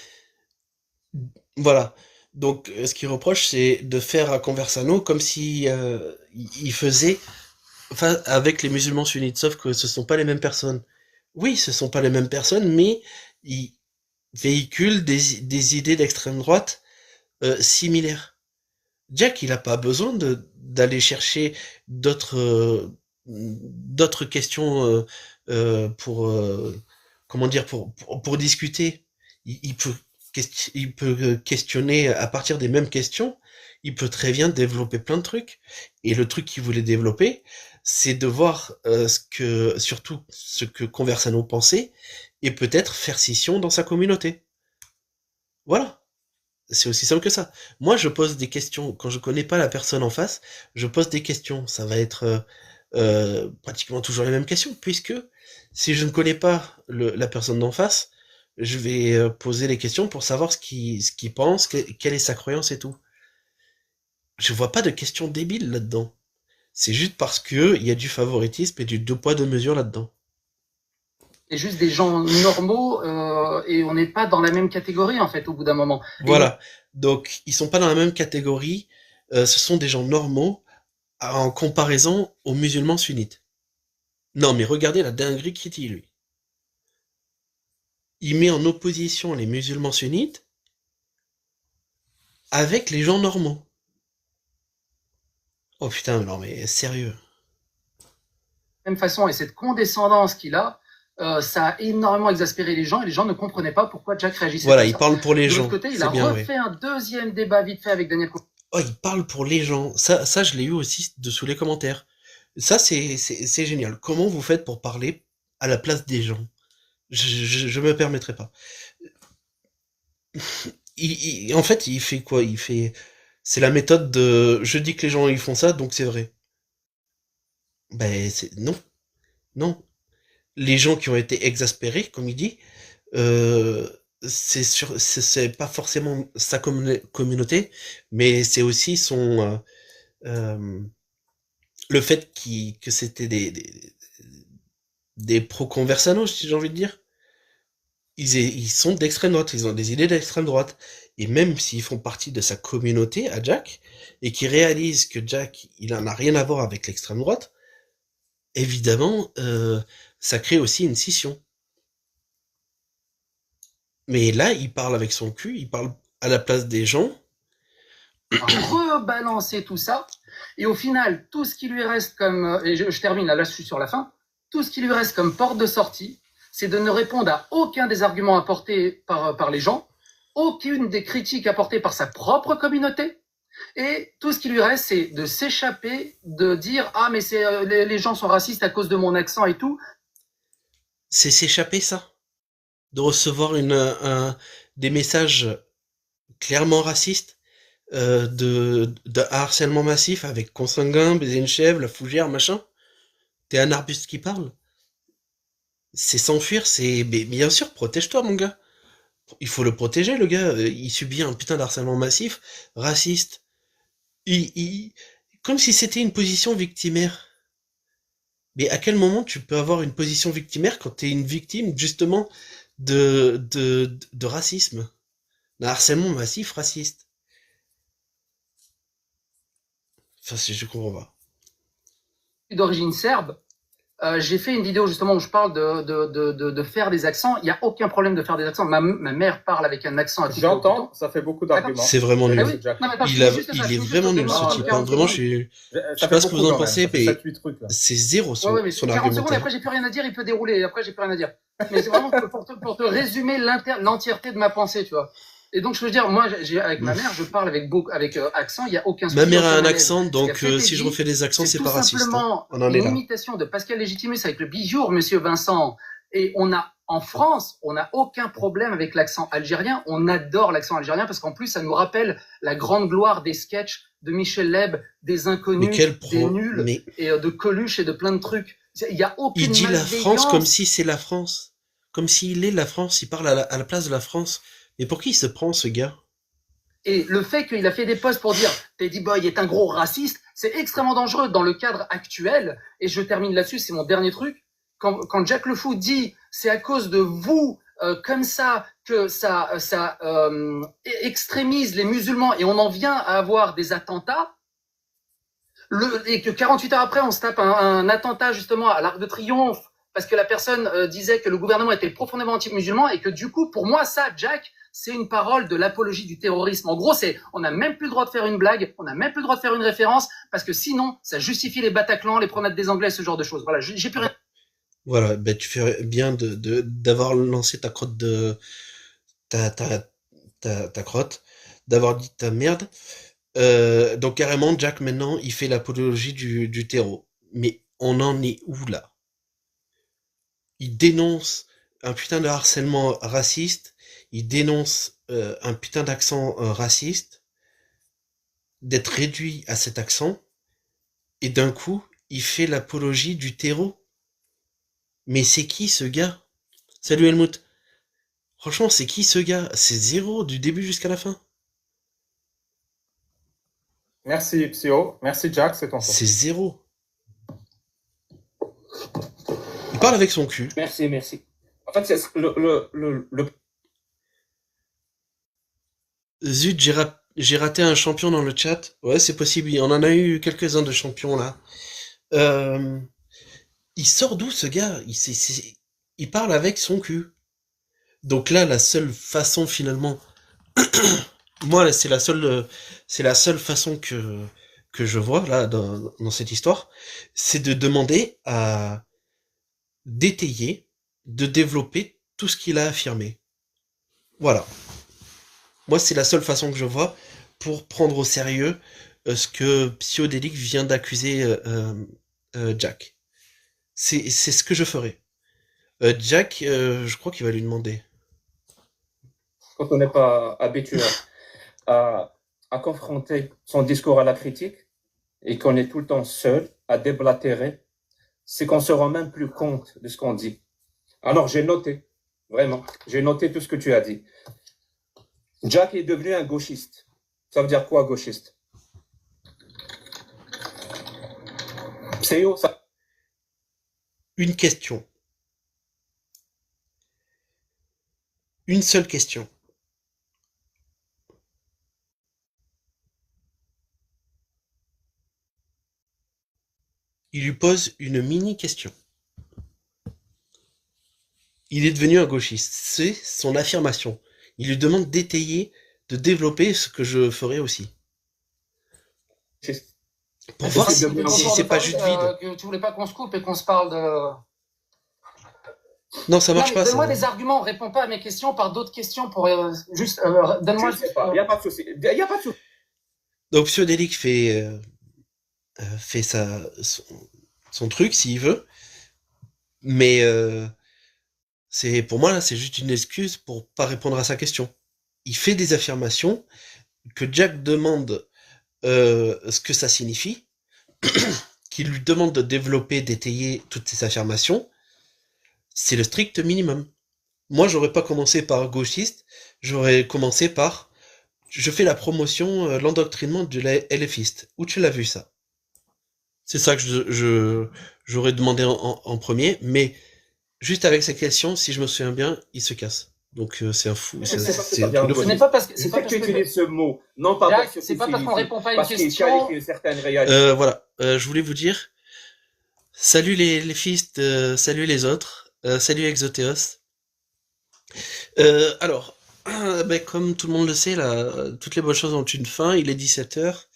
voilà. Donc, ce qu'il reproche, c'est de faire à Conversano comme si il faisait avec les musulmans sunnites, sauf que ce sont pas les mêmes personnes. Oui, ce sont pas les mêmes personnes, mais ils véhiculent des idées d'extrême droite similaires. Jack, il a pas besoin d'aller chercher d'autres questions pour comment dire pour discuter. Il peut questionner à partir des mêmes questions. Il peut très bien développer plein de trucs. Et le truc qu'il voulait développer, c'est de voir surtout ce que Conversano pensait et peut-être faire scission dans sa communauté. Voilà. C'est aussi simple que ça. Moi, je pose des questions. Quand je connais pas la personne en face, je pose des questions. Ça va être pratiquement toujours les mêmes questions, puisque si je ne connais pas la personne d'en face, je vais poser les questions pour savoir ce qu'il pense, quelle est sa croyance et tout. Je vois pas de questions débiles là-dedans. C'est juste parce que il y a du favoritisme et du deux poids deux mesures là-dedans. Et juste des gens normaux et on n'est pas dans la même catégorie en fait au bout d'un moment. Voilà. Donc ils sont pas dans la même catégorie. Ce sont des gens normaux en comparaison aux musulmans sunnites. Non, mais regardez la dinguerie qu'il dit, lui. Il met en opposition les musulmans sunnites avec les gens normaux. Oh putain, non mais sérieux. Même façon, et cette condescendance qu'il a, ça a énormément exaspéré les gens et les gens ne comprenaient pas pourquoi Jack réagissait Voilà, comme il ça. parle pour les De gens. l'autre côté, il C'est a bien, refait un deuxième débat vite fait avec Daniel Cohen. Oh, il parle pour les gens. Ça, je l'ai eu aussi dessous les commentaires. Ça, c'est génial. Comment vous faites pour parler à la place des gens? Je me permettrai pas. En fait, il fait quoi? C'est la méthode de, je dis que les gens ils font ça, donc c'est vrai. Ben, non. Non. Les gens qui ont été exaspérés, comme il dit, c'est pas forcément sa communauté, mais c'est aussi le fait que c'était des pro-conversanos, si j'ai envie de dire. Ils sont d'extrême droite, ils ont des idées d'extrême droite. Et même s'ils font partie de sa communauté à Jack, et qu'ils réalisent que Jack, il en a rien à voir avec l'extrême droite, évidemment, ça crée aussi une scission. Mais là, il parle avec son cul, il parle à la place des gens. Rebalancer tout ça, et au final, tout ce qui lui reste comme, et je termine là, je suis sur la fin, tout ce qui lui reste comme porte de sortie, c'est de ne répondre à aucun des arguments apportés par les gens, aucune des critiques apportées par sa propre communauté, et tout ce qui lui reste, c'est de s'échapper, de dire « Ah, mais les gens sont racistes à cause de mon accent et tout ». C'est s'échapper, ça. De recevoir des messages clairement racistes, de harcèlement massif avec consanguin, baiser une chèvre, la fougère, machin. T'es un arbuste qui parle. C'est s'enfuir, mais bien sûr, protège-toi, mon gars. Il faut le protéger, le gars. Il subit un putain d'harcèlement massif, raciste. Comme si c'était une position victimaire. Mais à quel moment tu peux avoir une position victimaire quand t'es une victime, justement, de racisme? D'un harcèlement massif raciste. Enfin, je comprends pas. D'origine serbe, j'ai fait une vidéo justement où je parle de faire des accents. Il n'y a aucun problème de faire des accents. Ma mère parle avec un accent à J'entends, ça fait beaucoup d'arguments. C'est vraiment nul. Ah oui. Non, mais attends, Il est vraiment nul, ce type. Vraiment, je sais pas ce que vous en pensez, mais c'est zéro son mais son 40 secondes, argumentaire. après j'ai plus rien à dire, il peut dérouler, après j'ai plus rien à dire. Mais c'est vraiment pour te résumer l'entièreté de ma pensée, tu vois. Et donc je veux dire, moi, avec ma mère, je parle avec accent, il n'y a aucun souci. Ma mère a un aucun accent, malaise. donc Ce qui a fait si je dit, refais des accents, c'est tout pas raciste. simplement On en est une là. imitation de Pascal Légitimus avec le bijour, monsieur Vincent. Et en France, on n'a aucun problème avec l'accent algérien. On adore l'accent algérien parce qu'en plus, ça nous rappelle la grande gloire des sketchs de Michel Leb, des inconnus, des nuls, et de Coluche et de plein de trucs. Il y a aucune Il dit la malveillance. France comme si c'est la France. Comme s'il est la France. Il parle à la place de la France. Mais pour qui il se prend, ce gars? Et le fait qu'il a fait des posts pour dire Teddy Boy est un gros raciste, c'est extrêmement dangereux dans le cadre actuel. Et je termine là-dessus, c'est mon dernier truc. Quand Jack Le Fou dit c'est à cause de vous comme ça que ça extrémise les musulmans et on en vient à avoir des attentats, et que 48 heures après on se tape un attentat justement à l'Arc de Triomphe parce que la personne disait que le gouvernement était profondément anti-musulman et que du coup, pour moi, ça, Jack, c'est une parole de l'apologie du terrorisme. En gros, on n'a même plus le droit de faire une blague, on n'a même plus le droit de faire une référence, parce que sinon, ça justifie les Bataclans, les promenades des Anglais, ce genre de choses. Voilà, j'ai plus rien. Voilà, ben tu fais bien d'avoir lancé ta crotte ta crotte, d'avoir dit ta merde. Donc carrément, Jack maintenant, il fait l'apologie du terreau. Mais on en est où là? Il dénonce un putain de harcèlement raciste, il dénonce un putain d'accent raciste, d'être réduit à cet accent, et d'un coup, il fait l'apologie du terreau. Mais c'est qui ce gars? Salut Helmut. Franchement, c'est qui ce gars? C'est zéro du début jusqu'à la fin. Merci, Psyo. Merci, Jack, c'est ton tour. C'est zéro. Il parle avec son cul. Merci, merci. En fait, c'est le Zut, j'ai raté un champion dans le chat. Ouais, c'est possible. On en a eu quelques-uns de champions là. Il sort d'où ce gars? Il parle avec son cul. Donc là, la seule façon finalement, moi, c'est la seule façon que je vois là dans cette histoire, c'est de demander à d'étayer, de développer tout ce qu'il a affirmé. Voilà. Moi, c'est la seule façon que je vois pour prendre au sérieux ce que Psyodélique vient d'accuser Jack. C'est ce que je ferai. Jack, je crois qu'il va lui demander. quand on n'est pas habitué à confronter son discours à la critique et qu'on est tout le temps seul à déblatérer, c'est qu'on se rend même plus compte de ce qu'on dit. Alors j'ai noté, vraiment, j'ai noté tout ce que tu as dit. Jack est devenu un gauchiste. Ça veut dire quoi, gauchiste? C'est où ça? Une question. Une seule question. Il lui pose une mini-question. Il est devenu un gauchiste. C'est son affirmation. Il lui demande d'étayer, de développer ce que je ferai aussi. Pour voir si c'est pas juste vide. Tu voulais pas qu'on se coupe et qu'on se parle de... Non, ça marche pas. Donne-moi des arguments, réponds pas à mes questions par d'autres questions pour juste... donne-moi... Je sais pas, il n'y a pas de souci. Il y a pas de souci. Donc Psyodélique fait son truc s'il veut, mais c'est pour moi là, c'est juste une excuse pour pas répondre à sa question. Il fait des affirmations que Jack demande ce que ça signifie, qu'il lui demande de développer, d'étayer toutes ces affirmations. C'est le strict minimum. Moi, j'aurais pas commencé par gauchiste, j'aurais commencé par je fais la promotion, l'endoctrinement de la LFiste. Où tu l'as vu ça? C'est ça que j'aurais demandé en premier, mais juste avec cette question, si je me souviens bien, il se casse. Donc c'est un fou. C'est pas bien. Ce n'est pas parce que... C'est pas que tu utilises ce mot. Non, pas Jack, parce que c'est pas parce qu'on répond pas à une parce qu'il question... qualifie une certaine réalité. Voilà, je voulais vous dire, salut les fistes, salut les autres, salut Exotéos. Alors, ben, comme tout le monde le sait, là, toutes les bonnes choses ont une fin, il est 17h.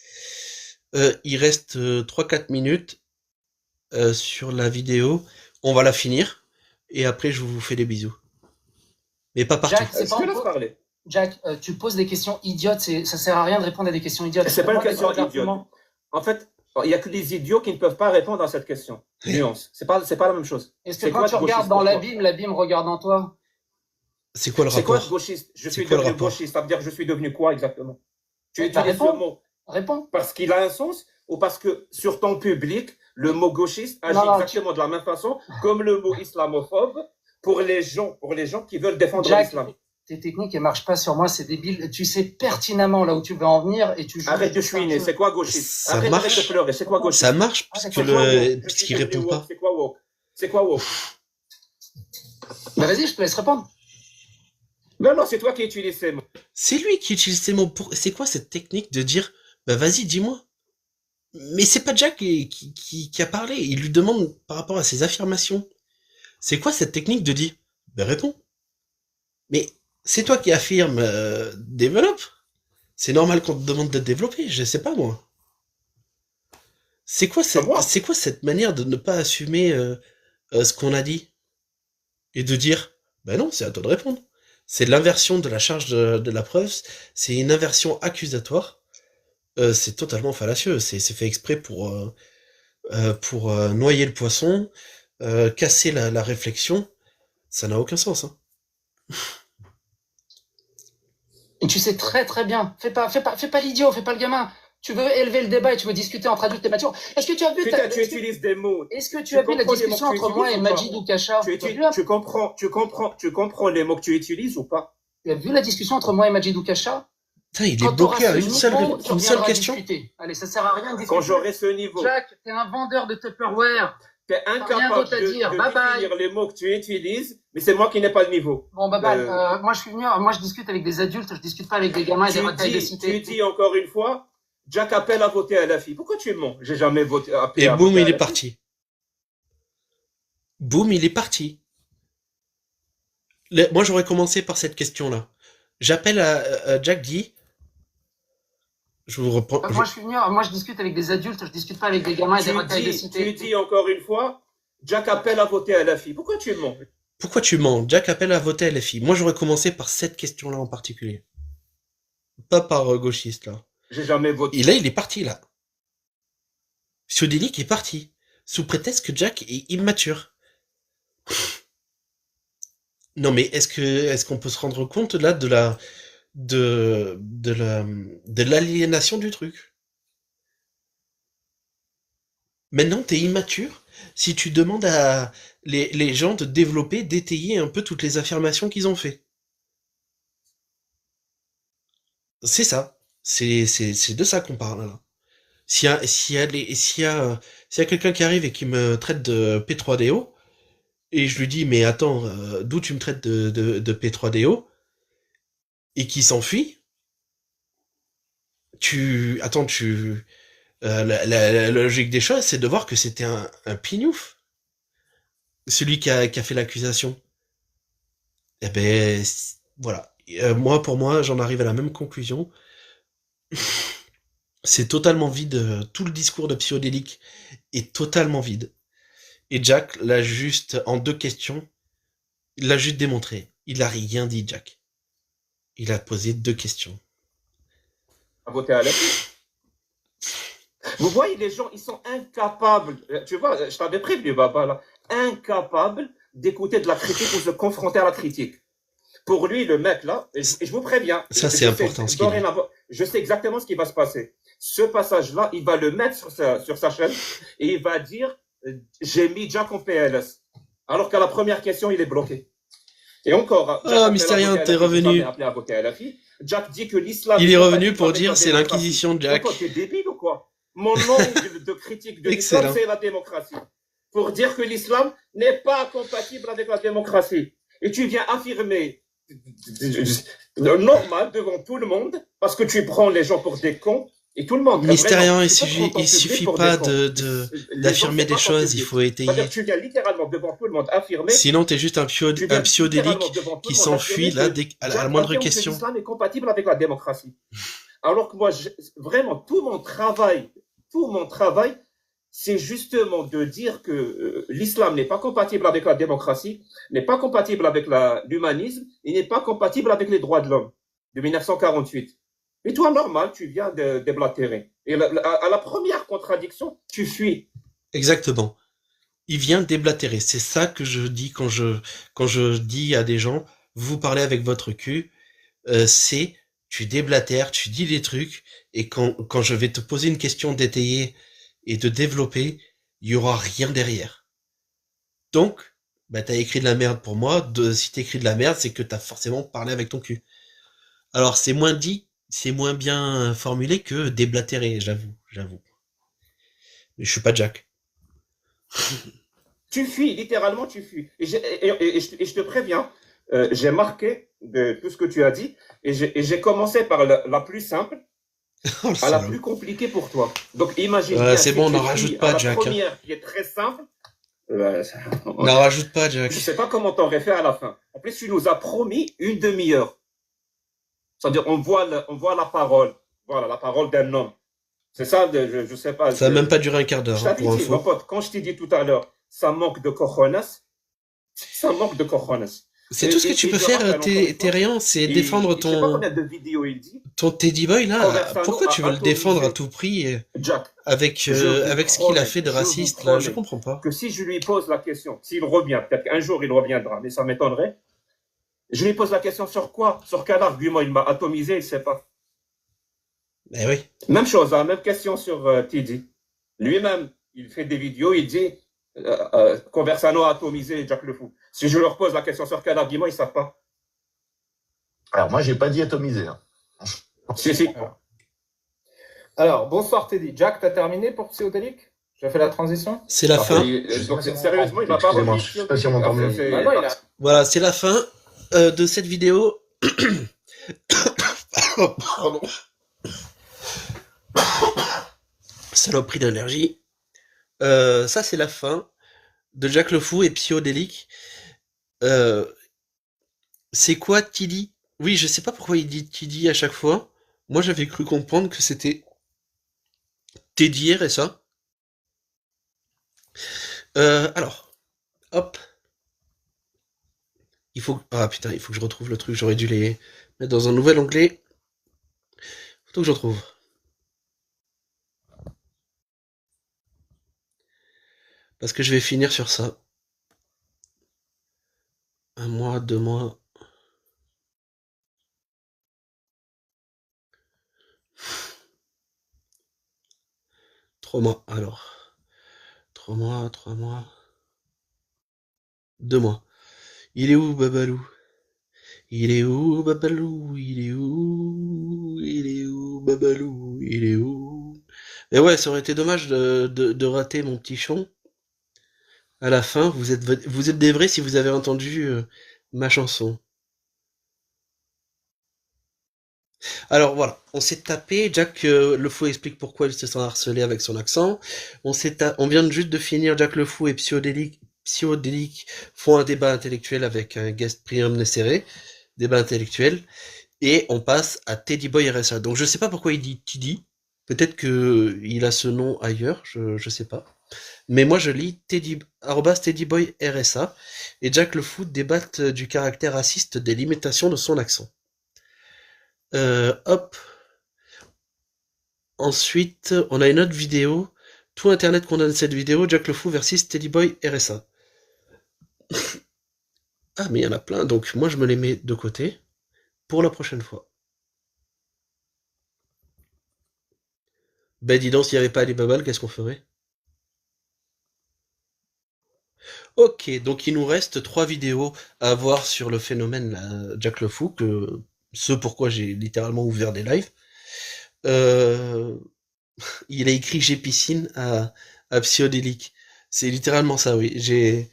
Il reste 3-4 minutes sur la vidéo. On va la finir. Et après, je vous fais des bisous. Mais pas partout. Jack, c'est pas Je te laisse parler. Jack, tu poses des questions idiotes, ça sert à rien de répondre à des questions idiotes. C'est pas une Donne-moi question des arguments. idiote. En fait, il y a que des idiots qui ne peuvent pas répondre à cette question. Nuance. C'est pas la même chose. Est-ce que C'est quand quoi tu être regardes gauchiste dans pour toi? l'abîme regarde en toi? C'est quoi le C'est quoi être rapport? gauchiste? Je C'est suis quoi le devenu rapport? gauchiste. Ça veut dire que je suis devenu quoi exactement? Tu Bah, utilises ce réponds. mot Réponds. parce qu'il a un sens ou parce que sur ton public, le mot gauchiste agit Non, exactement de la même façon comme le mot islamophobe pour les gens qui veulent défendre Jack, l'islam. tes techniques, elles marchent pas sur moi, c'est débile. Tu sais pertinemment là où tu veux en venir et tu joues. Arrête de chouiner, c'est quoi gauchiste? Ça Arrête marche. de pleurer, c'est quoi gauchiste? Ça marche Ah, puisque d'accord. puisqu'il répond pas. C'est quoi woke? C'est quoi woke? Bah vas-y, je te laisse répondre. Non, c'est toi qui utilises ces mots. C'est lui qui utilise ces mots. C'est quoi cette technique de dire bah vas-y, dis-moi. Mais c'est pas Jack qui a parlé. Il lui demande par rapport à ses affirmations. C'est quoi cette technique de dire, ben réponds. Mais c'est toi qui affirme développe. C'est normal qu'on te demande de développer, je sais pas moi. C'est quoi cette manière de ne pas assumer ce qu'on a dit et de dire ben non, c'est à toi de répondre. C'est l'inversion de la charge de la preuve, c'est une inversion accusatoire. C'est totalement fallacieux, c'est fait exprès pour noyer le poisson, casser la réflexion. Ça n'a aucun sens. Hein. Et tu sais très très bien, fais pas l'idiot, fais pas le gamin. Tu veux élever le débat et tu veux discuter entre adultes et matures. Est-ce que tu as vu Tu utilises des mots. Est-ce que tu as vu la discussion entre moi et Majid Oukacha? Tu comprends les mots que tu utilises ou pas? Tu as vu la discussion entre moi et Majid Oukacha? Putain, il est bloqué à une seule question. Allez, ça sert à rien de discuter. Quand j'aurai ce niveau. Jack, t'es un vendeur de Tupperware. T'es incapable de définir les mots que tu utilises, mais c'est moi qui n'ai pas le niveau. Bon, moi je discute avec des adultes, je discute pas avec des gamins et des racailles de cité. Tu dis encore une fois, Jack appelle à voter à la fille. Pourquoi tu mens? J'ai jamais voté. Et boum, il est parti. Boum, il est parti. Moi, j'aurais commencé par cette question-là. J'appelle à Jack dit. Je vous reprends. Moi, je discute avec des adultes, je discute pas avec des gamins et des racailles de cité. Tu dis encore une fois, Jack appelle à voter à la fille. Pourquoi tu mens? Pourquoi tu mens? Jack appelle à voter à la fille. Moi, j'aurais commencé par cette question-là en particulier. Pas par gauchiste, là. J'ai jamais voté. Et là, il est parti, là. Pseudélique est parti. Sous prétexte que Jack est immature. Non, mais est-ce qu'on peut se rendre compte, là, de l'aliénation du truc? Maintenant, t'es immature si tu demandes à les gens de développer, d'étayer un peu toutes les affirmations qu'ils ont fait. C'est ça. C'est de ça qu'on parle, là. S'il y a quelqu'un qui arrive et qui me traite de P3DO, et je lui dis, mais attends, d'où tu me traites de P3DO? Et qui s'enfuit, la logique des choses, c'est de voir que c'était un pignouf. Celui qui a fait l'accusation. Eh ben, voilà. Pour moi, j'en arrive à la même conclusion. C'est totalement vide. Tout le discours de Psyodélique est totalement vide. Et Jack l'a juste, en 2 questions, il l'a juste démontré. Il a rien dit, Jack. Il a posé 2 questions. À voter à la fille. Vous voyez, les gens, ils sont incapables. Tu vois, je t'avais prévenu, Baba, là. Incapables d'écouter de la critique ou de se confronter à la critique. Pour lui, le mec, là, et je vous préviens. Ça, c'est important, ce qu'il dit. Je sais exactement ce qui va se passer. Ce passage-là, il va le mettre sur sa chaîne et il va dire, j'ai mis Jack en PLS. Alors qu'à la première question, il est bloqué. Et encore, Mystérien, t'es revenu. Jack dit que l'islam. Il est revenu pour dire c'est l'inquisition de Jack. T'es débile ou quoi? Mon angle de critique de l'islam, c'est la démocratie. Pour dire que l'islam n'est pas compatible avec la démocratie. Et tu viens affirmer normal devant tout le monde parce que tu prends les gens pour des cons. Et tout le monde. Mystérien, il suffit pas d'affirmer des choses, il faut étayer. C'est-à-dire que tu viens littéralement devant tout le monde affirmer. Sinon, t'es juste un pseudélique qui s'enfuit là à la moindre question. L'islam est compatible avec la démocratie. Alors que moi, vraiment, tout mon travail, c'est justement de dire que l'islam n'est pas compatible avec la démocratie, n'est pas compatible avec l'humanisme, et n'est pas compatible avec les droits de l'homme de 1948. Et toi, normal, tu viens de déblatérer. Et à la première contradiction, tu fuis. Exactement. Il vient déblatérer. C'est ça que je dis quand je dis à des gens, vous parlez avec votre cul, c'est, tu déblatères, tu dis des trucs, et quand je vais te poser une question d'étayer et de développer, il y aura rien derrière. Donc, t'as écrit de la merde pour moi. Si t'écris de la merde, c'est que t'as forcément parlé avec ton cul. Alors, c'est moins dit, c'est moins bien formulé que déblatérer, j'avoue. Mais je suis pas Jack. Tu fuis, littéralement tu fuis. Et je te préviens, j'ai marqué de tout ce que tu as dit, et j'ai commencé par la plus simple à la plus compliquée pour toi. Donc imagine. C'est bon, on n'en rajoute pas, Jack. La première qui est très simple, N'en rajoute pas, Jack. Je sais pas comment t'en réfères à la fin. En plus, tu nous as promis une demi-heure. C'est-à-dire, on voit la parole. Voilà, la parole d'un homme. C'est ça, je sais pas. Ça n'a même pas duré un quart Je d'heure, t'avais pour dit, mon info. pote, quand je t'ai dit tout à l'heure, ça manque de cojones. Ça manque de cojones. C'est tout ce que tu peux faire, t'es rien, c'est défendre Je sais pas combien de vidéos il dit. ton Teddy Boy, là. Conversano Pourquoi tu a veux le défendre à autorisé tout prix Jack, avec je vous ce qu'il a promets, fait de je vous raciste, là? Je promets comprends pas. que si je lui pose la question, s'il revient, peut-être qu'un jour il reviendra, mais ça m'étonnerait. Je lui pose la question sur quoi? Sur quel argument? Il m'a atomisé, il ne sait pas. Eh oui. Même chose, hein, même question sur Teddy. Lui-même, il fait des vidéos, il dit Conversano a atomisé Jack le Fou. Si je leur pose la question sur quel argument, ils ne savent pas. Alors, moi, j'ai pas dit atomiser. Hein. Si. Alors, bonsoir Teddy. Jack, t'as terminé pour Psyodélique? J'ai fait la transition? C'est la fin. Donc, sérieusement, il ne va pas Excusez-moi, revenir. je sais pas si on m'entend mieux. Voilà, c'est la fin de cette vidéo. Pardon. Saloperie d'allergie. Ça, c'est la fin de Jack le Fou et Psyodélique. C'est quoi Tiddy? Oui, je sais pas pourquoi il dit Tiddy à chaque fois. Moi, j'avais cru comprendre que c'était Teddy RSA. Alors, hop. Ah putain, il faut que je retrouve le truc. J'aurais dû les mettre dans un nouvel onglet. Faut que je retrouve. Parce que je vais finir sur ça. 1 mois, 2 mois. Trois mois, alors. 3 mois, 3 mois. 2 mois. Il est où, Babalou? Il est où, Babalou? Il est où? Il est où, Babalou? Il est où? Et ouais, ça aurait été dommage de rater mon petit chon. À la fin, vous êtes des vrais si vous avez entendu ma chanson. Alors voilà, on s'est tapé, Jack le Fou explique pourquoi il se sent harcelé avec son accent. On vient juste de finir, Jack le Fou et Psyodélique font un débat intellectuel avec un guest Priam Nesseré, débat intellectuel, et on passe à Teddy Boy RSA. Donc je sais pas pourquoi il dit Tiddy, peut-être que il a ce nom ailleurs, je sais pas. Mais moi je lis @TeddyBoy RSA, et Jack le Fou débatte du caractère raciste des limitations de son accent. Hop. Ensuite, on a une autre vidéo. Tout Internet condamne cette vidéo. Jack le Fou versus Teddy Boy RSA. Ah, mais il y en a plein, donc moi je me les mets de côté pour la prochaine fois. Ben dis donc, s'il n'y avait pas Alibaba, qu'est-ce qu'on ferait? Ok, donc il nous reste 3 vidéos à voir sur le phénomène là, Jack le Fou, ce pourquoi j'ai littéralement ouvert des lives. Il a écrit J'ai piscine à Psyodélique. C'est littéralement ça, oui. J'ai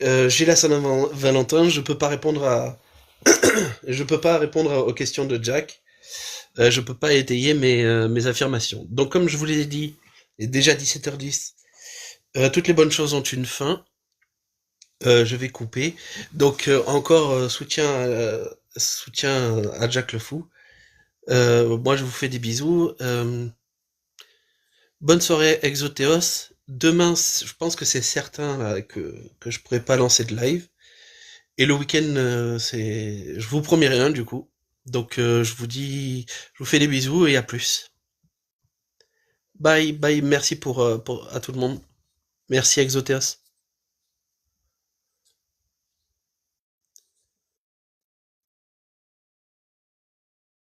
la Saint-Valentin, je peux pas répondre aux questions de Jack. Je peux pas étayer mes affirmations. Donc comme je vous l'ai dit, il est déjà 17h10. Toutes les bonnes choses ont une fin. Je vais couper. Donc encore soutien à Jack le Fou. Moi je vous fais des bisous. Bonne soirée Exotéos. Demain, je pense que c'est certain là, que je pourrais pas lancer de live. Et le week-end, je vous promets rien du coup. Donc je vous fais des bisous et à plus. Bye, bye, merci à tout le monde. Merci Exotéos.